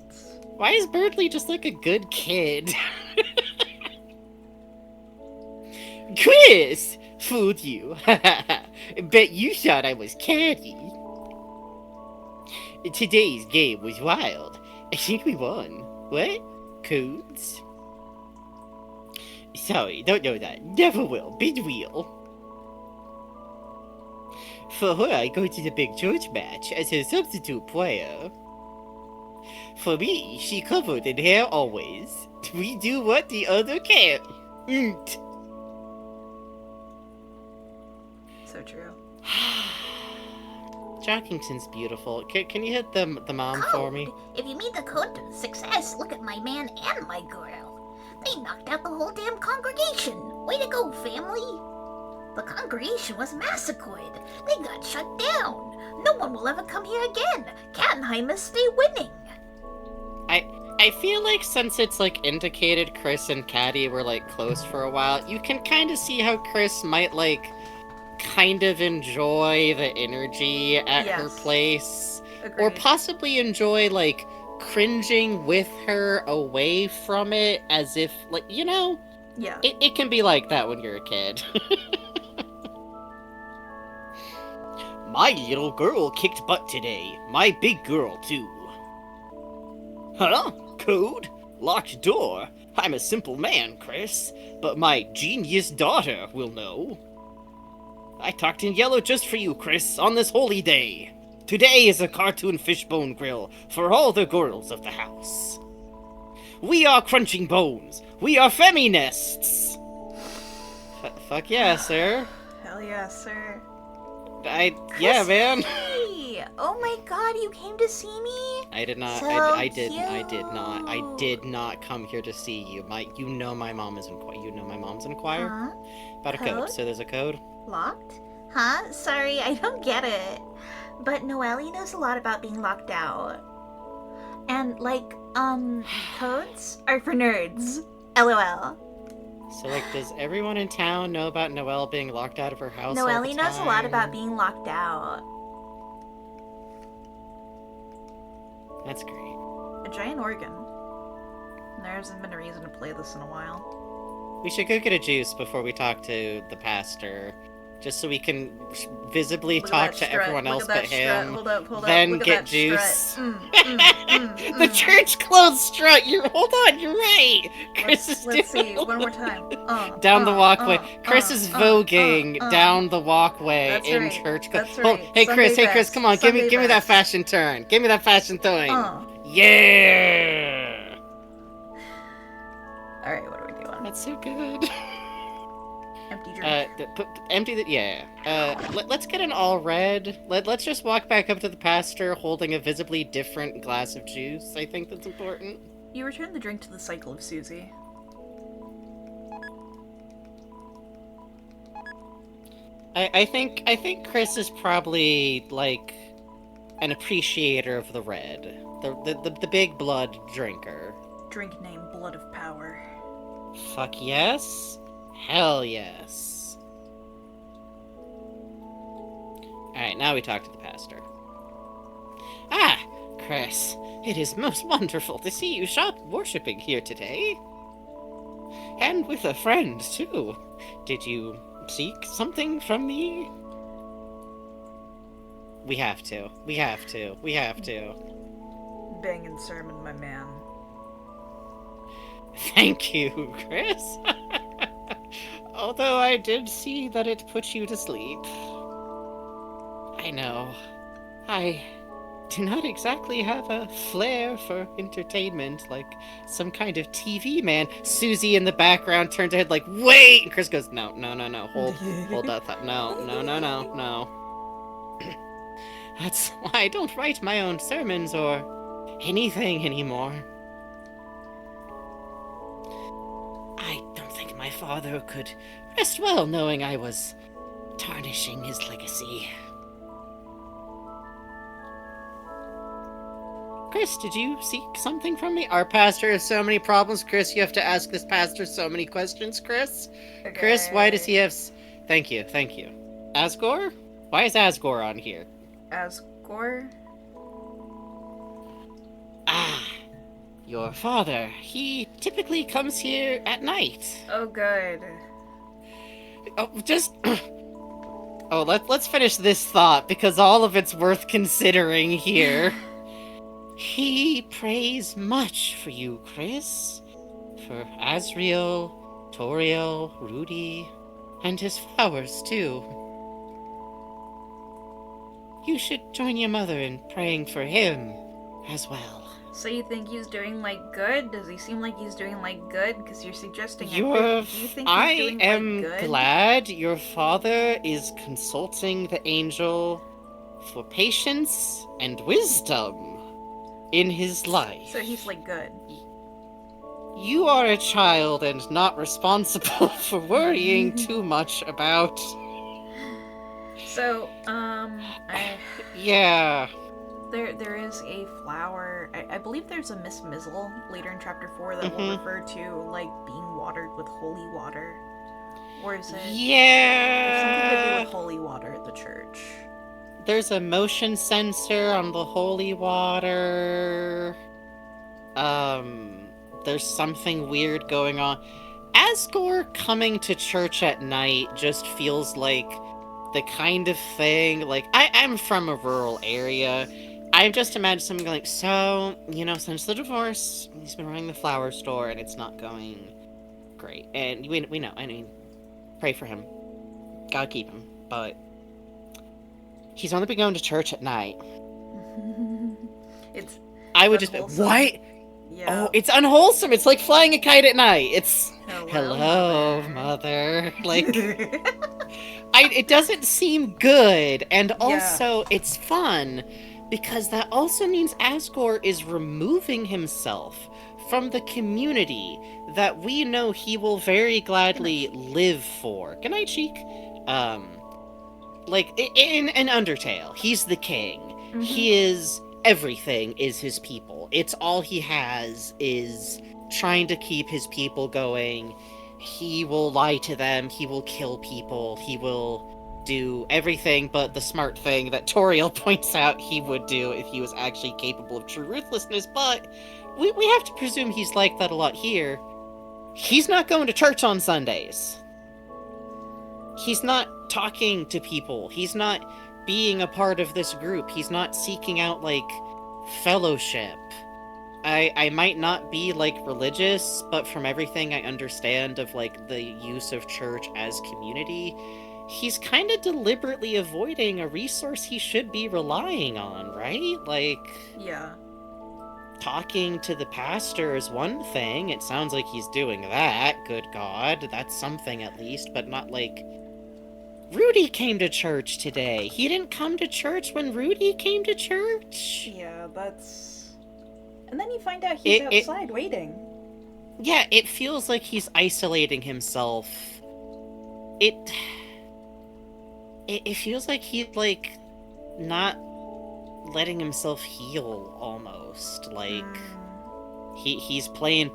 Why is Birdley just, like, a good kid? Chris! Fooled you. Bet you thought I was catty. Today's game was wild. I think we won. What? Codes? Sorry, don't know that. Never will. Big wheel. For her, I go to the Big George match as her substitute player. For me, she covered in hair always. We do what the other can't. So true. Jockington's beautiful. Can you hit the mom for me? If you meet the code to success, look at my man and my girl. They knocked out the whole damn congregation. Way to go, family. The congregation was massacred. They got shut down. No one will ever come here again. Kattenheim must stay winning. I feel like since it's like indicated Chris and Caddy were like close for a while, you can kind of see how Chris might like kind of enjoy the energy at her place. Agreed. Or possibly enjoy like cringing with her away from it as if like, you know, it can be like that when you're a kid. My little girl kicked butt today. My big girl too. Huh? Code? Locked door? I'm a simple man, Chris, but my genius daughter will know. I talked in yellow just for you, Chris, on this holy day. Today is a cartoon fishbone grill for all the girls of the house. We are crunching bones. We are feminists. Fuck yeah, sir. Hell yeah, sir. Yeah, man. Oh my god, you came to see me? I did not. So I did not come here to see you. You know my mom is in choir. Huh? About a code. So there's a code. Locked? Huh? Sorry, I don't get it. But Noelle knows a lot about being locked out. And, like, codes are for nerds. LOL. So, like, does everyone in town know about Noelle being locked out of her house all Noelle the time? knows a lot about being locked out. That's great. A giant organ. There hasn't been a reason to play this in a while. We should go get a juice before we talk to the pastor. Just so we can visibly talk to everyone else but him. Hold up. Then Look get at that juice. The church clothes strut. Hold on, you're right. Chris is let's see, one more time. Down the walkway. Chris is voguing down the walkway That's in right. church. That's Oh, right. hey Chris, Sunday Chris, best. come on, give me Sunday that best. fashion turn. Give me that fashion turn. Yeah. All right, what are we doing? That's so good. Empty drink. Empty the let's get an all red. Let's just walk back up to the pastor holding a visibly different glass of juice. I think that's important. You return the drink to the cycle of Susie. I think Chris is probably like an appreciator of the red, the big blood drinker. Drink named Blood of Power. Fuck yes. Hell yes. Alright, now we talk to the pastor. Ah, Chris, it is most wonderful to see you worshipping here today. And with a friend, too. Did you seek something from me? We have to. We have to. We have to. Banging sermon, my man. Thank you, Chris. Although I did see that it put you to sleep. I know. I do not exactly have a flair for entertainment like some kind of TV man. Susie in the background turns her head like, wait! And Chris goes, no, hold that thought. No. That's why I don't write my own sermons or anything anymore. I don't think my father could rest well knowing I was tarnishing his legacy. Chris, did you seek something from me? Our pastor has so many problems. Chris, you have to ask this pastor so many questions, Chris. Okay. Chris, why does he have... Thank you. Asgore? Why is Asgore on here? Asgore? Ah, your father. He typically comes here at night. Oh, good. Oh, just... Oh, let's finish this thought, because all of it's worth considering here. He prays much for you, Chris. For Asriel, Toriel, Rudy, and his flowers, too. You should join your mother in praying for him as well. So you think he's doing, like, good? Does he seem like he's doing, like, good? Because you're suggesting... Do you think he's doing, am like, good? glad your father is consulting the angel for patience and wisdom in his life. So he's, like, good. You are a child and not responsible for worrying too much about... So, Yeah. There is a flower. I believe there's a Miss Mizzle later in chapter 4 that will refer to, like, being watered with holy water. Or is it? Yeah. There's something to do with holy water at the church. There's a motion sensor on the holy water. There's something weird going on. Asgore coming to church at night just feels like the kind of thing, like, I'm from a rural area. I just imagine something like, so, since the divorce, he's been running the flower store and it's not going great. And we know, I mean, pray for him. God keep him. But he's only been going to church at night. I would just be, what? Yeah. Oh, it's unwholesome. It's like flying a kite at night. It's, hello mother. Like, it doesn't seem good. And also, it's fun. Because that also means Asgore is removing himself from the community that we know he will very gladly live for. Good night, Sheik. Like, in Undertale, he's the king. Mm-hmm. He is... Everything is his people. It's all he has is trying to keep his people going. He will lie to them. He will kill people. He will do everything but the smart thing that Toriel points out he would do if he was actually capable of true ruthlessness, but we have to presume he's like that a lot here. He's not going to church on Sundays. He's not talking to people. He's not being a part of this group. He's not seeking out, like, fellowship. I might not be, like, religious, but from everything I understand of, like, the use of church as community, he's kind of deliberately avoiding a resource he should be relying on, right? Like... Yeah. Talking to the pastor is one thing. It sounds like he's doing that. Good God. That's something at least, but not like... Rudy came to church today. He didn't come to church when Rudy came to church. Yeah, that's... And then you find out he's outside waiting. Yeah, it feels like he's isolating himself. It feels like he's, like, not letting himself heal, almost. Like, he's playing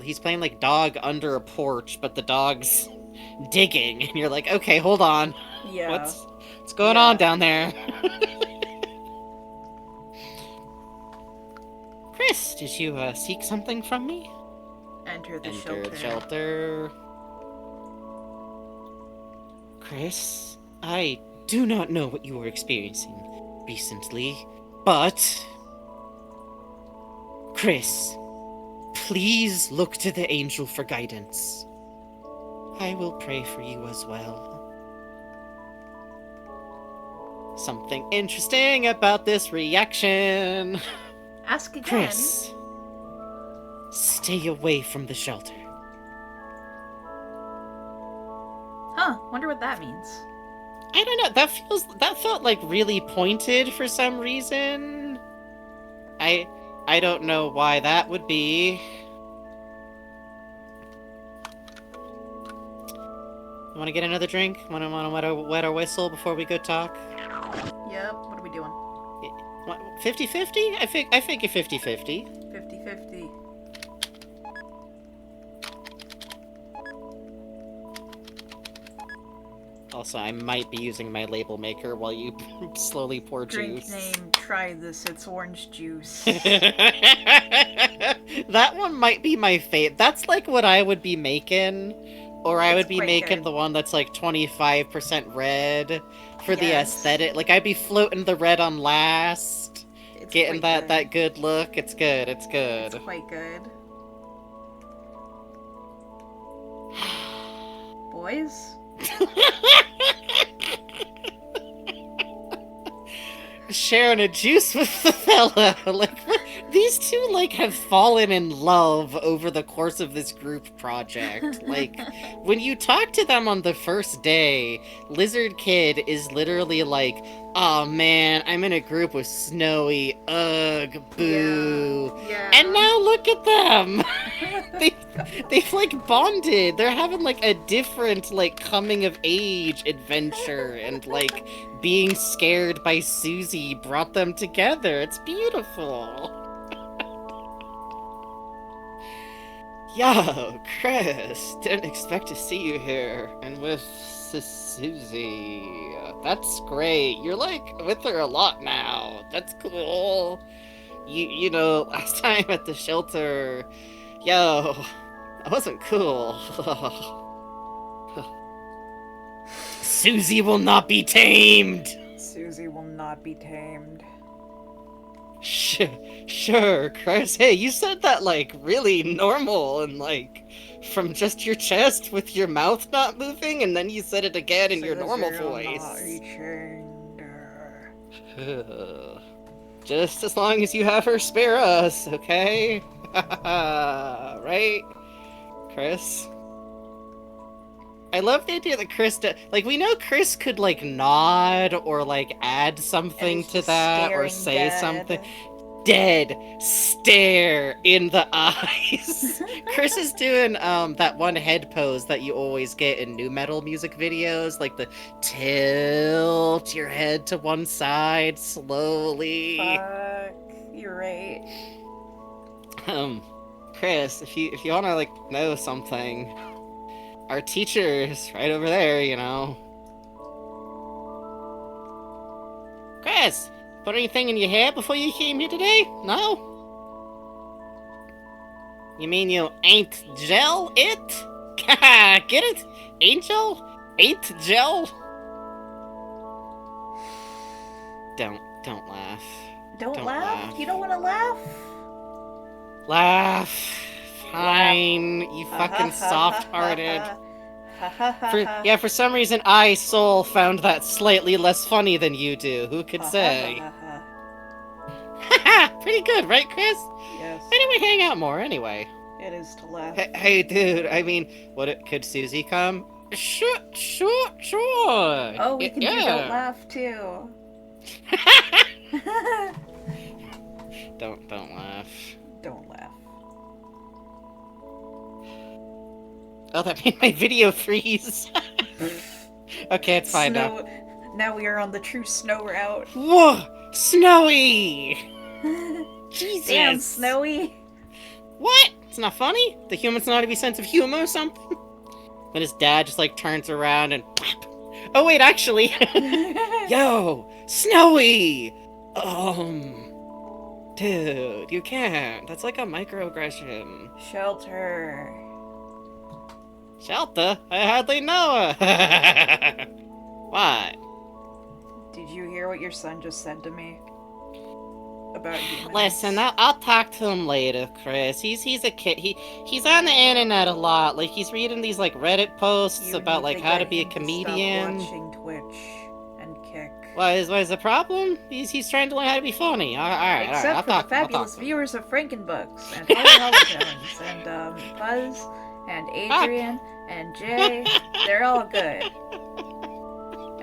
he's playing, like, dog under a porch, but the dog's digging, and you're like, okay, hold on. Yeah. What's going on down there? Chris, did you seek something from me? Enter the shelter. Chris, I do not know what you are experiencing, recently, but... Chris, please look to the angel for guidance. I will pray for you as well. Something interesting about this reaction. Ask again. Chris, stay away from the shelter. Huh, wonder what that means. I don't know. That felt like really pointed for some reason. I don't know why that would be. You want to get another drink? Want to wet our whistle before we go talk? Yep, what are we doing? 50-50? I think a 50-50. 50-50. Also, I might be using my label maker while you slowly pour Drink juice. name, try this, it's orange juice. That one might be my fave. That's like what I would be making. Or I It's would be quite making good. the one that's like 25% red for the Yes. aesthetic. Like, I'd be floating the red on last. It's Getting quite that good look. It's good. It's It's good. quite good. Boys? Sharing a juice with the fella. Like, these two, like, have fallen in love over the course of this group project. Like, when you talk to them on the first day, Lizard Kid is literally like, oh man, I'm in a group with Snowy. Ugh, boo. Yeah. And now look at them. They've like bonded. They're having like a different like coming of age adventure, and like being scared by Susie brought them together. It's beautiful. Yo, Chris, didn't expect to see you here and with Susie. That's great. You're like with her a lot now. That's cool. You know, last time at the shelter, yo, that wasn't cool. Susie will not be tamed. Susie will not be tamed. Sure, Chris. Hey, you said that like really normal and like from just your chest with your mouth not moving, and then you said it again in your normal voice. Just as long as you have her spare us, okay? Right, Chris? I love the idea that Chris, like, we know Chris could, like, nod or, like, add something to that or say something. Dead stare in the eyes. Chris is doing that one head pose that you always get in nu metal music videos, like the tilt your head to one side slowly. Fuck, you're right. Chris, if you want to like know something, our teacher is right over there, you know. Chris, put anything in your hair before you came here today? No? You mean you ain't gel it? Get it? Angel? Ain't gel? Don't laugh. Don't Don't laugh? laugh. You don't want to laugh? Laugh. Fine, you fucking soft-hearted. For some reason, Soul, found that slightly less funny than you do. Who could say? Haha, pretty good, right, Chris? Yes, Why don't we hang out more, anyway? it is to laugh. Hey, dude, I mean, could Susie come? Sure. Oh, we can do Don't Laugh, too. Don't laugh. Don't laugh. Oh, that made my video freeze. Okay, it's fine now. Now we are on the true snow route. Whoa! Snowy! Jesus! Damn, Snowy! What? It's not funny? The humans not have a sense of humor or something? Then his dad just like turns around and whap. Oh wait, actually. Yo! Snowy! Dude, you can't. That's like a microaggression. Shelter. Shelter? I hardly know her. What? Did you hear what your son just said to me? About humans? Listen, I'll talk to him later, Chris. He's a kid. He's on the internet a lot. Like he's reading these like Reddit posts You about need like to how to get be a him to comedian. stop watching Twitch and Kick. What is the problem? He's trying to learn how to be funny. All right. Except I'll for talk the to him, I'll talk fabulous to him. viewers of Frankenbooks and Hollytones and Buzz and Adrian and Jay. They're all good.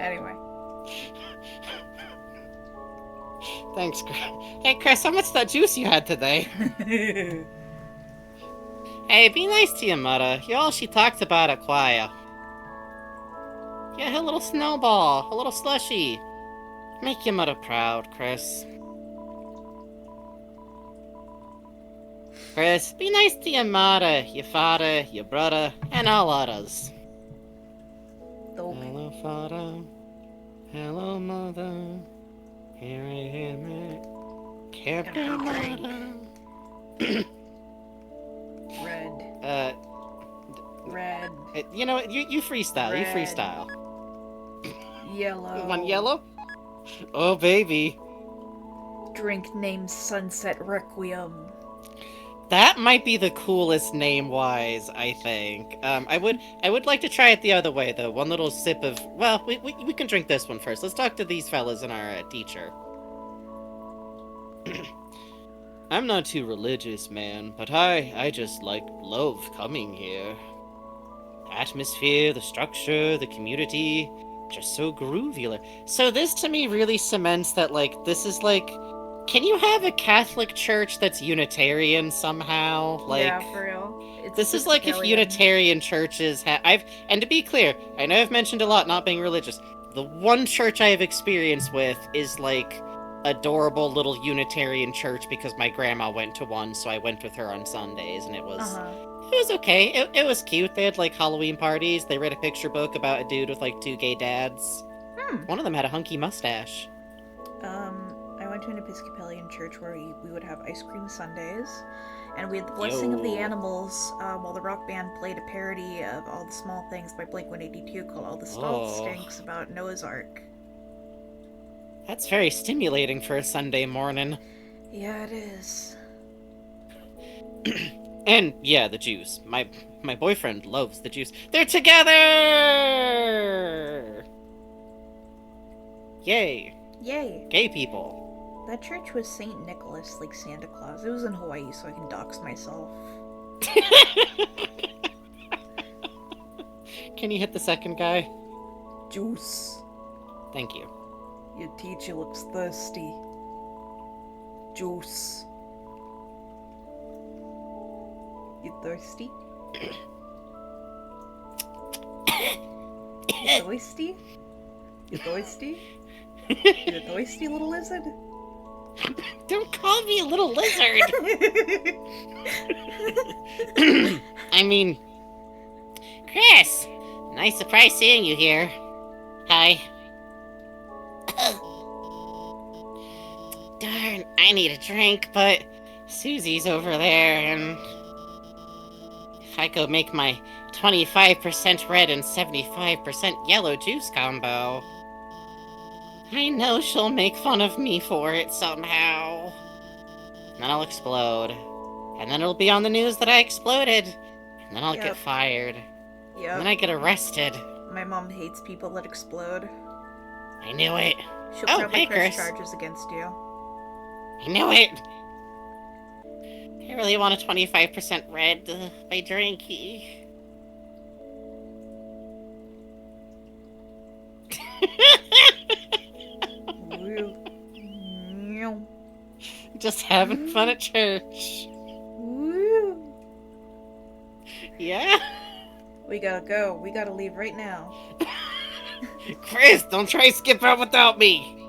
Anyway. Thanks, Chris. Hey, Chris, how much that juice you had today? Hey, be nice to your mother. You're all she talked about at choir. Yeah, a little snowball, a little slushy. Make your mother proud, Chris. Chris, be nice to your mother, your father, your brother, and all others. Okay. Hello, father. Hello, mother. Here I am. Can't be mother. Red. Red. You know what? You freestyle. Red. You freestyle. Yellow. One yellow? Oh, baby. Drink named Sunset Requiem. That might be the coolest name-wise, I think. I would like to try it the other way, though. One little sip of... Well, we can drink this one first. Let's talk to these fellas and our teacher. I'm not too religious, man, but I just love coming here. The atmosphere, the structure, the community, just so groovy. So this to me really cements that, like, this is like... Can you have a Catholic church that's Unitarian somehow? Like, yeah, for real. This is like if Unitarian churches and to be clear, I know I've mentioned a lot not being religious. The one church I have experience with is like adorable little Unitarian church because my grandma went to one, so I went with her on Sundays, and it was okay. It was cute. They had like Halloween parties. They read a picture book about a dude with like 2 gay dads. One of them had a hunky mustache. I went to an Episcopalian church where we would have ice cream sundaes, and we had the Blessing of the Animals while the rock band played a parody of All the Small Things by Blink-182 called All the Small Stinks about Noah's Ark. That's very stimulating for a Sunday morning. Yeah, it is. And yeah, the Jews. My boyfriend loves the Jews. They're together! Yay. Yay. Gay people. That church was St. Nicholas, like Santa Claus. It was in Hawaii, so I can dox myself. Can you hit the second guy? Juice. Thank you. Your teacher looks thirsty. Juice. You thirsty? You thirsty? You thirsty? You thirsty, little lizard? Don't call me a little lizard! I mean... Chris! Nice surprise seeing you here. Hi. Darn, I need a drink, but Susie's over there, and... If I go make my 25% red and 75% yellow juice combo... I know she'll make fun of me for it somehow. And then I'll explode. And then it'll be on the news that I exploded. And then I'll get fired. Yep. And then I get arrested. My mom hates people that explode. I knew it. She'll probably press Chris. charges against you. I knew it. I really want a 25% red by drinky. Just having fun at church. Woo. Yeah? We gotta go. We gotta leave right now. Chris, don't try to skip out without me.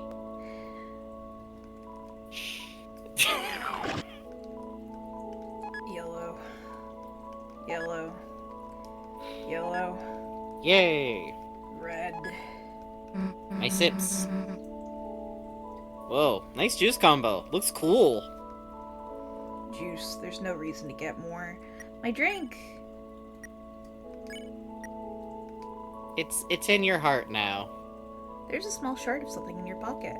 Yellow. Yellow. Yellow. Yay. Red. My sips. Whoa, nice juice combo. Looks cool. Juice. There's no reason to get more. My drink. It's in your heart now. There's a small shard of something in your pocket.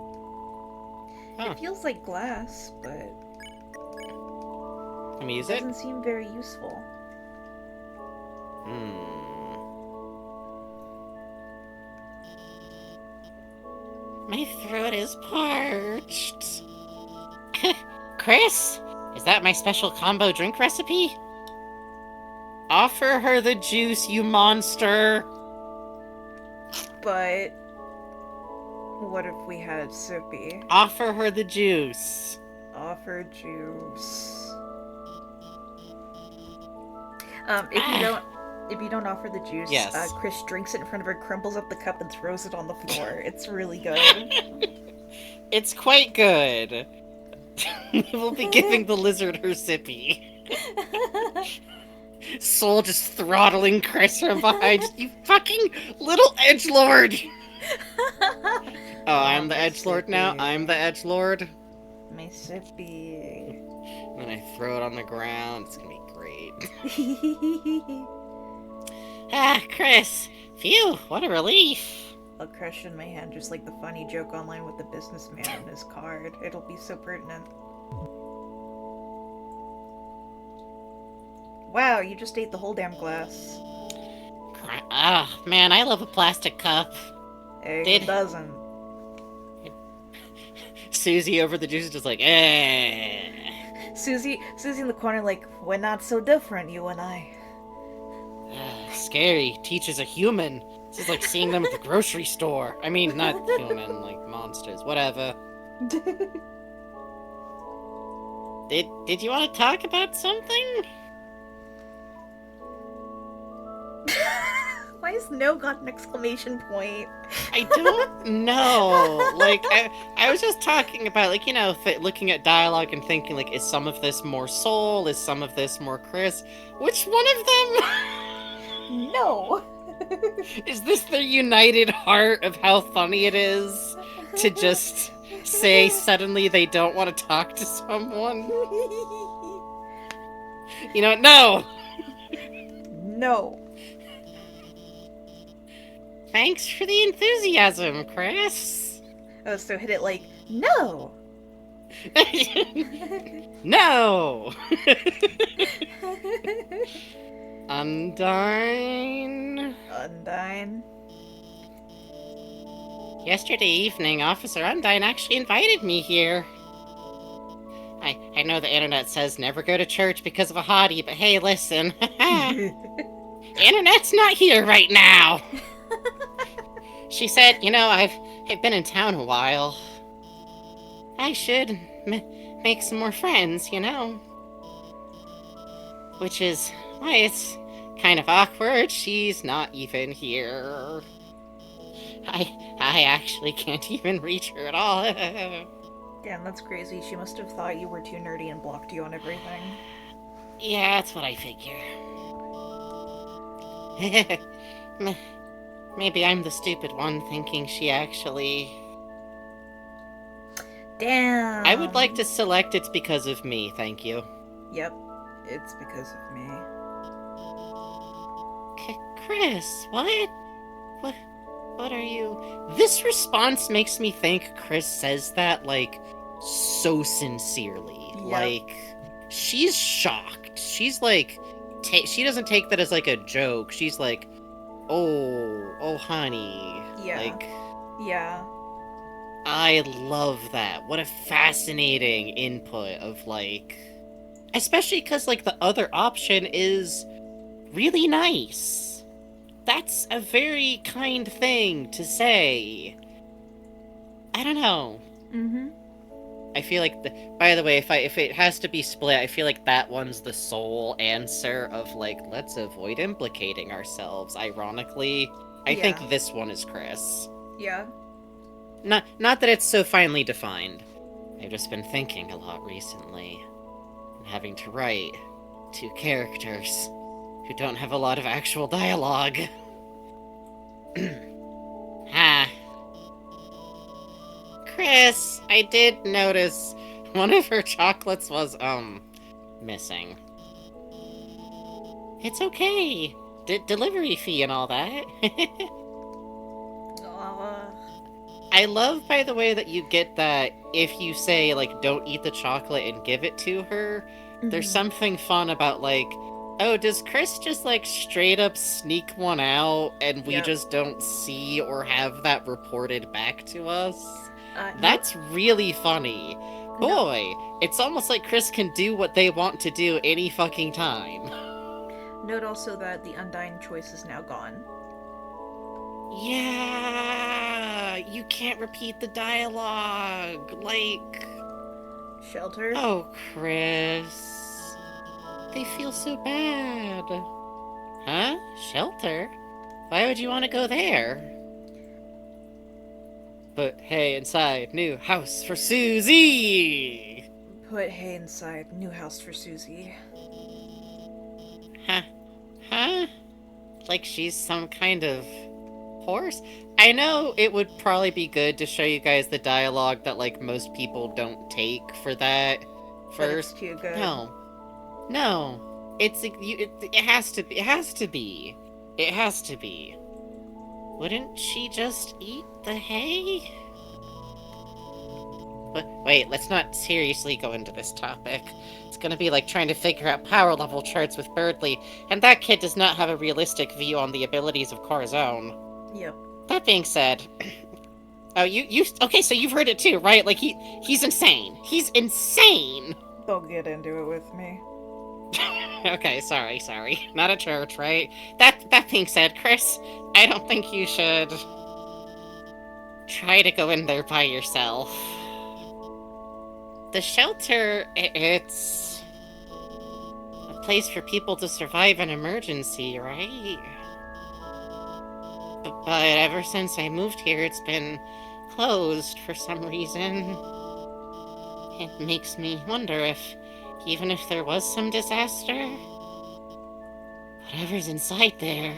Huh. It feels like glass, but Can we use it it? doesn't seem very useful. My throat is parched. Chris, is that my special combo drink recipe? Offer her the juice, you monster. But what if we had Sippy? Offer her the juice. Offer juice. If you don't offer the juice, Yes. Chris drinks it in front of her, crumbles up the cup, and throws it on the floor. It's really good. It's quite good. We'll be giving the lizard her sippy. Soul just throttling Chris from behind. You fucking little edgelord! Oh, I'm the edgelord now? I'm the edgelord? My Sippy. Then I throw it on the ground. It's gonna be great. Ah, Chris! Phew, what a relief! I'll crush in my hand just like the funny joke online with the businessman and his card. It'll be so pertinent. Wow, you just ate the whole damn glass. Ah, man, I love a plastic cup. It doesn't. Susie over the juice is just like, eh. Susie in the corner like, we're not so different, you and I. Scary. Teacher's a human. This is like seeing them at the grocery store. I mean, not human, like monsters. Whatever. Did you want to talk about something? Why has no got an exclamation point? I don't know. Like, I was just talking about, like, you know, looking at dialogue and thinking, like, is some of this more Soul? Is some of this more Chris? Which one of them? No. Is this the united heart of how funny it is to just say suddenly they don't want to talk to someone? You know what? No! No. Thanks for the enthusiasm, Chris. Oh, so hit it like, no. No! Undine? Undine. Yesterday evening, Officer Undine actually invited me here. I know the internet says never go to church because of a hottie, but hey, listen. Internet's not here right now. She said, you know, I've been in town a while. I should make some more friends, you know. Which is why it's kind of awkward. She's not even here. I actually can't even reach her at all. Damn, that's crazy. She must have thought you were too nerdy and blocked you on everything. Yeah, that's what I figure. Maybe I'm the stupid one thinking she actually... Damn. I would like to select it's because of me, thank you. Yep, it's because of me. Chris, what? What are you... This response makes me think Chris says that, like, so sincerely. Yep. Like, she's shocked. She's like... she doesn't take that as, like, a joke. She's like, oh, honey. Yeah. Like... Yeah. I love that. What a fascinating input of, like... Especially because, like, the other option is really nice. That's a very kind thing to say. I don't know. Mm-hmm. I feel like, by the way, if it has to be split, I feel like that one's the sole answer of, like, let's avoid implicating ourselves. Ironically, I think this one is Chris. Yeah. Not that it's so finely defined. I've just been thinking a lot recently. And having to write 2 characters who don't have a lot of actual dialogue. Chris, I did notice one of her chocolates was, missing. It's okay. Delivery fee and all that. I love, by the way, that you get that if you say, like, don't eat the chocolate and give it to her, there's something fun about, like, oh, does Chris just, like, straight up sneak one out and we Yep. just don't see or have that reported back to us? Nope. That's really funny. Boy, it's almost like Chris can do what they want to do any fucking time. Note also that the Undying choice is now gone. Yeah, you can't repeat the dialogue. Like, Shelter? oh, Chris. They feel so bad. Huh? Shelter? Why would you want to go there? But hey, inside, new house for Susie! Put hay inside. New house for Susie. Huh? Huh? Like she's some kind of horse? I know it would probably be good to show you guys the dialogue that, like, most people don't take for that But it's first. too good. No. It has to be. It has to be. It has to be. Wouldn't she just eat the hay? But wait, let's not seriously go into this topic. It's gonna be like trying to figure out power level charts with Birdley, and that kid does not have a realistic view on the abilities of Corazon. Yep. That being said, oh, you okay? So you've heard it too, right? Like he's insane. He's insane. Don't get into it with me. Okay, sorry. Not a church, right? That being said, Chris, I don't think you should try to go in there by yourself. The shelter, it's a place for people to survive an emergency, right? But ever since I moved here, it's been closed for some reason. It makes me wonder if, even if there was some disaster, whatever's inside there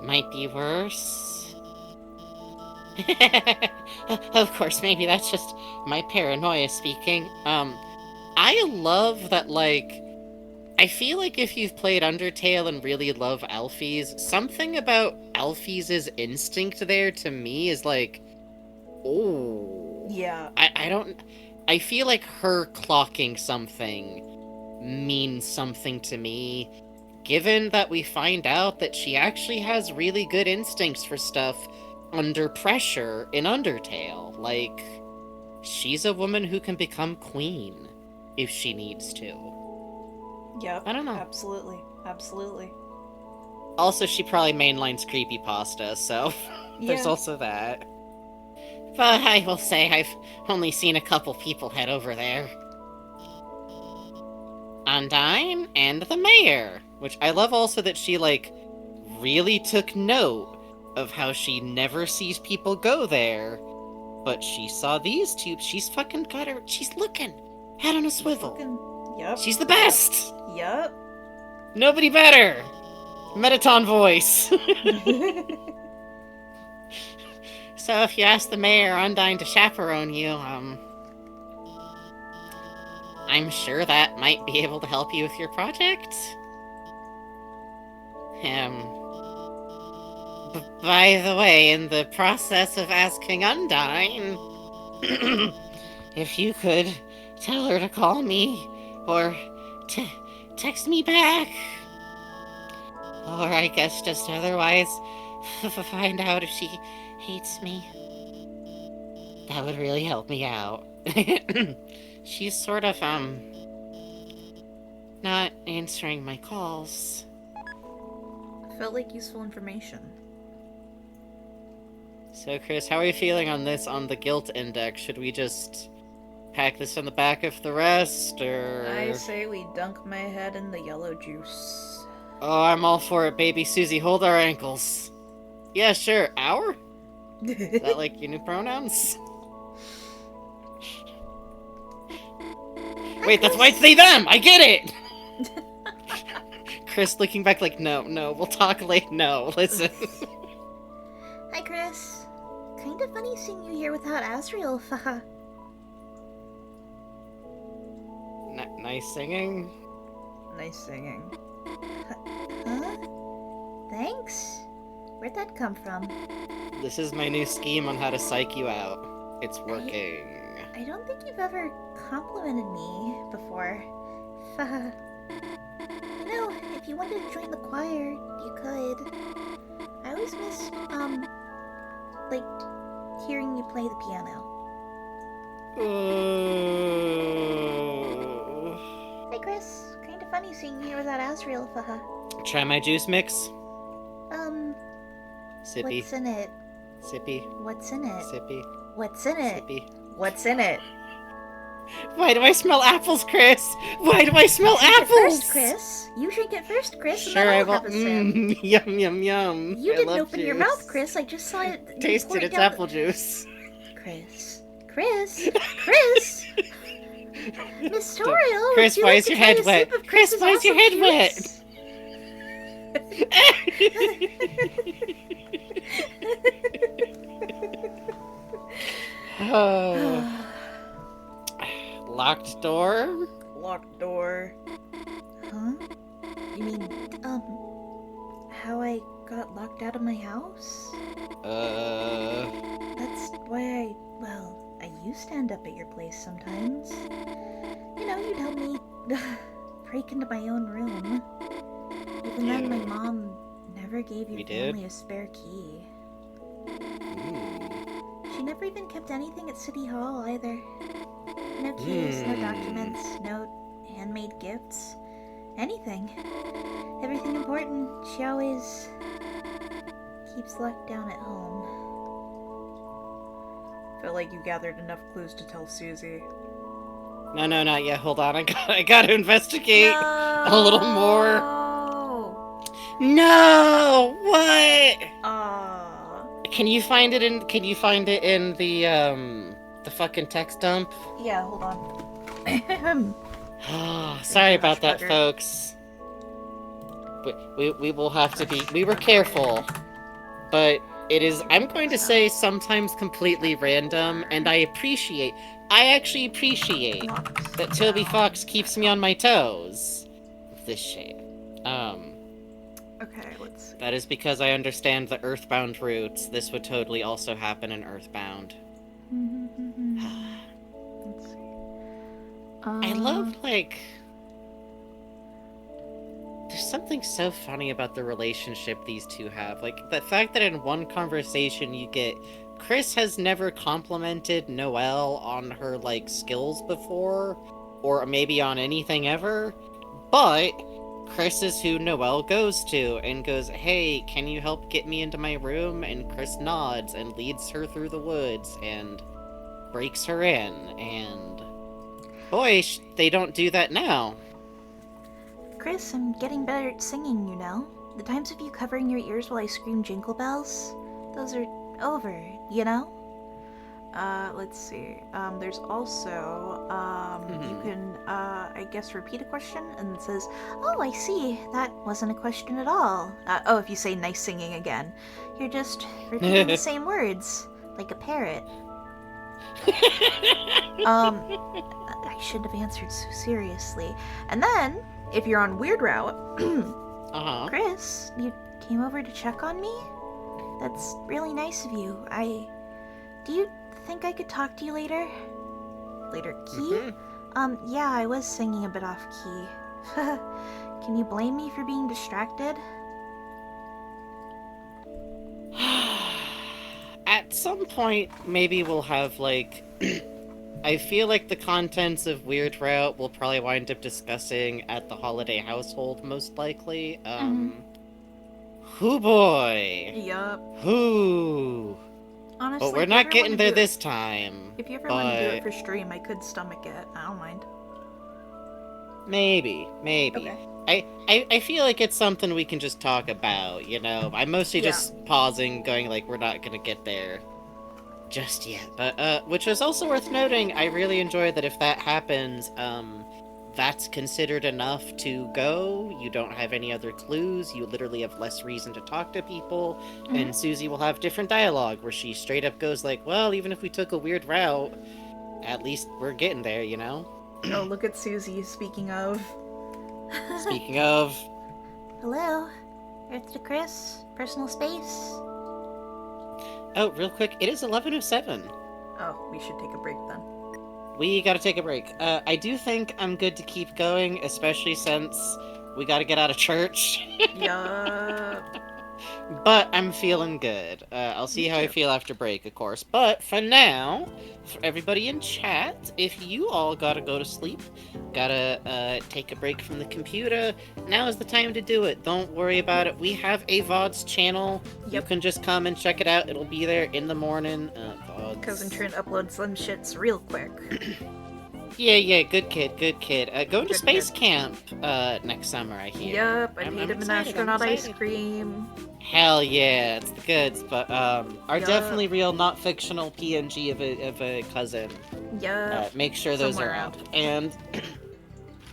might be worse. Of course, maybe that's just my paranoia speaking. I love that, like, I feel like if you've played Undertale and really love Alphys, something about Alphys' instinct there to me is like, oh. Yeah. I feel like her clocking something means something to me, given that we find out that she actually has really good instincts for stuff under pressure in Undertale. Like, she's a woman who can become queen if she needs to. Yep. I don't know. Absolutely. Also, she probably mainlines creepypasta, so there's Yeah. also that. But I will say I've only seen a couple people head over there. Undyne and the mayor, which I love also that she, like, really took note of how she never sees people go there, but she saw these two. She's fucking got her. She's looking. Head on a swivel. Yep. She's the best. Yep. Nobody better. Metaton voice. So if you ask the mayor or Undyne to chaperone you, I'm sure that might be able to help you with your project. By the way, in the process of asking Undyne, if you could tell her to call me, or text me back, or I guess just otherwise find out if she hates me. That would really help me out. She's sort of, not answering my calls. Felt like useful information. So, Chris, how are you feeling on this, on the guilt index? Should we just pack this on the back of the rest, or... I say we dunk my head in the yellow juice. Oh, I'm all for it, baby Susie. Hold our ankles. Yeah, sure. Our? Is that like your new pronouns? Wait, that's why it's they them! I get it! Chris looking back like, no, we'll talk later. No, listen. Hi, Chris. Kind of funny seeing you here without Asriel, haha. Nice singing. Nice singing. Huh? Thanks. Where'd that come from? This is my new scheme on how to psych you out. It's working. I don't think you've ever complimented me before. You know, if you wanted to join the choir, you could. I always miss, like, hearing you play the piano. Hey, Chris. Kinda funny seeing you here without Asriel, Try my juice mix. Sippy. What's in it? Sippy. What's in it? Sippy. What's in it? Sippy. What's in it? Why do I smell apples, Chris? Why do I smell You should apples? get first, Chris. You should get first, Chris, and Sure, then I I'll will. have a sip. Yum, yum, yum. You I didn't love open your juice. mouth, Chris. I just saw it. Taste pour it, it's down apple juice. Chris. Chris. Miss Toriel, Chris, would you why like is to your try head a wet? sip of Chris, Chris's why is your awesome head juice? Oh. Locked door? Locked door. Huh? You mean, how I got locked out of my house? That's why I used to end up at your place sometimes. You know, you'd help me break into my own room. Even then, my mom never gave your We did? family a spare key. She never even kept anything at City Hall either. No keys, no documents, no handmade gifts. Anything. Everything important, she always keeps locked down at home. Feel like you gathered enough clues to tell Susie. No, not yet. Hold on. I gotta investigate a little more. No! What? Can you find it in the fucking text dump? Yeah, hold on. Sorry about Hush that, bugger. folks. We will have to be. We were careful, but it is. I'm going to say sometimes completely random, and I actually appreciate that Toby Fox keeps me on my toes. This shit. Okay, let's see. That is because I understand the Earthbound roots. This would totally also happen in Earthbound. Let's see. I love, like... There's something so funny about the relationship these two have. Like, the fact that in one conversation you get... Chris has never complimented Noelle on her, like, skills before, or maybe on anything ever, but Chris is who Noelle goes to and goes, hey, can you help get me into my room? And Chris nods and leads her through the woods and breaks her in, and boy, they don't do that now. Chris, I'm getting better at singing, you know? The times of you covering your ears while I scream jingle bells, those are over, you know? Let's see. There's also, you can, I guess repeat a question, and it says, Oh, I see. That wasn't a question at all. oh, if you say nice singing again. You're just repeating the same words, like a parrot. I should have answered so seriously. And then, if you're on Weird Route, Uh-huh. Chris, you came over to check on me? That's really nice of you. Do you think I could talk to you later? later, Key? Yeah, I was singing a bit off key. Can you blame me for being distracted? At some point, maybe we'll have, like... I feel like the contents of Weird Route we'll probably wind up discussing at the Holiday Household, most likely. Hoo boy! Yup. Hoo! Honestly, But we're if you not ever getting wanna there do it- this time. If you ever want to do it but- for stream, I could stomach it. I don't mind. Maybe. Okay. I feel like it's something we can just talk about, you know? I'm mostly just pausing, going like, we're not gonna get there just yet. But, which is also worth noting, I really enjoy that if that happens, that's considered enough to go. You don't have any other clues. You literally have less reason to talk to people. And Susie will have different dialogue where she straight up goes like, well, even if we took a weird route, at least we're getting there, you know? Oh, look at Susie, speaking of. Speaking of... Hello? Earth to Chris, personal space. Oh, real quick, it is 11:07. Oh, we should take a break then. We gotta take a break. I do think I'm good to keep going, especially since we gotta get out of church. Yup. But I'm feeling good. I'll see Me how I too. feel after break, of course. But for now, for everybody in chat, if you all gotta go to sleep, gotta take a break from the computer, now is the time to do it. Don't worry about it. We have a VODs channel. You Yep. can just come and check it out. It'll be there in the morning. VODs. Cousin Trent uploads them shits real quick. Yeah, good kid. Going to Good Space kid. Camp next summer, I hear. Yup, I I'm made him an excited, I'm astronaut ice excited. cream. Hell yeah, it's the goods, but are Yup. definitely real, not fictional PNG of a cousin. Yup. Make sure those Somewhere are around. out. And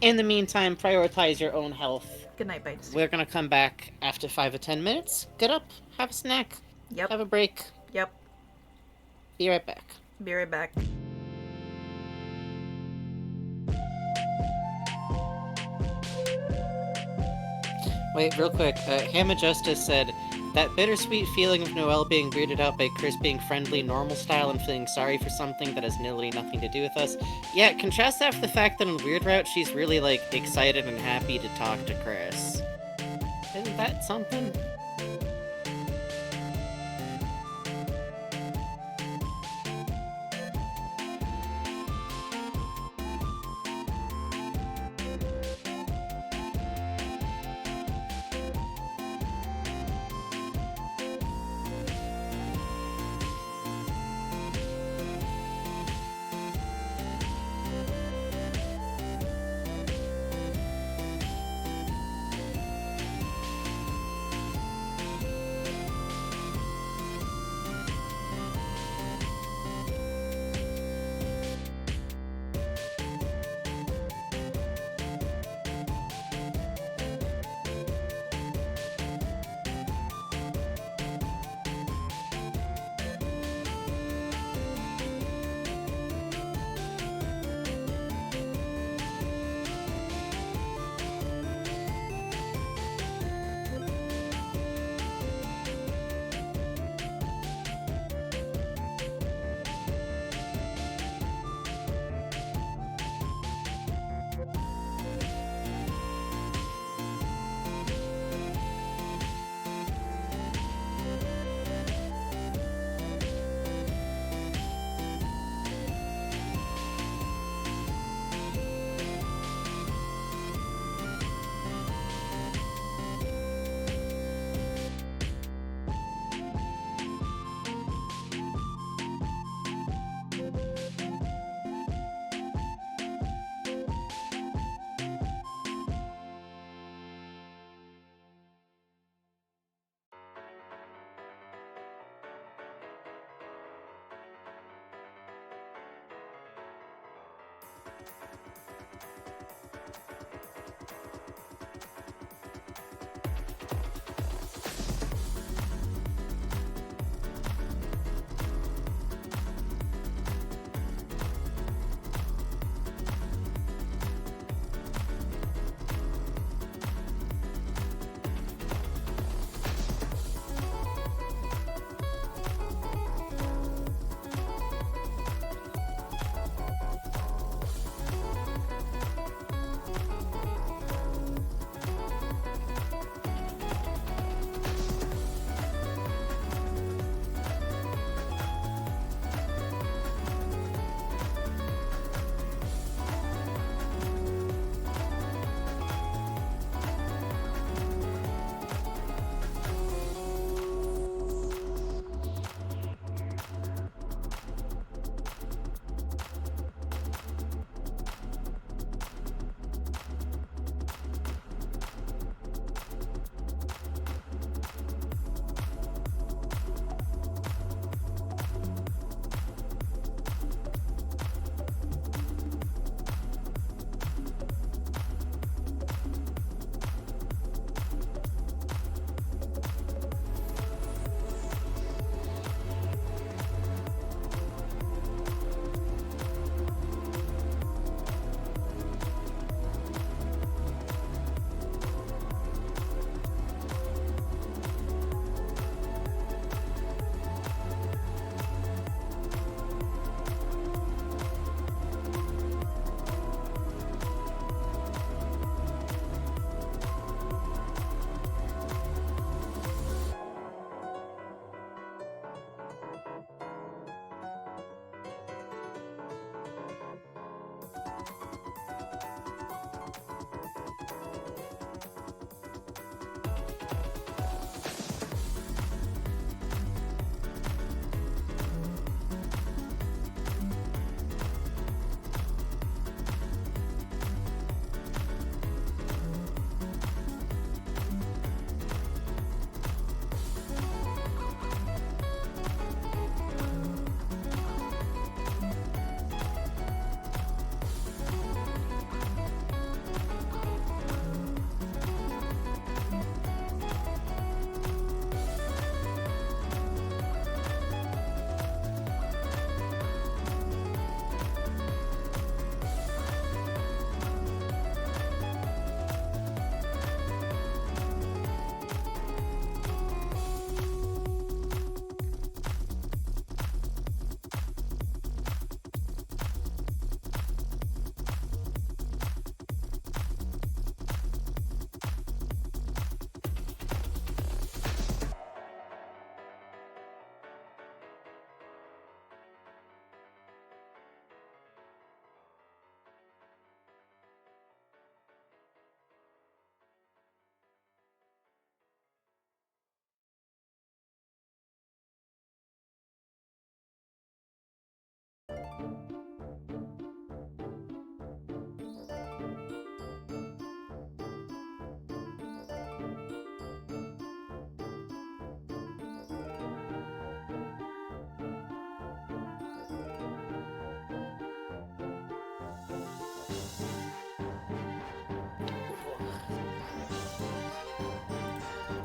in the meantime, prioritize your own health. Good night, bites. We're gonna come back after 5 or 10 minutes. Get up, have a snack, Yep. have a break. Yep. Be right back. Be right back. Wait, real quick. Hammer Justice said, that bittersweet feeling of Noelle being weirded out by Chris being friendly, normal style, and feeling sorry for something that has literally nothing to do with us. Yeah, contrast that with the fact that in Weird Route, she's really, like, excited and happy to talk to Chris. Isn't that something?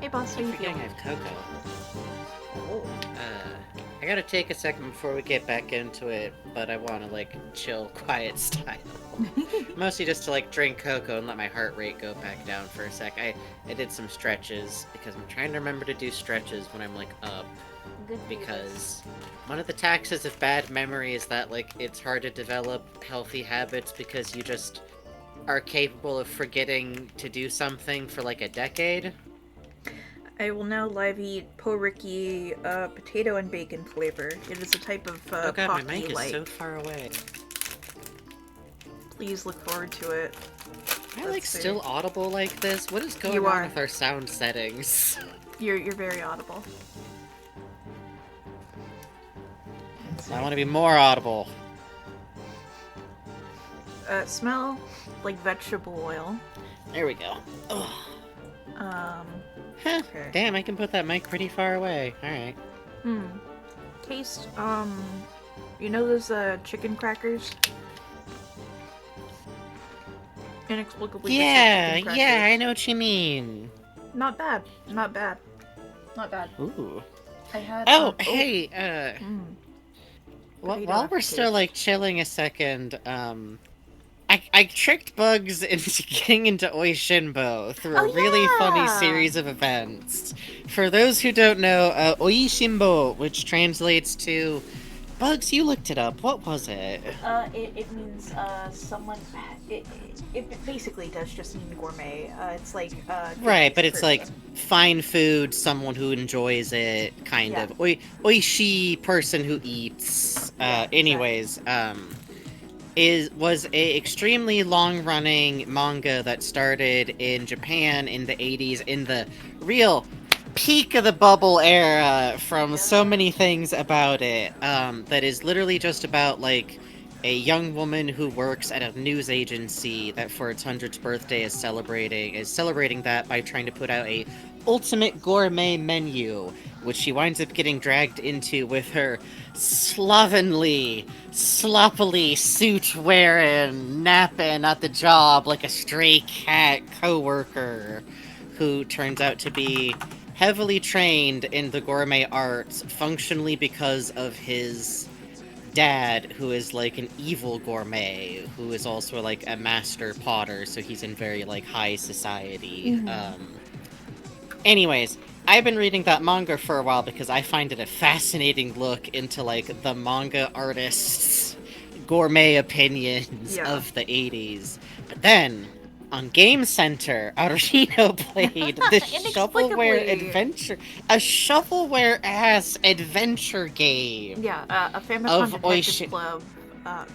Hey, boss, how I'm you forgetting feeling? I have cocoa. Oh. I gotta take a second before we get back into it, but I wanna, chill, quiet style. Mostly just to, drink cocoa and let my heart rate go back down for a sec. I did some stretches, because I'm trying to remember to do stretches when I'm, up. Good for you, Because one of the taxes of bad memory is that, it's hard to develop healthy habits because you just are capable of forgetting to do something for, a decade. I will now live eat poriki potato and bacon flavor. It is a type of Oh god, my pocky mic is like. so far away. Please look forward to it. Am I, Let's see. still audible like this? What is going You on are. with our sound settings? You're very audible. I want to be more audible. Smell like vegetable oil. There we go. Ugh. Um, Huh. okay. Damn, I can put that mic pretty far away. Alright. Taste, you know those, chicken crackers? Inexplicably just Yeah, chicken yeah, I crackers. know what you mean. Not bad. Not bad. Not bad. Ooh. I had, Oh, hey, Potato while we're still, aftertaste. chilling a second, I tricked Bugs into getting into Oishinbo through a Oh, really funny yeah! series of events. For those who don't know, Oishinbo, which translates to... Bugs, you looked it up. What was it? It means, someone, it basically does just mean gourmet. It's like, good Right, taste but it's person. fine food, someone who enjoys it, kind Yeah. of. Oishi, person who eats. Yeah, Anyways, was a extremely long-running manga that started in Japan in the 80s, in the real peak of the bubble era, from so many things about it, that is literally just about, a young woman who works at a news agency that for its 100th birthday is celebrating that by trying to put out a ultimate gourmet menu, which she winds up getting dragged into with her slovenly, sloppily suit-wearing, napping at the job like a stray cat coworker, who turns out to be heavily trained in the gourmet arts, functionally because of his dad, who is an evil gourmet, who is also a master potter, so he's in very high society. Anyways, I've been reading that manga for a while because I find it a fascinating look into the manga artists' gourmet opinions Yeah. of the 80s. But then, on Game Center, Arino played this Inexplicably. a shovelware-ass adventure game. Yeah, a Famicom Of Detective Oishi-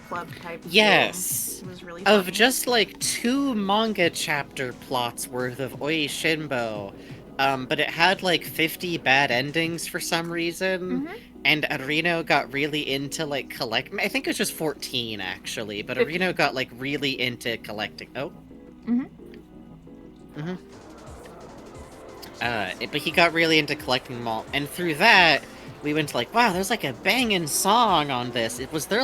Club type Yes. game. It was really Of funny. just 2 manga chapter plots worth of Oishinbo. But it had 50 bad endings for some reason. And Arino got really into collect. I think it was just 14 actually, but 15. Arino got really into collecting. Oh. But he got really into collecting them all, and through that, we went to wow, there's a banging song on this. Was there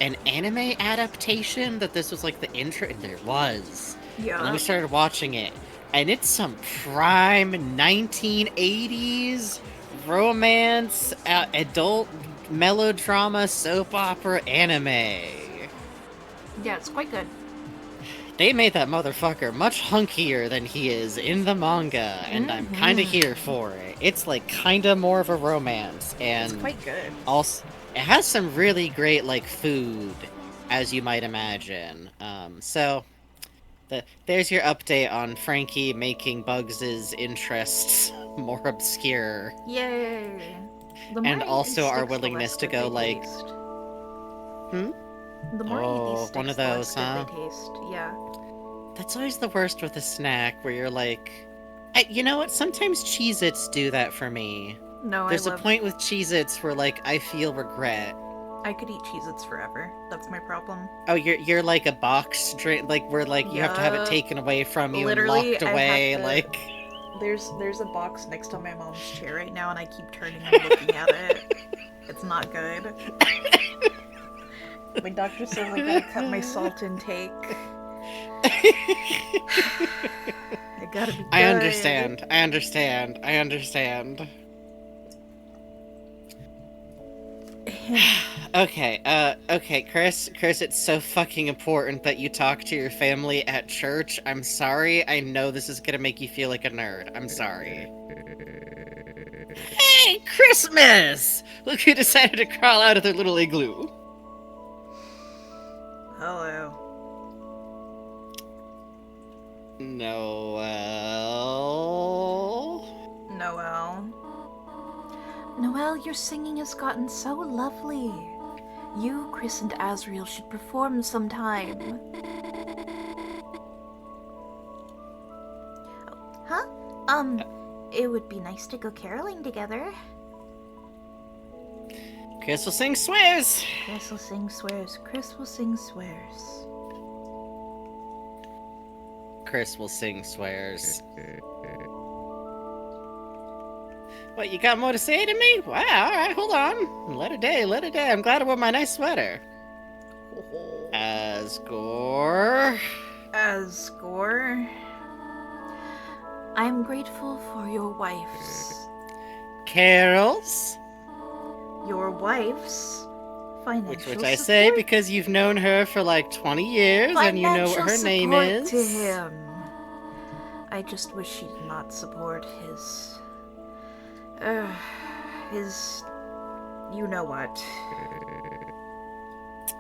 an anime adaptation that this was the intro? And there was. And then we Yeah. started watching it, and it's some prime 1980s romance, adult melodrama, soap opera anime. Yeah, it's quite good. They made that motherfucker much hunkier than he is in the manga, and I'm kind of here for it. It's kind of more of a romance, and It's quite good. also it has some really great food, as you might imagine. So there's your update on Frankie making Bugs's interests more obscure, Yay! The more and I eat also these our sticks, the willingness less to good go they taste. The more I eat these sticks, one of the those, less good huh? they taste. Yeah. That's always the worst with a snack, where you're you know what? Sometimes Cheez-Its do that for me. No, There's I a love. point with Cheez-Its where, I feel regret. I could eat Cheez-Its forever. That's my problem. Oh, you're like a box drink, where, you have to have it Yup. taken away from you and Literally, locked I away, have to. There's a box next to my mom's chair right now, and I keep turning and looking at it. It's not good. My doctor says I gotta cut my salt intake. It gotta be good. I understand. I understand. I understand. Okay, Chris, it's so fucking important that you talk to your family at church. I'm sorry. I know this is gonna make you feel like a nerd. I'm sorry. Hey, Christmas! Look who decided to crawl out of their little igloo. Hello. Noel. Noel, your singing has gotten so lovely. You, Chris, and Asriel should perform sometime. Huh? It would be nice to go caroling together. Chris will sing swears. Chris will sing swears. Chris will sing swears. Chris will sing swears. What, you got more to say to me? Wow, alright, hold on. Let it day. I'm glad I wore my nice sweater. Asgore. I'm grateful for your wife's. Carol's. Your wife's financial Which I support. say because you've known her for like 20 years and you know what her name is. To him. I just wish she'd not support his you know what.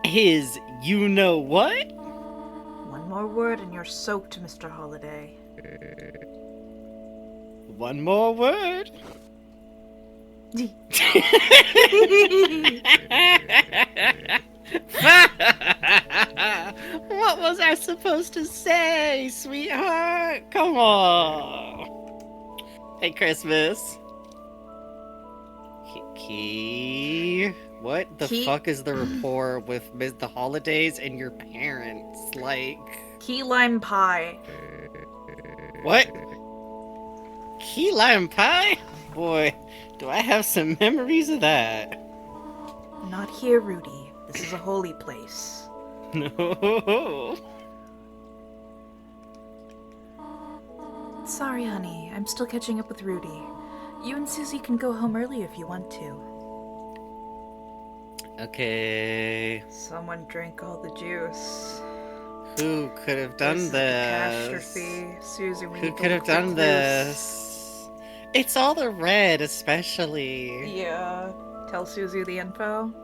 His you know what? One more word and you're soaked, Mr. Holiday. One more word. What was I supposed to say, sweetheart? Come on. Hey, Christmas. Key. What the fuck is the rapport with the holidays and your parents? Like... Key lime pie. What? Key lime pie? Boy, do I have some memories of that. Not here, Rudy. This is a holy place. No. Sorry, honey. I'm still catching up with Rudy. You and Susie can go home early if you want to. Okay. Someone drank all the juice. Who could have done this? Catastrophe. Susie, we Who could have done this? It's all the red, especially. Yeah. Tell Susie the info.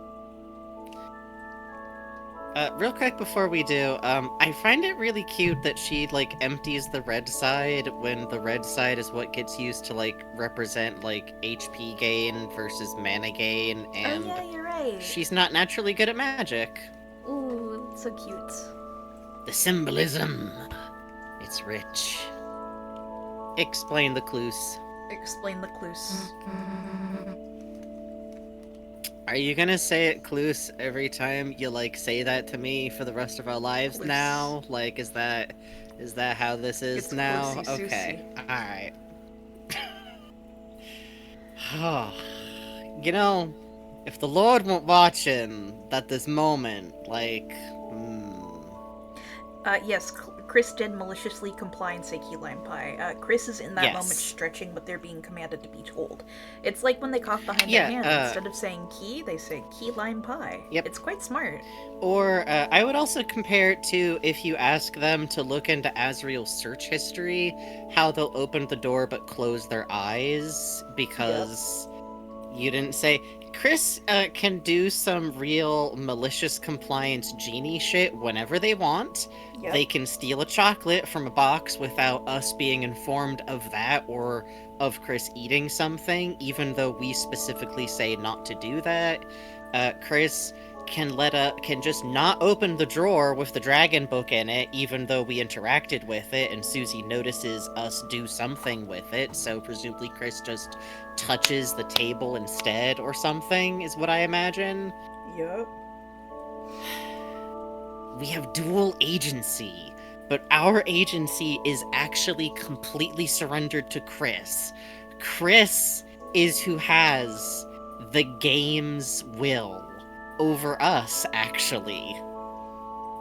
Real quick before we do, I find it really cute that she, like, empties the red side when the red side is what gets used to, like, represent, like, HP gain versus mana gain, and... Oh yeah, you're right. She's not naturally good at magic. Ooh, so cute. The symbolism. It's rich. Explain the clues. Explain the clues. Are you gonna say it clues every time you, like, say that to me for the rest of our lives Clues. now? Like, is that how this is It's now? Cloosey Okay. Alright. You know, if the Lord weren't watching at this moment, like, Yes, Chris did maliciously comply and say key lime pie. Chris is in that Yes. moment stretching, but they're being commanded to be told. It's like when they cough behind Yeah, their hand. Instead of saying key, they say key lime pie. Yep. It's quite smart. Or, I would also compare it to if you ask them to look into Asriel's search history, how they'll open the door but close their eyes, because you didn't say... Chris can do some real malicious compliance genie shit whenever they want. Yep. They can steal a chocolate from a box without us being informed of that or of Chris eating something, even though we specifically say not to do that. Chris can just not open the drawer with the dragon book in it, even though we interacted with it, and Susie notices us do something with it, so presumably Chris just touches the table instead or something, is what I imagine. Yep. We have dual agency, but our agency is actually completely surrendered to Chris. Chris is who has the game's will over us, actually.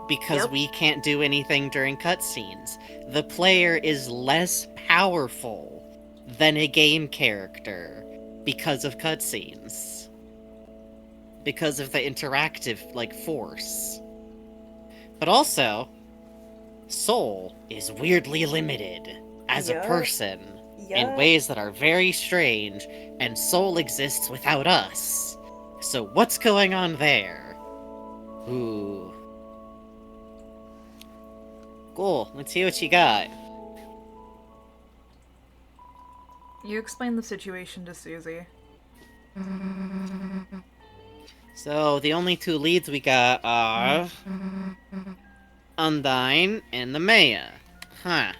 because Yep. we can't do anything during cutscenes. The player is less powerful than a game character because of cutscenes. Because of the interactive, like, force. But also, Soul is weirdly limited as a Yup. person in Yup. ways that are very strange, and Soul exists without us. So what's going on there? Ooh. Cool, let's see what you got. You explain the situation to Susie. So the only two leads we got are Undyne and the Maya. Huh.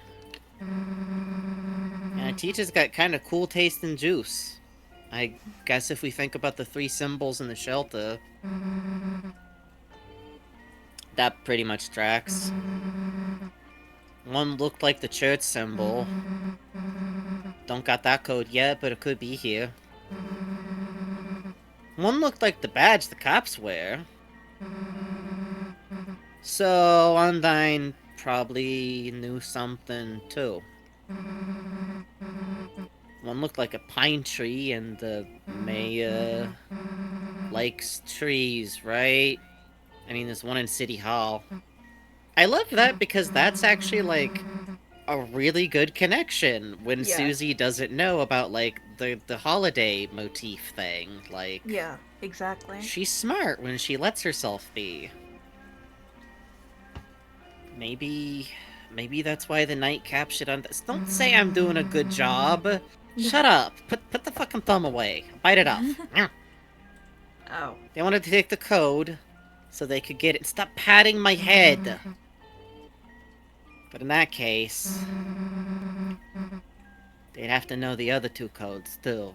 Yeah, Teacher's got kind of cool taste in juice. I guess if we think about the three symbols in the shelter, that pretty much tracks. One looked like the church symbol. Don't got that code yet, but it could be here. One looked like the badge the cops wear. So, Undyne probably knew something too. One looked like a pine tree, and the mayor likes trees, right? I mean, there's one in City Hall. I love that because that's actually, like, a really good connection when Yeah. Susie doesn't know about, like, the holiday motif thing. Like, Yeah, exactly. she's smart when she lets herself be. Maybe that's why the nightcap should Don't say I'm doing a good job. Shut up. Put the fucking thumb away. Bite it off. Oh. They wanted to take the code so they could get it. Stop patting my head. But in that case, they'd have to know the other two codes too.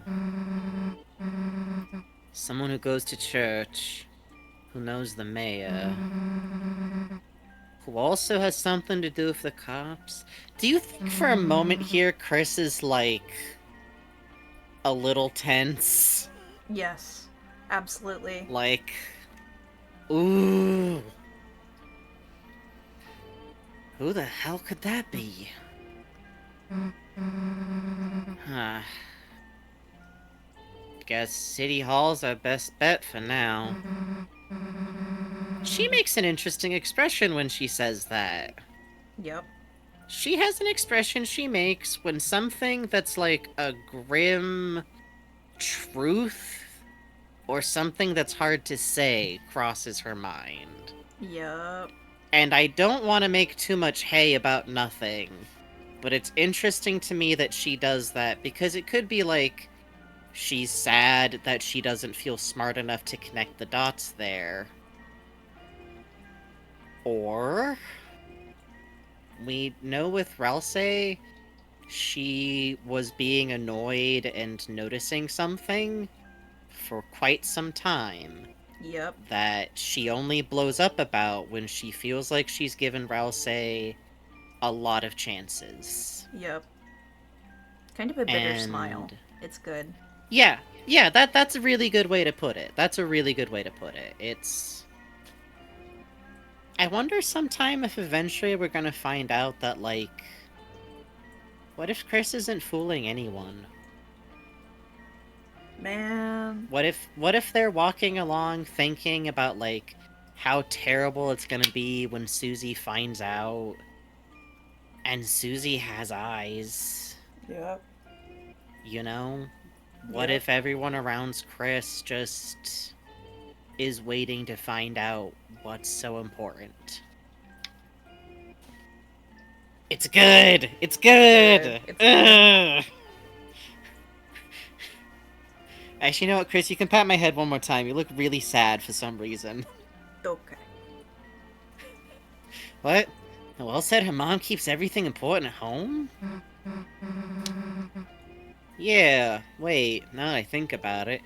Someone who goes to church, who knows the mayor, who also has something to do with the cops. Do you think for a moment here Chris is, like, a little tense? Yes. Absolutely. Like, ooh. Who the hell could that be? Huh. Guess City Hall's our best bet for now. She makes an interesting expression when she says that. Yep. She has an expression she makes when something that's like a grim truth or something that's hard to say crosses her mind. Yep. And I don't want to make too much hay about nothing, but it's interesting to me that she does that because it could be like she's sad that she doesn't feel smart enough to connect the dots there. Or we know with Ralsei, she was being annoyed and noticing something for quite some time Yep. that she only blows up about when she feels like she's given Ralsei a lot of chances. Yep. Kind of a bitter And smile. It's good. yeah, that's a really good way to put it. That's a really good way to put it. It's... I wonder sometime if eventually we're gonna find out that, like... What if Chris isn't fooling anyone? Man. What if they're walking along thinking about, like, how terrible it's gonna be when Susie finds out, and Susie has eyes, Yep. you know? What Yep. if everyone around Chris just is waiting to find out what's so important? It's good! It's good! It's good. Ugh. Actually, you know what, Chris? You can pat my head one more time. You look really sad for some reason. Okay. What? Noelle said her mom keeps everything important at home? Yeah, wait, now that I think about it.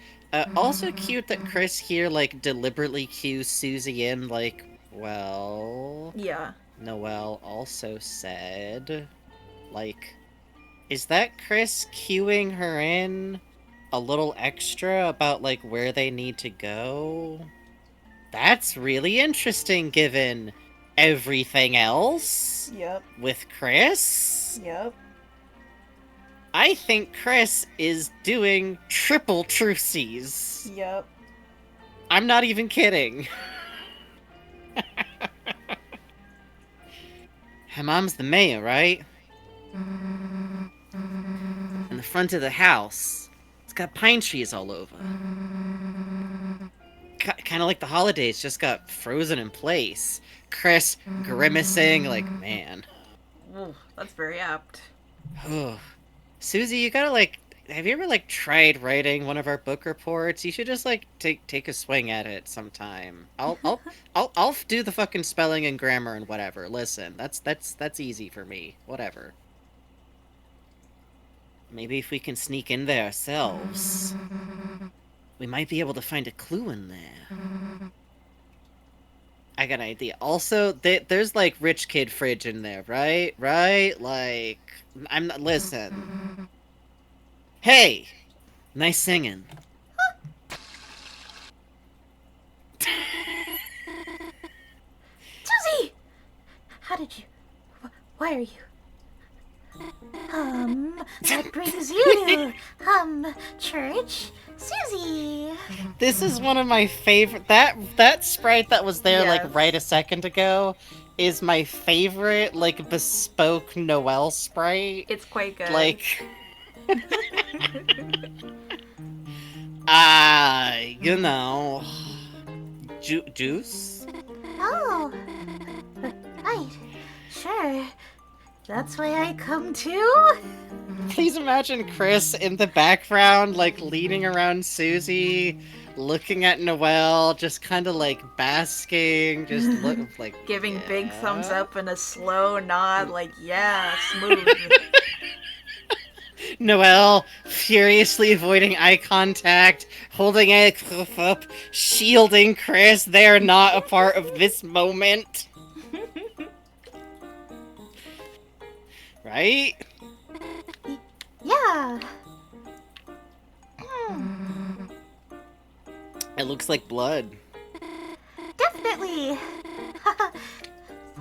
Also cute that Chris here, like, deliberately cues Susie in, like, well... Yeah. Noelle also said... Like, is that Chris cueing her in a little extra about, like, where they need to go? That's really interesting, given everything else Yep. with Chris. Yep. I think Chris is doing triple truces. Yep. I'm not even kidding. Her mom's the mayor, right? And the front of the house, it's got pine trees all over. Kind of like the holidays just got frozen in place. Chris grimacing like, man. Ooh, that's very apt. Susie, you gotta have you ever tried writing one of our book reports? You should just take a swing at it sometime. I'll do the fucking spelling and grammar and whatever. Listen, that's easy for me. Whatever. Maybe if we can sneak in there ourselves, we might be able to find a clue in there. I got an idea. Also, there's rich kid fridge in there, right? Right? I'm not. Listen. Hey! Nice singing. Susie! How did you... Why are you... What brings you to, church? Susie! This is one of my favorite... That sprite that was there, Yes. right a second ago is my favorite, bespoke Noel sprite. It's quite good. You know... juice? Oh, right. Sure. That's why I come too? Please imagine Chris in the background, leaning around Susie, looking at Noelle, just kind of basking, just Giving yeah. big thumbs up and a slow nod, yeah, smooth. Noelle furiously avoiding eye contact, holding a cliff up, shielding Chris. They're not a part of this moment. Right? Yeah. It looks like blood. Definitely.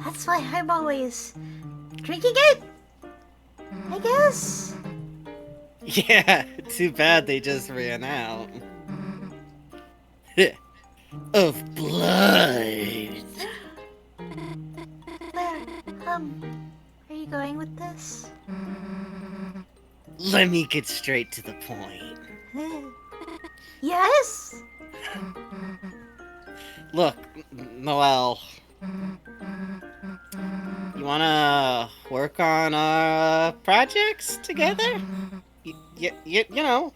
That's why I'm always drinking it. I guess. Yeah, too bad they just ran out. Of blood. Where, are you going with this? Let me get straight to the point. Yes? Look, Noelle. You wanna work on projects together? You know,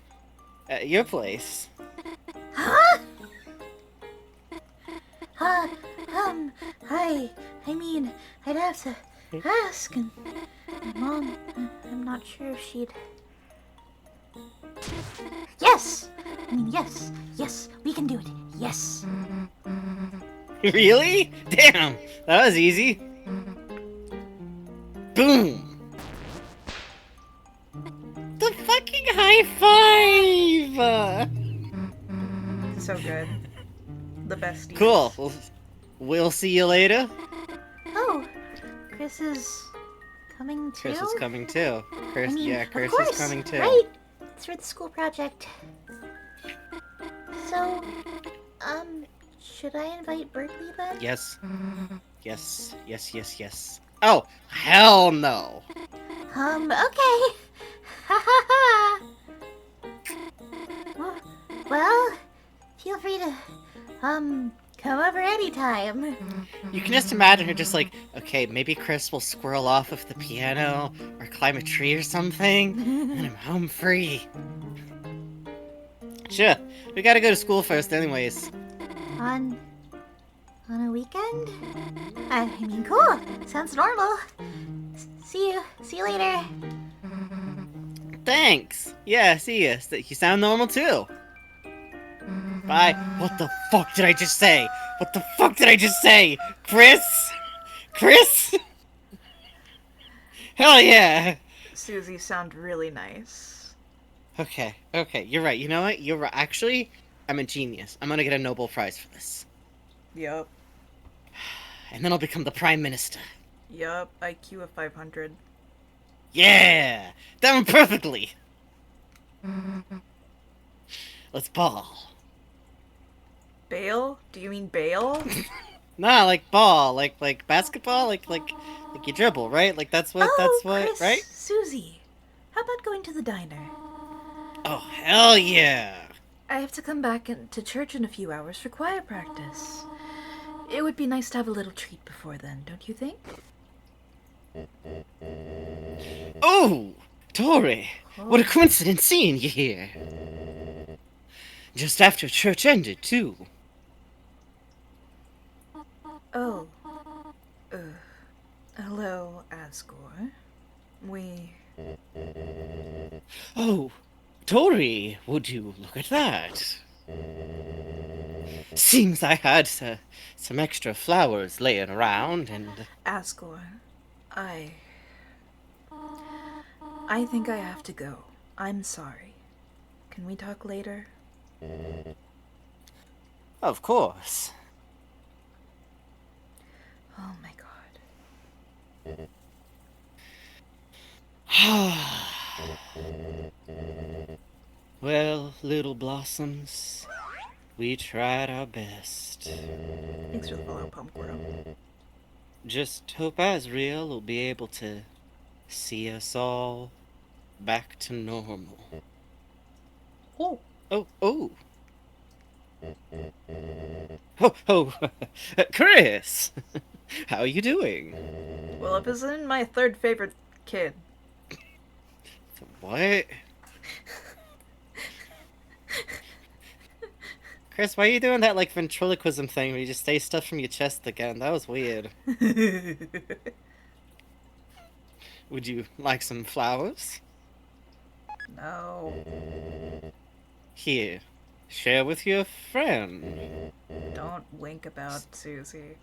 at your place. Huh? I mean, I'd have to ask, and Mom, I'm not sure if she'd... Yes! I mean, yes, we can do it, yes. Really? Damn, that was easy. Boom! The fucking high five! So good. The best. Cool. We'll see you later. Oh, Chris is coming too? Chris is coming too. Chris, I mean, yeah, of Chris course, is coming too. Right? It's for the school project. So, should I invite Berkeley then? Yes. Yes. Oh, hell no. Okay. Ha ha ha. Well, feel free to, come over anytime. You can just imagine her just okay, maybe Chris will squirrel off of the piano or climb a tree or something, and I'm home free. Sure, we gotta go to school first anyways. On a weekend? I mean, cool. Sounds normal. See you later. Thanks. Yeah, see ya. You sound normal too. Bye. What the fuck did I just say? What the fuck did I just say? Chris? Hell yeah. Susie sound really nice. Okay, you're right. You know what? You're right. Actually, I'm a genius. I'm gonna get a Nobel Prize for this. Yup. and then I'll become the Prime Minister. Yup, IQ of 500. Yeah! Done perfectly! Let's ball. Bail? Do you mean bail? Nah, like ball, like basketball, like you dribble, right? Like that's what, Chris, right? Susie. How about going to the diner? Oh, hell yeah! I have to come back to church in a few hours for choir practice. It would be nice to have a little treat before then, don't you think? Oh! Tori! What a coincidence seeing you here! Just after church ended, too. Oh. Hello, Asgore. We... Oh, Tori, would you look at that? Seems I had some extra flowers laying around, and... Asgore, I think I have to go. I'm sorry. Can we talk later? Of course. Oh my god. Well, little blossoms, we tried our best. Thanks for the follow, Pumpquirl. Just hope Asriel will be able to see us all back to normal. Oh. Oh, oh. Oh, Chris! How are you doing? Well, if isn't my third favorite kid. What? Chris, why are you doing that, like, ventriloquism thing where you just say stuff from your chest again? That was weird. Would you like some flowers? No. Here, share with your friend. Don't wink about Susie.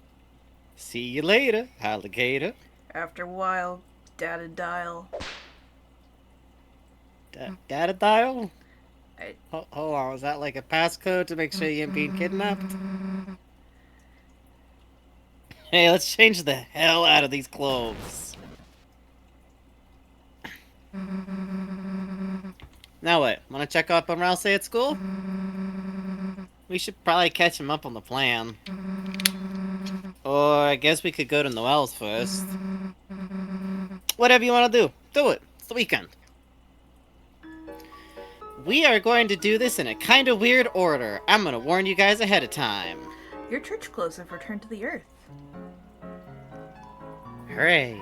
See you later, alligator. After a while, Dad'd dial. Data dial? I- Hold on, is that like a passcode to make sure you ain't being kidnapped? Hey, let's change the hell out of these clothes. Now what? Wanna check up on Rousey at school? We should probably catch him up on the plan. Or I guess we could go to Noelle's first. Whatever you want to do, do it. It's the weekend. We are going to do this in a kind of weird order. I'm gonna warn you guys ahead of time. Your church clothes have returned to the earth. Hooray.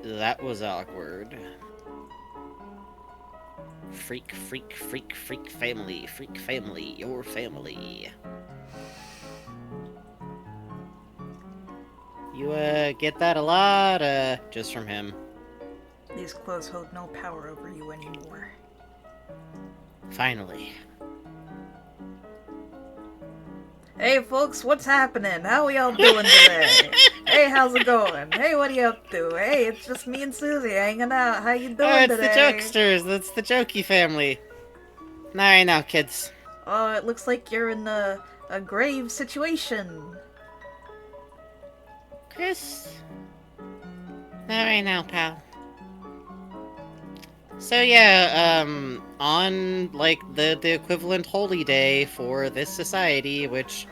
That was awkward. Freak family, your family. You, get that a lot, just from him? These clothes hold no power over you anymore. Finally. Hey folks, what's happening? How we all doing today? Hey, how's it going? Hey, what are you up to? Hey, it's just me and Susie hanging out. How you doing It's today? the Jokesters. That's the Jokey family. Alright now, kids. Oh, it looks like you're in a grave situation. Chris. Alright now, pal. So yeah, on, like, the equivalent holy day for this society, which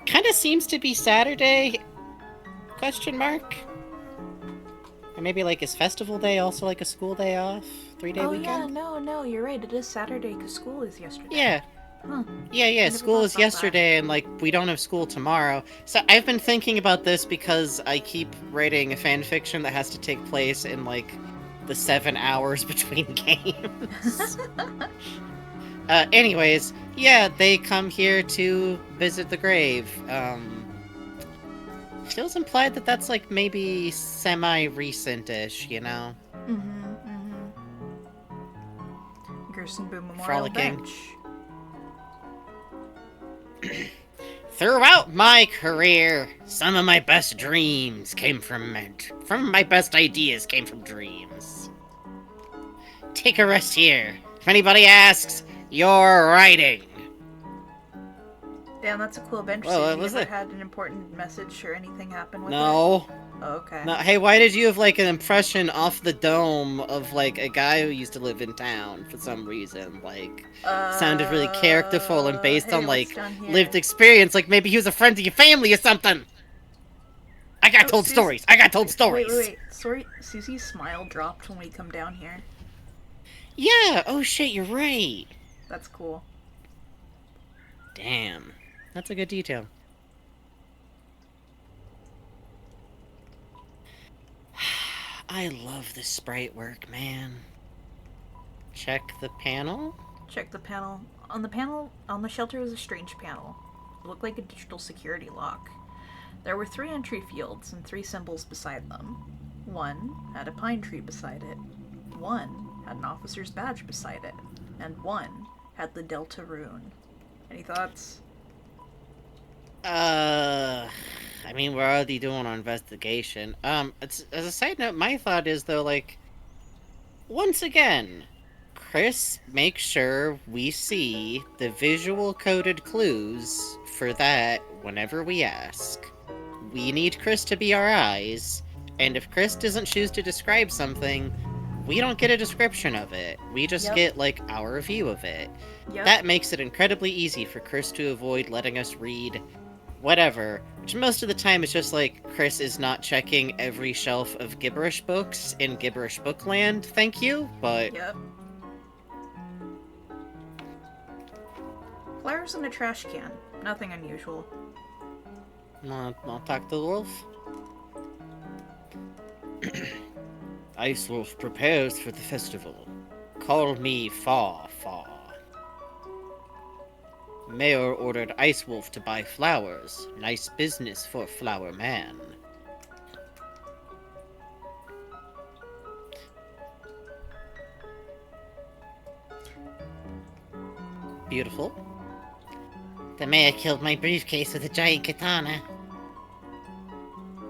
kinda seems to be Saturday, question mark? Or maybe, like, is festival day also, like, a school day off? 3-day weekend? Yeah, no, you're right. It is Saturday because school is yesterday. Yeah. Huh. Yeah, never school thought is about yesterday, and, like, we don't have school tomorrow. So I've been thinking about this because I keep writing a fan fiction that has to take place in, like, the 7 hours between games. Anyways, yeah, they come here to visit the grave. Feels implied that that's, like, maybe semi-recent-ish, you know? Gerson Boom Memorial Frolicking. Bench. Throughout my career, some of my best dreams came from my best ideas came from dreams. Take a rest here. If anybody asks, you're writing. Damn, that's a cool bench. Well, Susie. what was Ever it? had an important message or anything happen with it? No. Oh, okay. No. Hey, why did you have like an impression off the dome of like a guy who used to live in town for some reason? Like, sounded really characterful and based Hey, on what's like down here? lived experience. Like maybe he was a friend of your family or something. I got told stories. I got told stories. Wait. Sorry, Susie's smile dropped when we come down here. Yeah. Oh shit, you're right. That's cool. Damn. That's a good detail. I love this sprite work, man. Check the panel. Check the panel. On the panel, on the shelter was a strange panel. It looked like a digital security lock. There were 3 entry fields and 3 symbols beside them. One had a pine tree beside it. One had an officer's badge beside it. And one had the Deltarune. Any thoughts? I mean, we're already doing our investigation. As a side note, my thought is, though, like, once again, Chris makes sure we see the visual coded clues for that whenever we ask. We need Chris to be our eyes, and if Chris doesn't choose to describe something, we don't get a description of it. We just get, like, our view of it. That makes it incredibly easy for Chris to avoid letting us read whatever, which most of the time is just like Chris is not checking every shelf of gibberish books in gibberish bookland, thank you, but... Yep. Flowers in a trash can. Nothing unusual. I'll talk to the wolf. Ice Wolf prepares for the festival. Call me Fa Fa. Mayor ordered Ice Wolf to buy flowers. Nice business for Flower Man. Beautiful. The mayor killed my briefcase with a giant katana.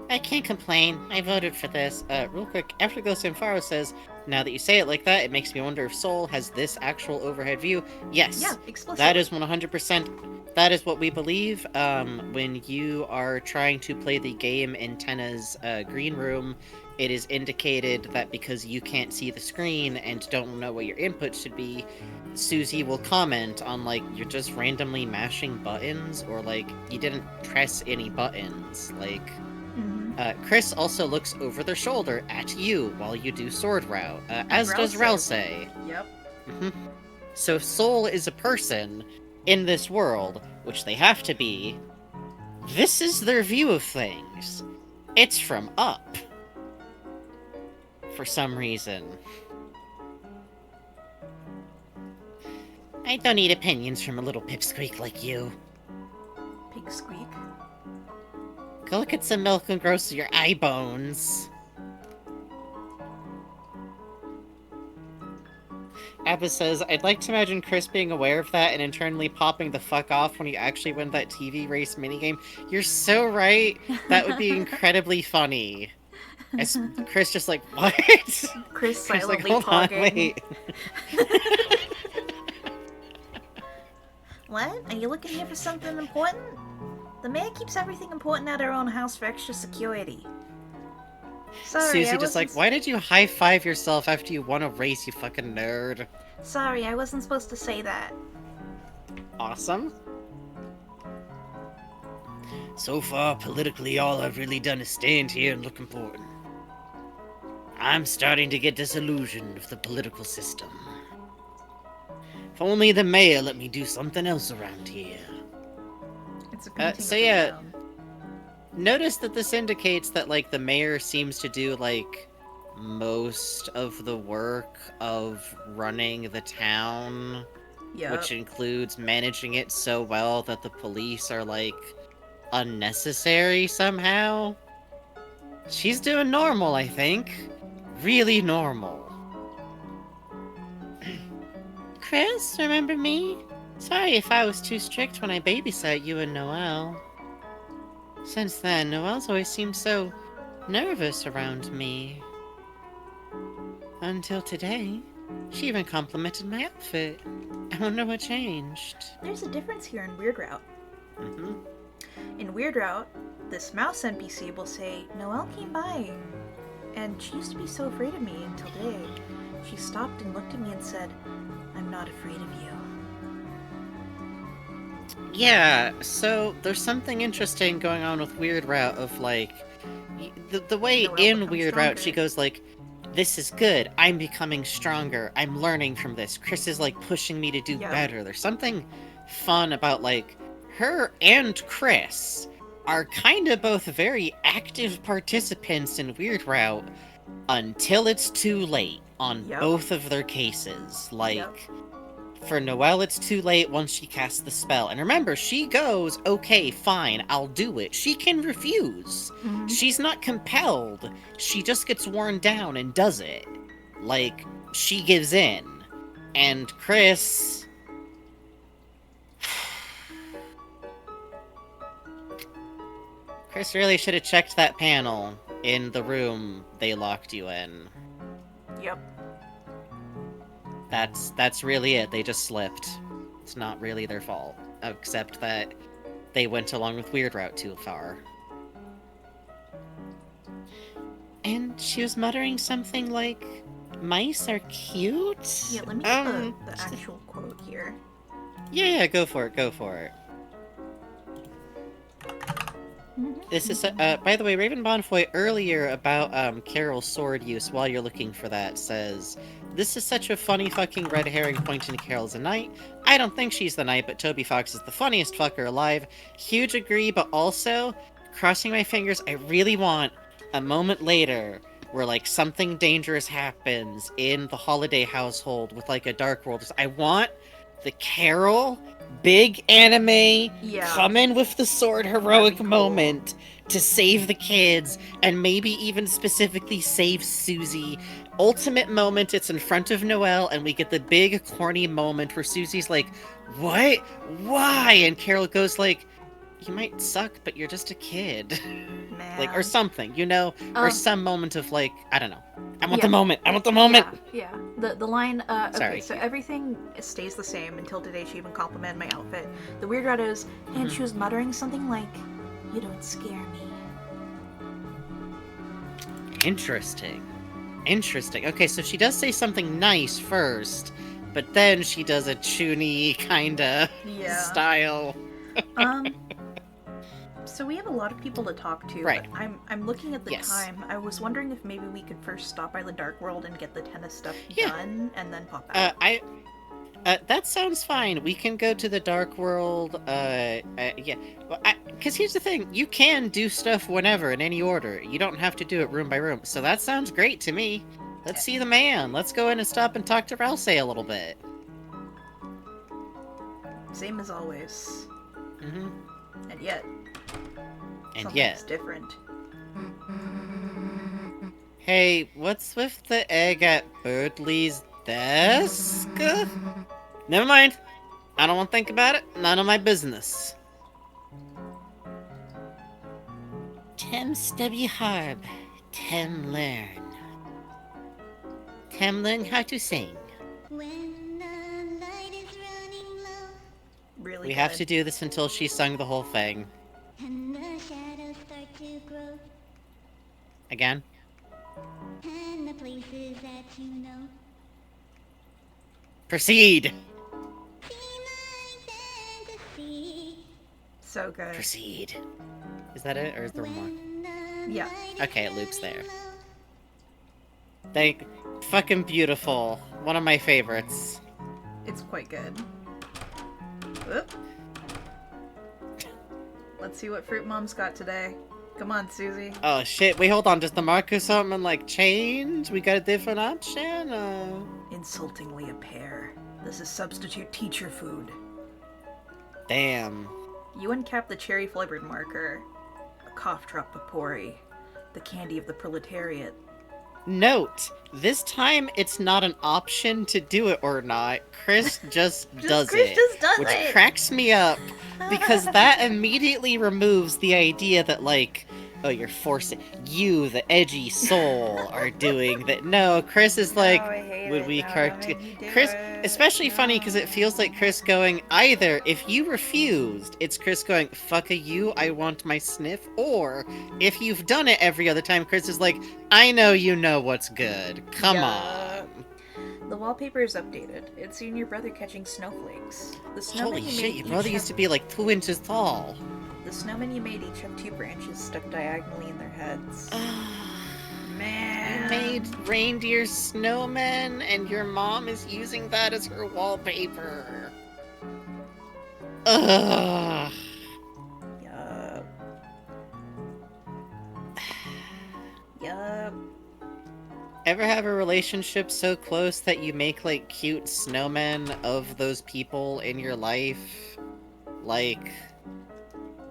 I can't complain. I voted for this. Real quick, Afterglow Samfaro says, now that you say it like that, it makes me wonder if Soul has this actual overhead view. Yes. Yeah, explicitly. That is 100%. That is what we believe. When you are trying to play the game in Tenna's green room, it is indicated that because you can't see the screen and don't know what your input should be, Susie will comment on, like, you're just randomly mashing buttons, or, like, you didn't press any buttons. Like, Chris also looks over their shoulder at you while you do Sword Route, as does Ralse. Yep. So if Soul is a person in this world, which they have to be, this is their view of things. It's from up. For some reason. I don't need opinions from a little pipsqueak like you. Pig squeak. Go look at some milk and grow your eye bones. Abba says, I'd like to imagine Chris being aware of that and internally popping the fuck off when he actually win that TV race minigame. You're so right. That would be incredibly funny. As Chris just like, what? Chris silently like, hold on, talking. wait. What? Are you looking here for something important? The mayor keeps everything important at her own house for extra security. Sorry, Susie just like, why did you high-five yourself after you won a race, you fucking nerd? Sorry, I wasn't supposed to say that. Awesome. So far, politically, all I've really done is stand here and look important. I'm starting to get disillusioned with the political system. If only the mayor let me do something else around here. It's a painting So of the yeah, town. notice that this indicates that, like, the mayor seems to do, like, most of the work of running the town. Yep. Which includes managing it so well that the police are, like, unnecessary somehow. She's doing normal, I think. Really normal. Chris, remember me? Sorry if I was too strict when I babysat you and Noelle. Since then, Noelle's always seemed so nervous around me. Until today. She even complimented my outfit. I wonder what changed. There's a difference here in Weird Route. Mm-hmm. In Weird Route, this mouse NPC will say, Noelle came by, and she used to be so afraid of me until today. She stopped and looked at me and said, I'm not afraid of you. Yeah, so there's something interesting going on with Weird Route of, like, the way Noelle in becomes Weird Route she stronger. goes, like, this is good, I'm becoming stronger, I'm learning from this, Chris is, like, pushing me to do Yep. better. There's something fun about, like, her and Chris are kind of both very active participants in Weird Route until it's too late on Yep. both of their cases. Like, Yep. for Noelle, it's too late once she casts the spell. And remember, she goes, okay, fine, I'll do it. She can refuse. Mhm. She's not compelled. She just gets worn down and does it. Like, she gives in. And Chris... Chris really should have checked that panel in the room they locked you in. Yep. That's really it. They just slipped. It's not really their fault, except that they went along with Weird Route too far. And she was muttering something like, mice are cute? Yeah, let me get the actual quote here. Yeah, go for it, go for it. This is, by the way, Raven Bonfoy earlier about Carol's sword use, while you're looking for that, says, this is such a funny fucking red herring pointing to Carol as a knight. I don't think she's the knight, but Toby Fox is the funniest fucker alive. Huge agree, but also, crossing my fingers, I really want a moment later where, like, something dangerous happens in the Holiday household with, like, a Dark World. I want the Carol big anime come in with the sword heroic cool. moment to save the kids and maybe even specifically save Susie. Ultimate moment, it's in front of Noelle and we get the big corny moment where Susie's like, what? Why? And Carol goes like, you might suck, but you're just a kid. Man. Like, or something, you know? Or some moment of, like, I don't know. I want the Yeah. moment! I want the moment! Yeah. The line, okay, Sorry. so everything stays the same until today she even complimented my outfit. The Weird Route is, and she was muttering something like, you don't scare me. Interesting. Interesting. Okay, so she does say something nice first, but then she does a chuny kinda style. So we have a lot of people to talk to. Right. But I'm looking at the Yes. time. I was wondering if maybe we could first stop by the Dark World and get the tennis stuff Yeah. done, and then pop out. That sounds fine. We can go to the Dark World, yeah. Well, because here's the thing, you can do stuff whenever, in any order. You don't have to do it room by room, so that sounds great to me. Let's see the man. Let's go in and stop and talk to Rouse a little bit. Same as always. Mm-hmm. And yet, And something's yet, different. hey, what's with the egg at Birdley's desk? Never mind. I don't want to think about it. None of my business. Tem stubby harb. Tem learn. Tem learn how to sing. When the light is running low Really We good. have to do this until she sung the whole thing. and the shadows start to grow Again? and the places that you know Proceed! be my fantasy. So good. Proceed. Is that it, or is there more? When the Yeah. light is Okay, it loops running there. low. Fucking beautiful. One of my favorites. It's quite good. Whoop. Let's see what Fruit Mom's got today. Come on, Susie. Oh shit, wait, hold on. Does the marker something like change? We got a different option? Insultingly a pear. This is substitute teacher food. Damn. You uncap the cherry-flavored marker. A cough drop papori. The candy of the proletariat. Note, this time it's not an option to do it or not. Chris just does Chris it. just does which it. cracks me up because that immediately removes the idea that, like, Oh, you're forcing. You, the edgy soul, are doing that. No, Chris is like, I hate would it. we No, cart. don't make me do Chris, it. especially funny because it No. feels like Chris going, either if you refused, it's Chris going, fuck a you, I want my sniff, or if you've done it every other time, Chris is like, I know you know what's good. Come Yeah. on. The wallpaper is updated. It's you and your brother catching snowflakes. The snowmen Holy you shit, made your each brother have used to be like 2 inches tall. the snowmen you made each have 2 branches stuck diagonally in their heads. You Man. made reindeer snowmen, and your mom is using that as her wallpaper. Ugh. Yup. Yup. Ever have a relationship so close that you make, like, cute snowmen of those people in your life? Like...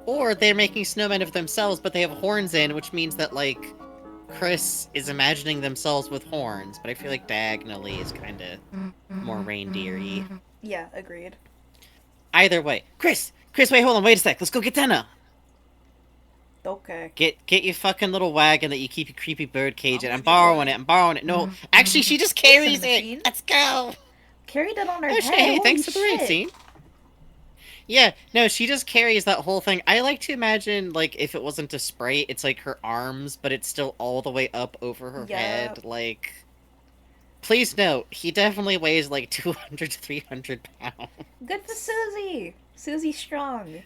Or they're making snowmen of themselves, but they have horns in, which means that, like, Chris is imagining themselves with horns, but I feel like diagonally is kind of more reindeer-y. Yeah, agreed. Either way. Chris! Chris, wait, hold on, wait a sec, let's go get dinner! Okay. Get your fucking little wagon that you keep your creepy bird cage in. I'll I'm give you borrowing one. it, I'm borrowing it. No, actually, she just carries machine. it! Let's go! Carried it on her Oh, head. shit, hey, Holy thanks for the raid shit. scene. Yeah, no, she just carries that whole thing. I like to imagine, like, if it wasn't a sprite, it's like her arms, but it's still all the way up over her head. Like, please note, he definitely weighs like 200 to 300 pounds. Good for Susie. Susie's strong.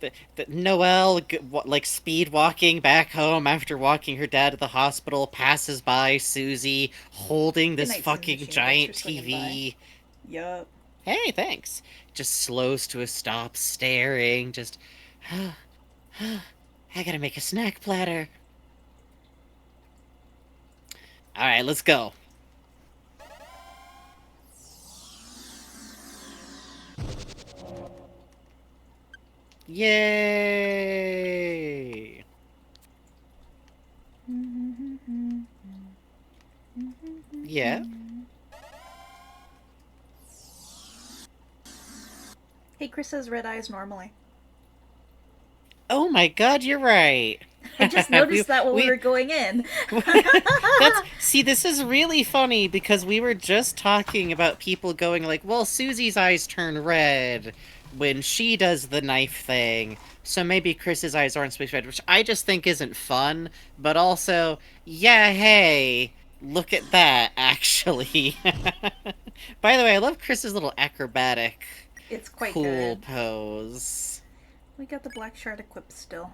The Noelle, like, speed walking back home after walking her dad to the hospital, passes by Susie holding this night, fucking Susie. giant Thanks for swinging TV. Yup. Hey, thanks. Just slows to a stop, staring, just... I gotta make a snack platter. Alright, let's go. Yay! Yeah? Hey, Chris has red eyes normally. Oh my god, you're right. I just noticed that when we were going in. See, this is really funny because we were just talking about people going like, well, Susie's eyes turn red when she does the knife thing, so maybe Chris's eyes aren't supposed to be red, which I just think isn't fun, but also, yeah, hey, look at that, actually. By the way, I love Chris's little acrobatic, It's quite cool good. pose. We got the black shard equipped still.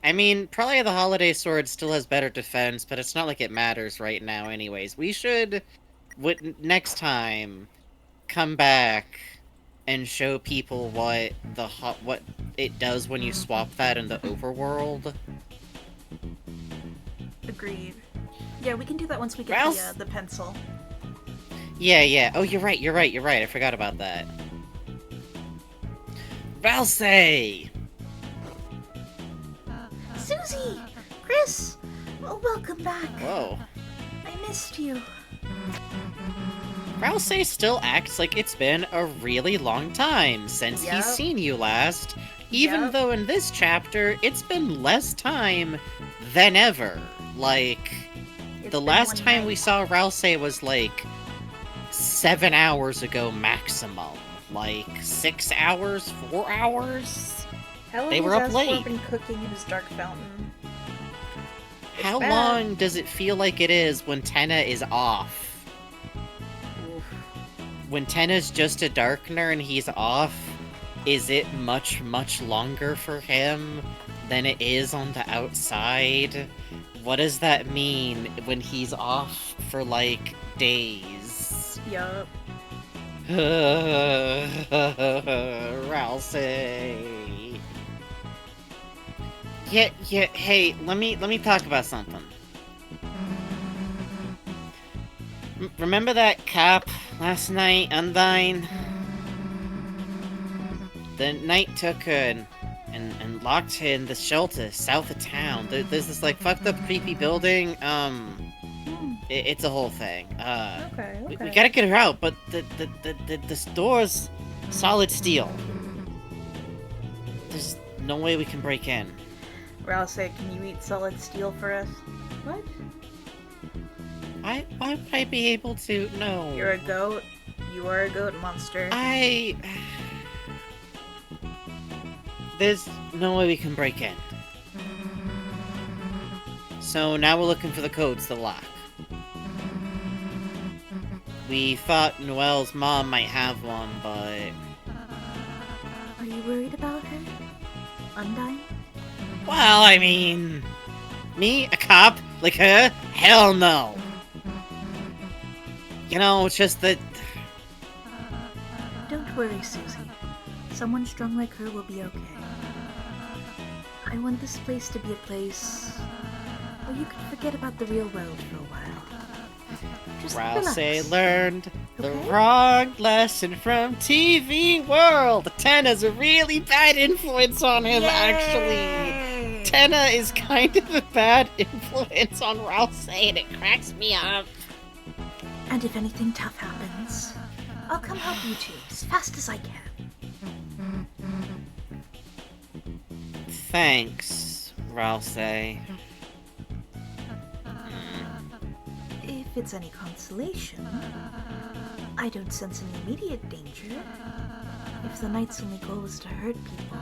I mean, probably the holiday sword still has better defense, but it's not like it matters right now anyways. We should, next time, come back and show people what what it does when you swap that in the overworld. Agreed. Yeah, we can do that once we get Ralph? the pencil. Yeah. Oh, you're right. I forgot about that. Valsay! Susie! Chris! Oh, welcome back. Whoa. I missed you. Valsay still acts like it's been a really long time since Yep. he's seen you last, even Yep. though in this chapter it's been less time than ever. Like, It's the been last one time we night. saw Valsay was like 7 hours ago maximum. Like 6 hours, 4 hours? How long They were has up Asgore late. been cooking in his dark fountain? It's How bad. long does it feel like it is when Tenna is off? Oof. When Tenna's just a Darkener and he's off, is it much, much longer for him than it is on the outside? What does that mean when he's off for, like, days? Yup. Rousey. Yeah, hey, let me talk about something. Remember that cop last night, Undyne? The knight took her and locked her in the shelter south of town. There's this, like, fucked up creepy building. It's a whole thing. Okay. We gotta get her out, but the stores Solid steel. There's no way we can break in. Rouse, can you eat solid steel for us? What? Why would I be able to? No. You're a goat. You are a goat monster. There's no way we can break in. So now we're looking for the codes to the lock. We thought Noelle's mom might have one, but... Are you worried about her? Undyne? Well, I mean... Me? A cop? Like her? Hell no! You know, it's just that... Don't worry, Susie. Someone strong like her will be okay. I want this place to be a place where you can forget about the real world for a while. Just Rouse relax. learned the Okay? wrong lesson from TV World. Tenna's a really bad influence on him, actually. Yay! Tenna is kind of a bad influence on Rouse, and it cracks me up. And if anything tough happens, I'll come help you two as fast as I can. Thanks, Rouse. If it's any consolation, I don't sense any immediate danger. If the Knight's only goal was to hurt people,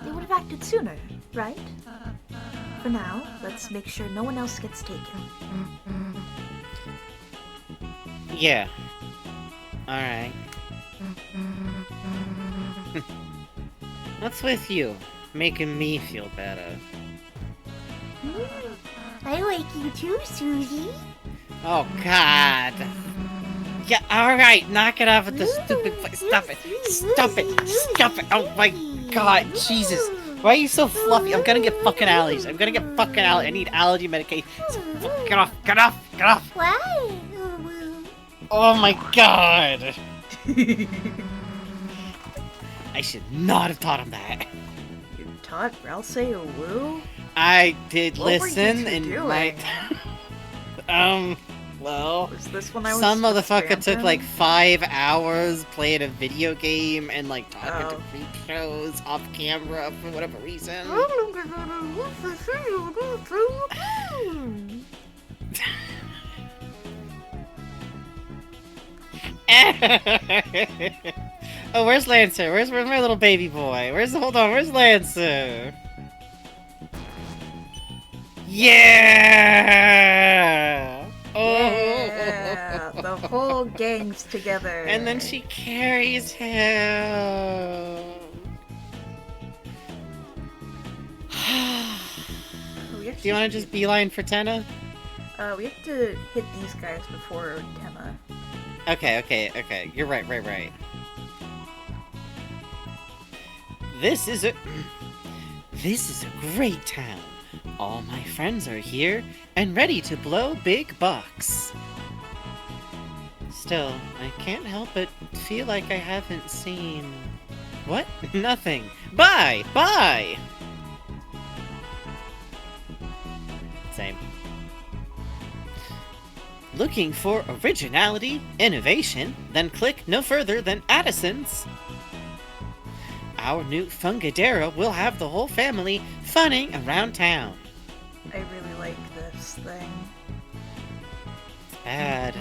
they would have acted sooner, right? For now, let's make sure no one else gets taken. Yeah. Alright. What's with you? Making me feel better. I like you too, Susie. Oh, God. Yeah, alright, knock it off with the stupid... Stop it! Stop it! Stop it! Oh my God, Jesus. Why are you so fluffy? I'm gonna get fucking allergies. I'm gonna get fucking allergies. I need allergy medication. Get off! Get off! Get off! Why? Oh my God! I should not have taught him that. You taught Rouse a woo? I did What were you listen two and doing? well, Was this when I was some motherfucker with took Phantom? like 5 hours playing a video game and like talking to Oh. freak shows off camera for whatever reason. Oh, where's Lancer? Where's my little baby boy? Hold on, where's Lancer? Yeah! Oh! Yeah, the whole gang's together. And then she carries him. Do you want to just beeline for Tenna? We have to hit these guys before Tenna. Okay. You're right. This is a great town. All my friends are here and ready to blow big bucks. Still, I can't help but feel like I haven't seen... What? Nothing. Bye! Same. Looking for originality, innovation? Then click no further than Addison's. Our new Fungadera will have the whole family funning around town. I really like this thing. It's bad.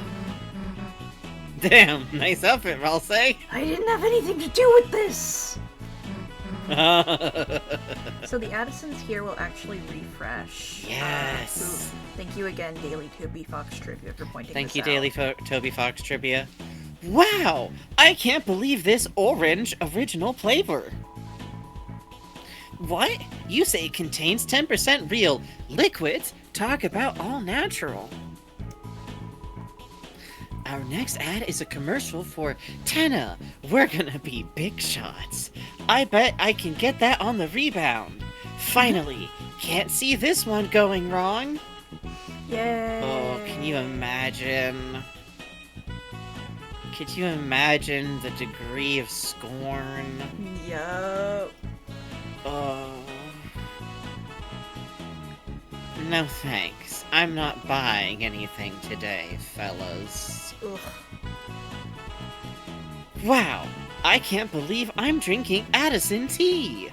Damn, nice outfit, I'll say. I didn't have anything to do with this! So the Addisons here will actually refresh. Yes. Thank you again, Daily Toby Fox Trivia, for pointing Thank this you, out. Daily Toby Fox Trivia. Wow! I can't believe this orange original flavor. What? You say it contains 10% real liquids? Talk about all natural. Our next ad is a commercial for Tenna. We're gonna be big shots. I bet I can get that on the rebound. Finally, can't see this one going wrong. Yay! Oh, can you imagine? Could you imagine the degree of scorn? Yup. Oh. No thanks. I'm not buying anything today, fellas. Ugh. Wow! I can't believe I'm drinking Addison tea!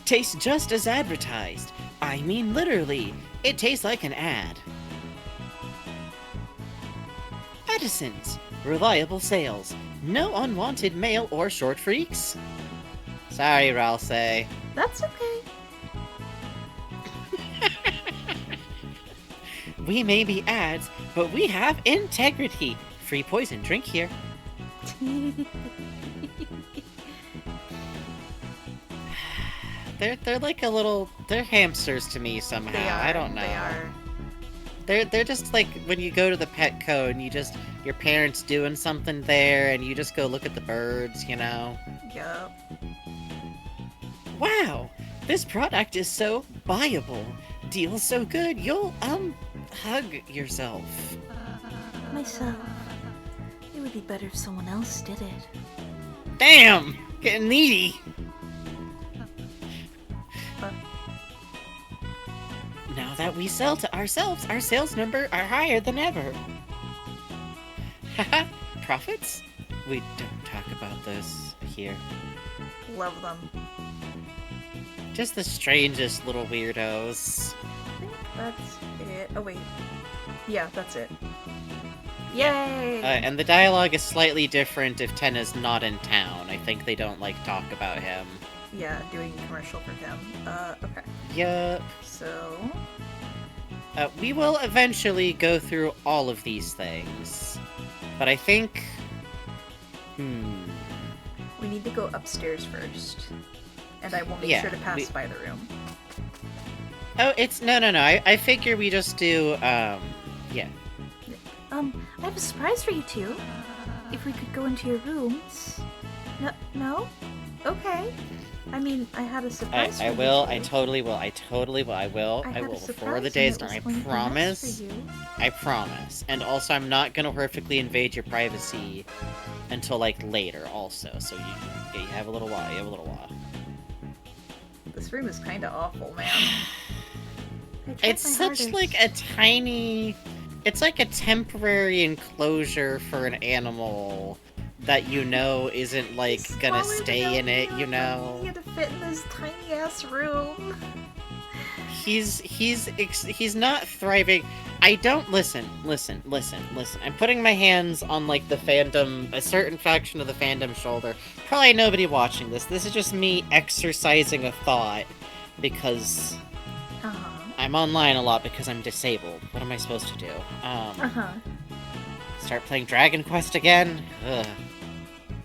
Tastes just as advertised. I mean literally, it tastes like an ad. Addison's. Reliable sales. No unwanted male or short freaks. Sorry, Ralsei. That's okay. We may be ads, but we have integrity. Free poison drink here. They're like a little... They're hamsters to me somehow. They are. I don't know. They are. They're just like when you go to the Petco and your parents doing something there and you just go look at the birds, you know? Yup. Wow! This product is so buyable. Deal's so good, you'll, hug yourself. Myself. It would be better if someone else did it. Damn! Getting needy! Now that we sell to ourselves, our sales number are higher than ever. Haha, profits? We don't talk about this here. Love them. Just the strangest little weirdos. I think that's it. Oh, wait. Yeah, that's it. Yay! And the dialogue is slightly different if Tenna's not in town. I think they don't, like, talk about him. Yeah, doing a commercial for him. Okay. Yup. So... We will eventually go through all of these things. But I think... we need to go upstairs first. And I will make Yeah, sure to pass by the room. Oh, it's... No. I figure we just do, yeah. I have a surprise for you two. If we could go into your rooms. No? Okay. I mean, I had a surprise for I you will, two. I totally will, I will had a before surprise the day's and done, it I was going to be nice promise. for you. I promise. And also, I'm not gonna horrifically invade your privacy until, like, later, also. So you have a little while, This room is kind of awful, man. I tried It's my such, hardest. like, a tiny... It's like a temporary enclosure for an animal that you know isn't, like, He's gonna smaller stay than in it, me. you know? He had to fit in this tiny ass room. He's not thriving. I don't listen. I'm putting my hands on like the fandom, a certain faction of the fandom shoulder. Probably nobody watching this. This is just me exercising a thought because I'm online a lot because I'm disabled. What am I supposed to do? Start playing Dragon Quest again? Ugh.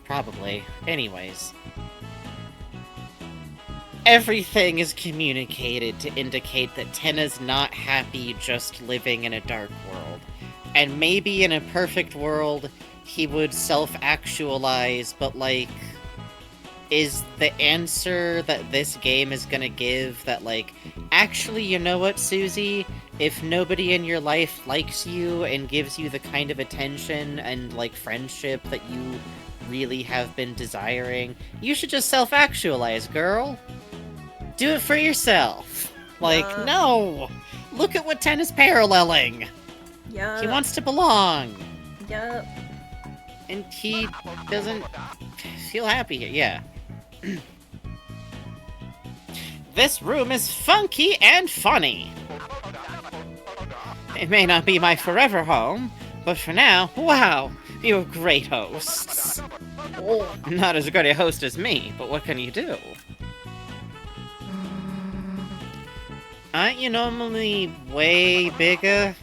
Probably. Anyways. Everything is communicated to indicate that Tenna's not happy just living in a dark world. And maybe in a perfect world, he would self-actualize, but like... Is the answer that this game is gonna give that, like, actually, you know what, Susie? If nobody in your life likes you and gives you the kind of attention and, like, friendship that you really have been desiring, you should just self-actualize, girl. Do it for yourself. Like, no! Look at what Ten is paralleling! Yeah. He wants to belong! Yup. And he doesn't feel happy here. Yeah. This room is funky and funny. It may not be my forever home, but for now, wow, you're great hosts. Oh, not as great a host as me, but what can you do? Aren't you normally way bigger?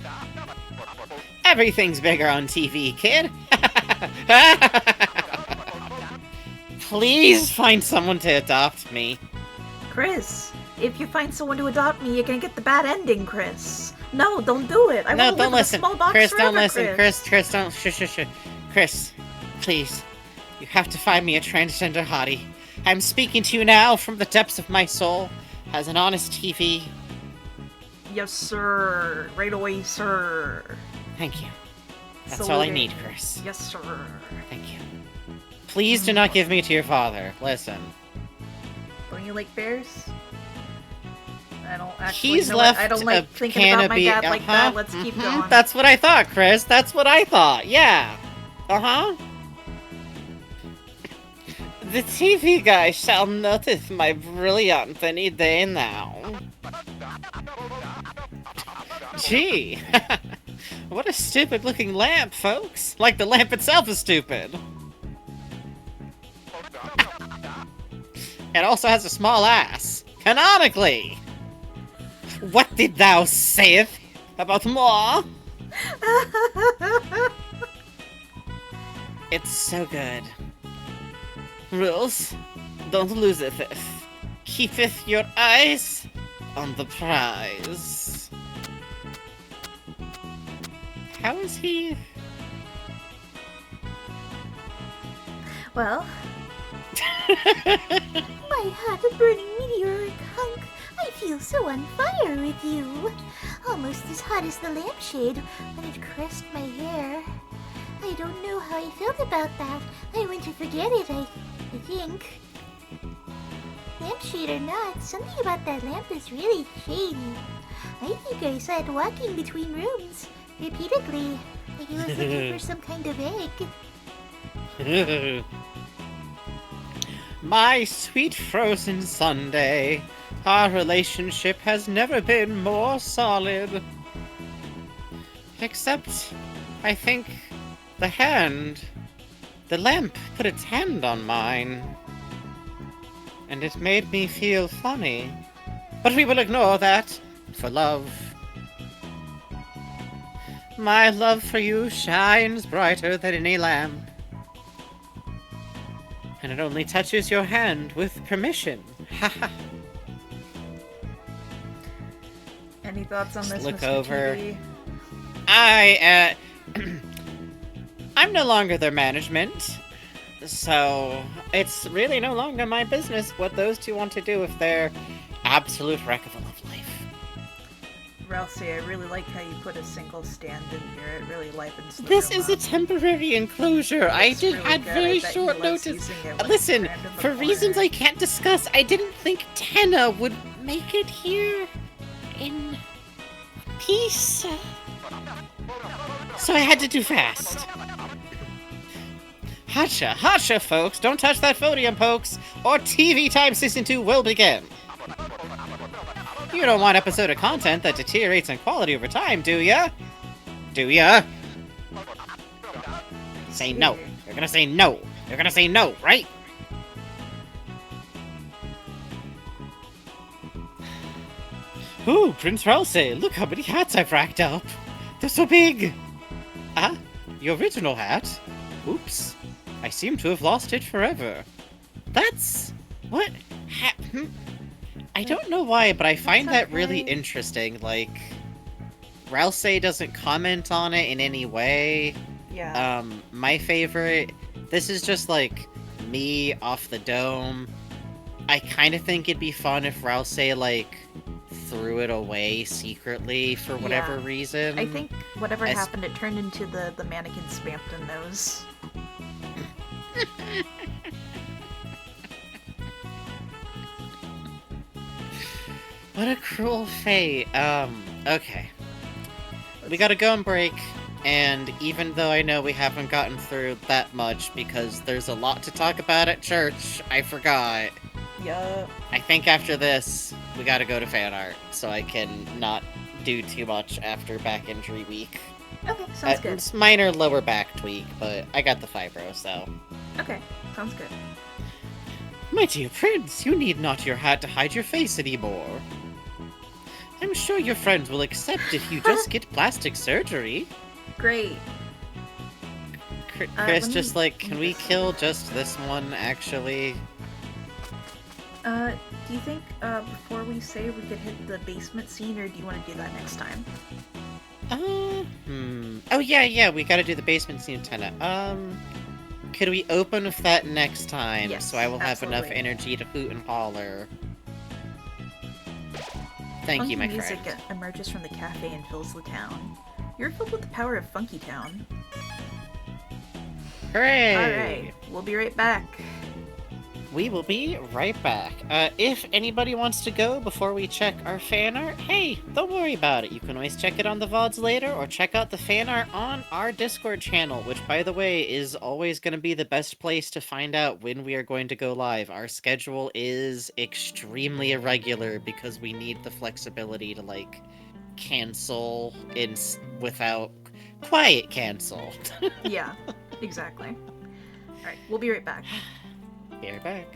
Everything's bigger on TV, kid. Please find someone to adopt me. Chris, if you find someone to adopt me, you're gonna get the bad ending, Chris. No, don't do it. I No, won't don't live listen. in a small box Chris, forever, don't listen. Chris. Chris, don't. Shh. Chris, please. You have to find me a transgender hottie. I'm speaking to you now from the depths of my soul as an honest TV. Yes, sir. Right away, sir. Thank you. That's all I Saluting. need, Chris. Yes, sir. Thank you. Please do not give me to your father. Listen. Don't you like bears? I don't actually He's know left I don't like a thinking about my canopy- dad like that. Let's keep going. That's what I thought, Chris. That's what I thought. Yeah. The TV guy shall notice my brilliance any day now. Gee, what a stupid-looking lamp, folks. Like the lamp itself is stupid. It also has a small ass. Canonically! What did thou sayeth about more? It's so good. Rules, don't loseth it. Keepeth your eyes on the prize. How is he? Well, my hot burning meteoric hunk, I feel so on fire with you. Almost as hot as the lampshade when it caressed my hair. I don't know how I felt about that. I went to forget it, I think. Lampshade or not, something about that lamp is really shady. I think I saw it walking between rooms, repeatedly, like it was looking for some kind of egg. My sweet frozen Sunday, our relationship has never been more solid. Except, I think, the lamp put its hand on mine. And it made me feel funny. But we will ignore that, for love. My love for you shines brighter than any lamp. And it only touches your hand with permission. Haha. Any thoughts on this, Look Mr. over. TV? I'm no longer their management. So, it's really no longer my business what those two want to do with their absolute wreck of a love life. Ralsei, I really like how you put a single stand in here. It really livens the This room is a up. temporary enclosure. I It's did really had good. I very bet short he loves notice. using it when Listen, it's crammed in the for reasons corner. I can't discuss, I didn't think Tenna would make it here in peace. So I had to do fast. Hacha, folks! Don't touch that podium, pokes, or TV Time Season 2 will begin. You don't want episodic content that deteriorates in quality over time, do ya? Do ya? Say no. You're gonna say no. You're gonna say no, right? Ooh, Prince Ralsei, look how many hats I've racked up. They're so big. Ah, your original hat? Oops. I seem to have lost it forever. That's... what? I don't know why, but I find that really okay. interesting. Like, Ralsei doesn't comment on it in any way. Yeah. My favorite... This is just, like, me off the dome. I kind of think it'd be fun if Ralsei, like, threw it away secretly for whatever Yeah. reason. I think whatever as- happened, it turned into the mannequin Spampton nose. What a cruel fate. Okay. We gotta go and break, and even though I know we haven't gotten through that much because there's a lot to talk about at church, I forgot. Yup. I think after this, we gotta go to fan art, so I can not do too much after back injury week. Okay, sounds good. It's minor lower back tweak, but I got the fibro, so. Okay, sounds good. My dear prince, you need not your hat to hide your face anymore. I'm sure your friends will accept if you just get plastic surgery. Great. Chris, let just me- like, can we kill just this one, actually? Do you think, before we say we could hit the basement scene, or do you want to do that next time? Oh, yeah, we gotta do the basement scene of Tenna. Could we open with that next time, Yes, so I will have enough absolutely. energy to hoot and holler? Thank you, my Funky friend. music emerges from the cafe and fills the town. You're filled with the power of Funky Town. Hooray! Alright, we'll be right back. We will be right back. If anybody wants to go before we check our fan art, hey, don't worry about it. You can always check it on the VODs later or check out the fan art on our Discord channel, which, by the way, is always going to be the best place to find out when we are going to go live. Our schedule is extremely irregular because we need the flexibility to, like, cancel without quiet cancel. Yeah, exactly. All right, we'll be right back. Be right back.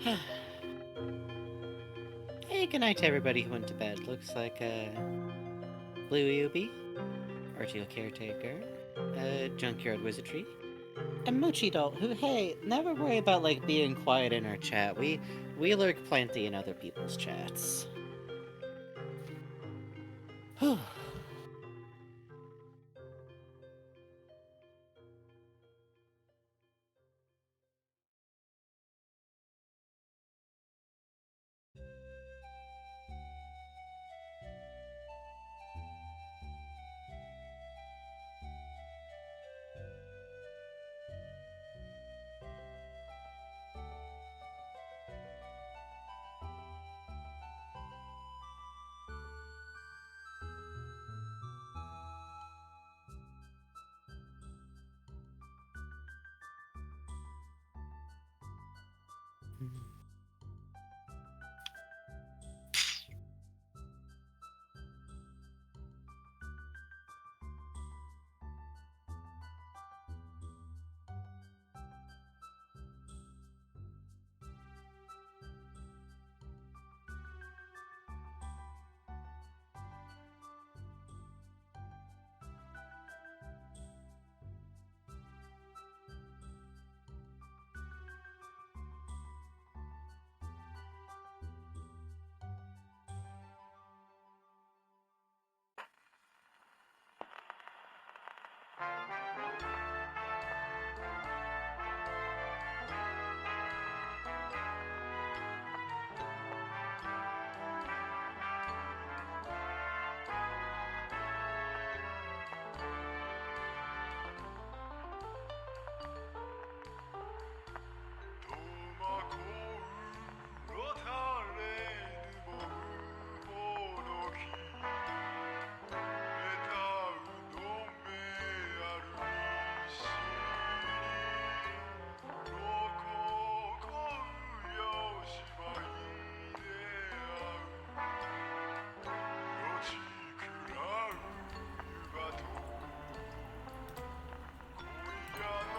Hey, good night to everybody who went to bed. Looks like, Blue Yubi, Archie Caretaker, Junkyard Wizardry, and Mochi Doll, who, hey, never worry about, like, being quiet in our chat. We lurk plenty in other people's chats.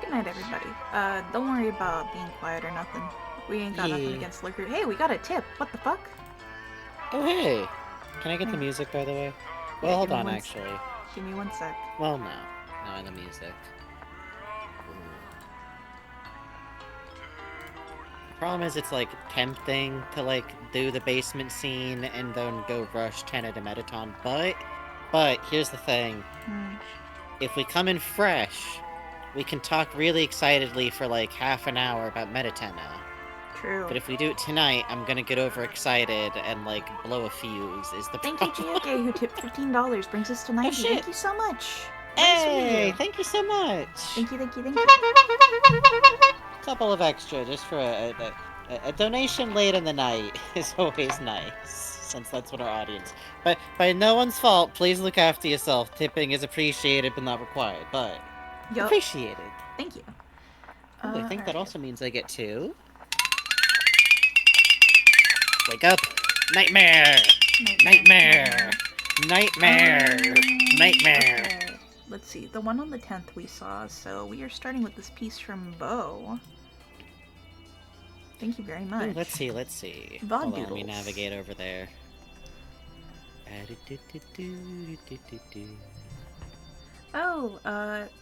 Good night, everybody. Don't worry about being quiet or nothing. We ain't got nothing Yeah. against Lurker. Hey, we got a tip. What the fuck? Oh, hey! Can I get the music, by the way? Well, Yeah, hold give me on, one actually. Give me 1 sec. Well, no. No, the music. The problem is it's, like, tempting to, like, do the basement scene and then go rush Tenna to Metaton, but, here's the thing. If we come in fresh, we can talk really excitedly for, like, half an hour about Metatenna. True. But if we do it tonight, I'm gonna get overexcited and, like, blow a fuse, is the Thank you, problem. GOK, who tipped $15. Brings us to 90. shit. Thank you so much. Nice of Hey, you. thank you so much! Thank you, thank you, thank you. Couple of extra just for a donation late in the night is always nice, since that's what our audience. But by no one's fault, please look after yourself. Tipping is appreciated but not required, but Yup. appreciated. Thank you. Oh, I think that alright. also means I get 2. Wake up! Nightmare! Nightmare! Nightmare! Nightmare! Okay. Let's see. The one on the 10th we saw, so we are starting with this piece from Bo. Thank you very much. Ooh, let's see. Voddoodles. Hold on, let me navigate over there. Oh,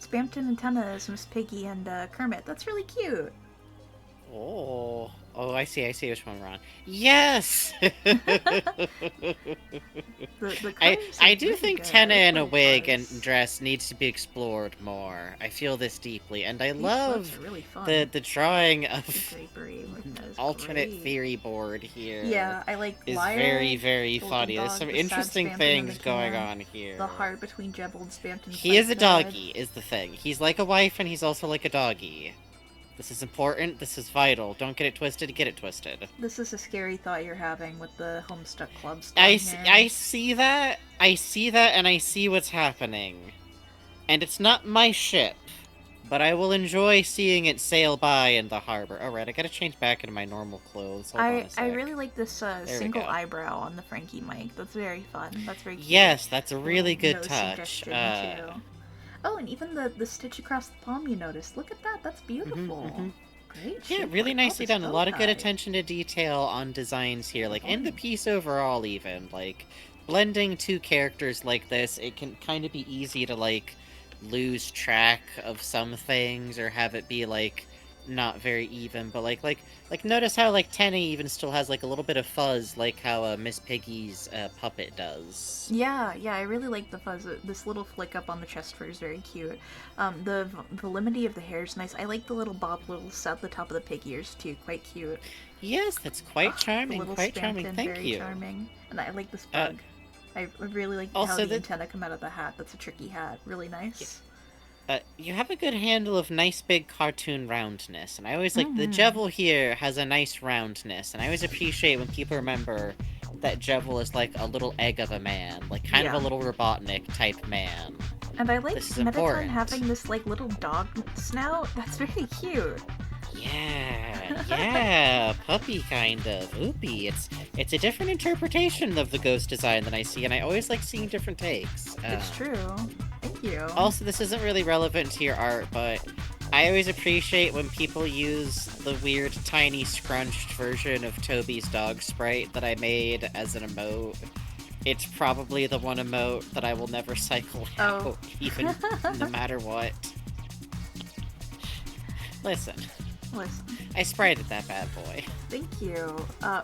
Spamton and Tenna is Miss Piggy and Kermit. That's really cute. Oh, I see which one we're on. Yes! The I colors are do really think good. Tenna I in a like wig those. and dress needs to be explored more. I feel this deeply, and I These love clothes are really fun. the drawing The of drapery that is alternate great. theory board here. Yeah, I like is Lyre, very, very the funny. dog, There's some the sad interesting Spamton in things the going can, on here. The heart between Jebble and Spamton. He is a doggy, is the thing. He's like a wife, and he's also like a doggy. This is important. This is vital. Don't get it twisted. Get it twisted. This is a scary thought you're having with the Homestuck Club stuff. I see that. I see that, and I see what's happening. And it's not my ship, but I will enjoy seeing it sail by in the harbor. Alright, I gotta change back into my normal clothes. Hold on a sec. I really like this we single go. eyebrow on the Frankie mic. That's very fun. That's very cute. Yes, that's a really Little good nose touch. suggestion, too. Oh, and even the stitch across the palm you noticed. Look at that. That's beautiful. Great Yeah, shape really work. Oh, nicely this done. A bow lot of good tie. attention to detail on designs here, like, in the Oh. piece overall, even. Like, blending two characters like this, it can kind of be easy to, like, lose track of some things or have it be, like, not very even. But, like, notice how, like, Tenny even still has, like, a little bit of fuzz, like how Miss Piggy's puppet does. Yeah, yeah, I really like the fuzz. This little flick up on the chest fur is very cute. The volumity of the hair is nice. I like the little bob little set at the top of the pig ears too. Quite cute. Yes, that's quite Ugh, the charming, little quite span charming. fin, Thank very you. charming. And I like this Uh, bug. I really like how also, the that antenna come out of the hat. That's a tricky hat. Really nice. You have a good handle of nice big cartoon roundness, and I always like the Mm-hmm. Jevil here has a nice roundness, and I always appreciate when people remember that Jevil is like a little egg of a man, like kind of a Yeah. little Robotnik type man. And I like This is Mettaton important. having this like little dog snout. That's very cute. Yeah, puppy kind of. Oopie. It's a different interpretation of the ghost design than I see, and I always like seeing different takes. It's true. Thank you. Also, this isn't really relevant to your art, but I always appreciate when people use the weird, tiny, scrunched version of Toby's dog sprite that I made as an emote. It's probably the one emote that I will never cycle out, Oh. even no matter what. Listen, Listen. I sprited that bad boy. Thank you.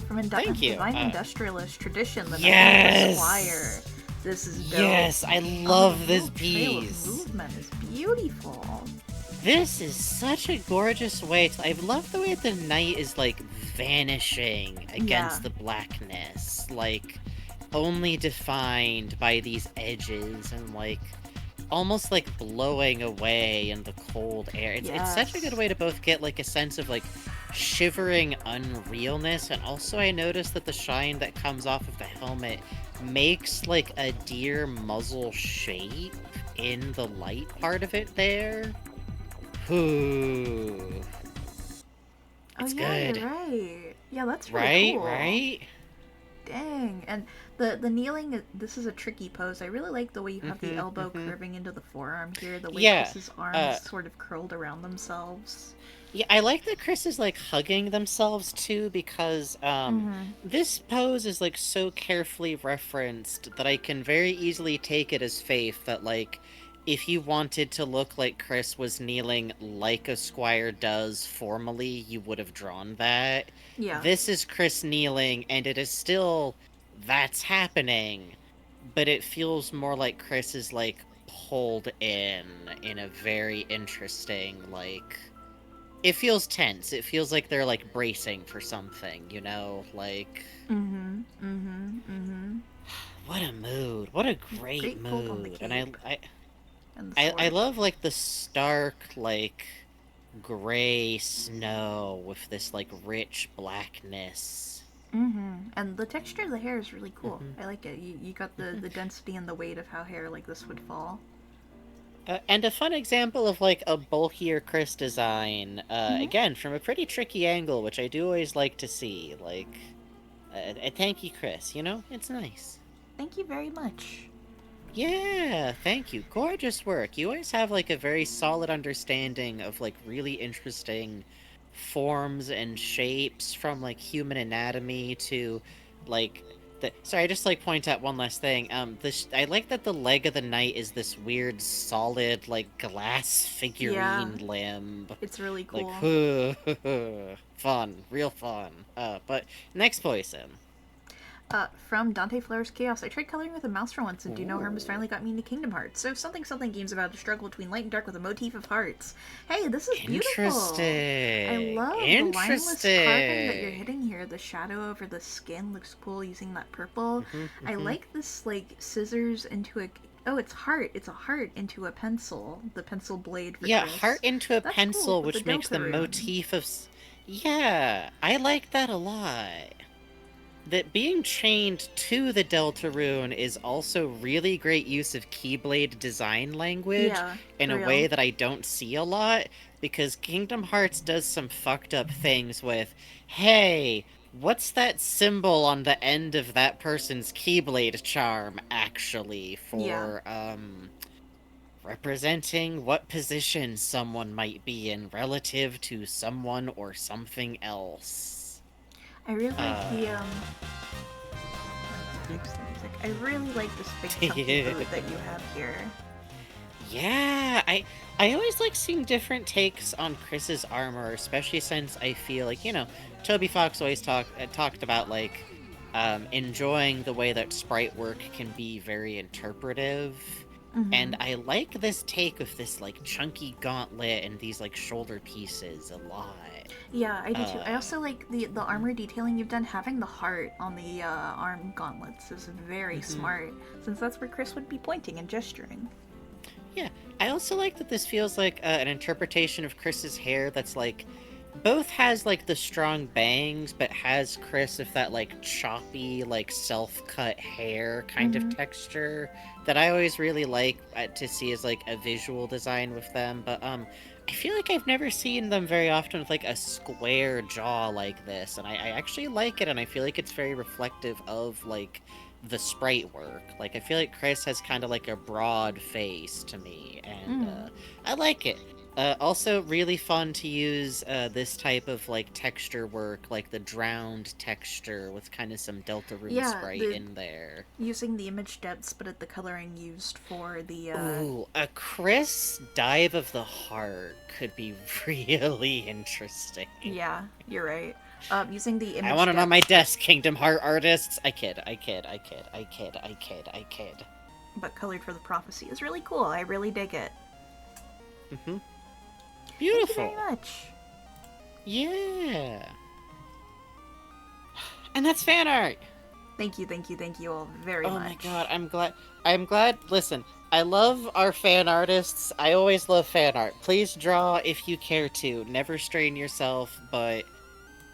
From Thank you. Divine Industrialist Tradition, the Yes! Squire. This is dope. Yes, I Oh, love the this little trail of piece. movement is beautiful. This is such a gorgeous way to. I love the way the night is like vanishing against Yeah. the blackness, like only defined by these edges and like almost like blowing away in the cold air. It's such a good Yes. way to both get like a sense of like shivering unrealness, and also I noticed that the shine that comes off of the helmet makes like a deer muzzle shape in the light part of it there. Ooh, Oh it's yeah, good. you're right. Yeah, that's really Right, cool. right? Dang. And the kneeling, this is a tricky pose. I really like the way you have the elbow curving into the forearm here, the way Yeah, Chris's arms sort of curled around themselves. yeah, I like that Chris is like hugging themselves too, because Mm-hmm. this pose is like so carefully referenced that I can very easily take it as faith that like if you wanted to look like Chris was kneeling like a squire does formally, you would have drawn that. Yeah. This is Chris kneeling, and it is still that's happening, but it feels more like Chris is like pulled in a very interesting like it feels tense. It feels like they're like bracing for something, you know? Like Mm-hmm. Mm-hmm. Mm-hmm. what a mood. What a great Great pull on the mood. And I cape I and the I sword. love like the stark like gray snow with this like rich blackness. Mm-hmm. And the texture of the hair is really cool. Mhm. I like it. You got the density and the weight of how hair like this would fall. And a fun example of like a bulkier Chris design, Mm-hmm. again from a pretty tricky angle, which I do always like to see. Like, a tanky Chris, you know, it's nice. Thank you very much. Yeah, thank you. Gorgeous work. You always have like a very solid understanding of like really interesting forms and shapes from like human anatomy to like sorry, I just like point out one last thing. I like that the leg of the knight is this weird solid like glass Yeah, figurine limb. it's really Like cool. fun, real fun. But next poison. From Dante Flores Chaos, I tried coloring with a mouse for once, and Do No Harm has Ooh. finally got me into Kingdom Hearts. So something something games about a struggle between light and dark with a motif of hearts. Hey, this is beautiful. I Interesting. love the lineless carving that you're Interesting. hitting here. The shadow over the skin looks cool using that purple. Mhm, I mhm. like this like scissors into a oh, it's heart. It's a heart into a pencil. The pencil blade for Yeah, Chris. heart into a That's cool pencil, with the which makes the Deltarune. motif of. Yeah, I like that a lot. That being chained to the Deltarune is also really great use of Keyblade design language Yeah, in for a real. way that I don't see a lot, because Kingdom Hearts does some fucked up things with, hey, what's that symbol on the end of that person's Keyblade charm actually Yeah. representing what position someone might be in relative to someone or something else. I really like the fix the music. I really like this big chunky boot that you have here. Yeah, I always like seeing different takes on Chris's armor, especially since I feel like, Toby Fox always talked about like enjoying the way that sprite work can be very interpretive. And I like this take of this like chunky gauntlet and these like shoulder pieces a lot. Yeah, I do too. I also like the armor detailing you've done. Having the heart on the arm gauntlets is very smart, since that's where Chris would be pointing and gesturing. Yeah, I also like that this feels like an interpretation of Chris's hair that's like both has like the strong bangs, but has Chris with that like choppy, like self-cut hair kind of texture that I always really like to see as like a visual design with them. But I feel like I've never seen them very often with like a square jaw like this, and I actually like it, and I feel like it's very reflective of like the sprite work. Like I feel like Chris has kind of like a broad face to me, and I like it. Also, really fun to use this type of like texture work, like the drowned texture with kind of some Deltarune sprite in there. Using the image depths, but at the coloring used for the. Ooh, a Chris dive of the heart could be really interesting. Yeah, you're right. Using the image. I want it depths. on my desk, Kingdom Heart artists. I kid. But colored for the prophecy is really cool. I really dig it. Beautiful. Thank you very much. Yeah. And that's fan art. Thank you all very much. Oh my god, I'm glad. Listen, I love our fan artists. I always love fan art. Please draw if you care to. Never strain yourself, but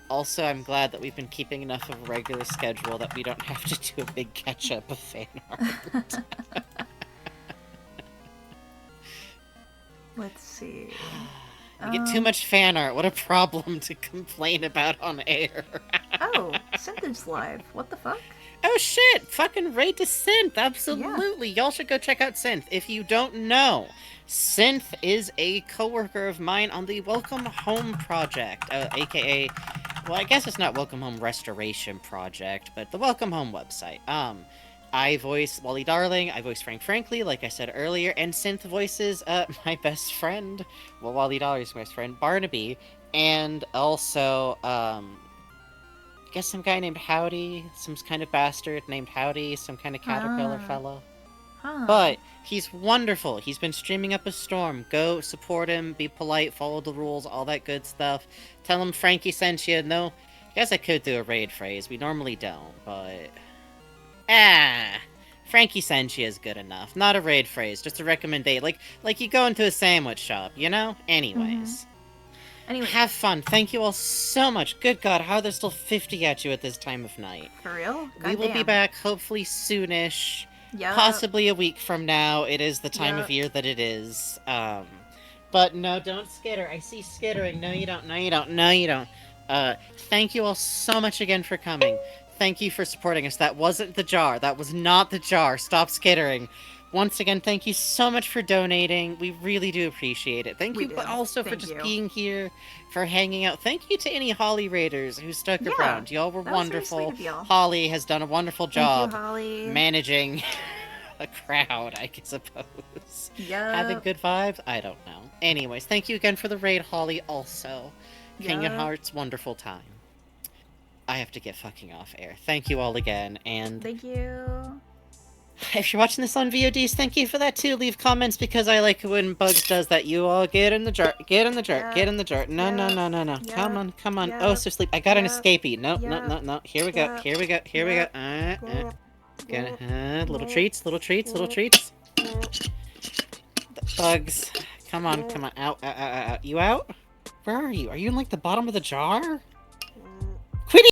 also I'm glad that we've been keeping enough of a regular schedule that we don't have to do a big catch-up of fan art. Let's see. We get too much fan art. What a problem to complain about on air. Oh, Synth's live. What the fuck? Oh shit! Fucking raid to Synth! Absolutely! Yeah. Y'all should go check out Synth. If you don't know, Synth is a coworker of mine on the Welcome Home project, aka, well, I guess it's not Welcome Home Restoration Project, but the Welcome Home website. I voice Wally Darling, I voice Frank Frankly, like I said earlier, and Synth voices my best friend, well, Wally Darling's best friend, Barnaby, and also, I guess some guy named Howdy, some kind of bastard named Howdy, some kind of caterpillar fella. But he's wonderful. He's been streaming up a storm. Go support him, be polite, follow the rules, all that good stuff. Tell him Frankie sent you. No, I guess I could do a raid phrase. We normally don't, but... Frankie sent you is good enough. Not a raid phrase, just a recommendation. Like you go into a sandwich shop, you know? Anyways. Anyway. Have fun. Thank you all so much. Good God, how are there still 50 at you at this time of night? For real? We will be back hopefully soonish. Yep. Possibly a week from now. It is the time of year that it is. But no, don't skitter. I see skittering. No, you don't. No, you don't. No, you don't. Thank you all so much again for coming. Thank you for supporting us. That wasn't the jar. That was not the jar. Stop skittering. Once again, thank you so much for donating. We really do appreciate it. Thank you, but also for just being here, for hanging out. Thank you to any Holly Raiders who stuck around. Y'all were wonderful. Holly has done a wonderful job managing a crowd, I suppose. Yeah. Having good vibes? I don't know. Anyways, thank you again for the raid, Holly, also. Kingdom Hearts, wonderful time. I have to get fucking off air. Thank you all again, and... Thank you. If you're watching this on VODs, thank you for that too. Leave comments because I like when Bugs does that. You all get in the jar, get in the jar, get in the jar. No. Come on. Oh, so sleep. I got an escapee. No. Here we go. Little treats. Bugs. Come on. Out. You out? Where are you? Are you in like the bottom of the jar?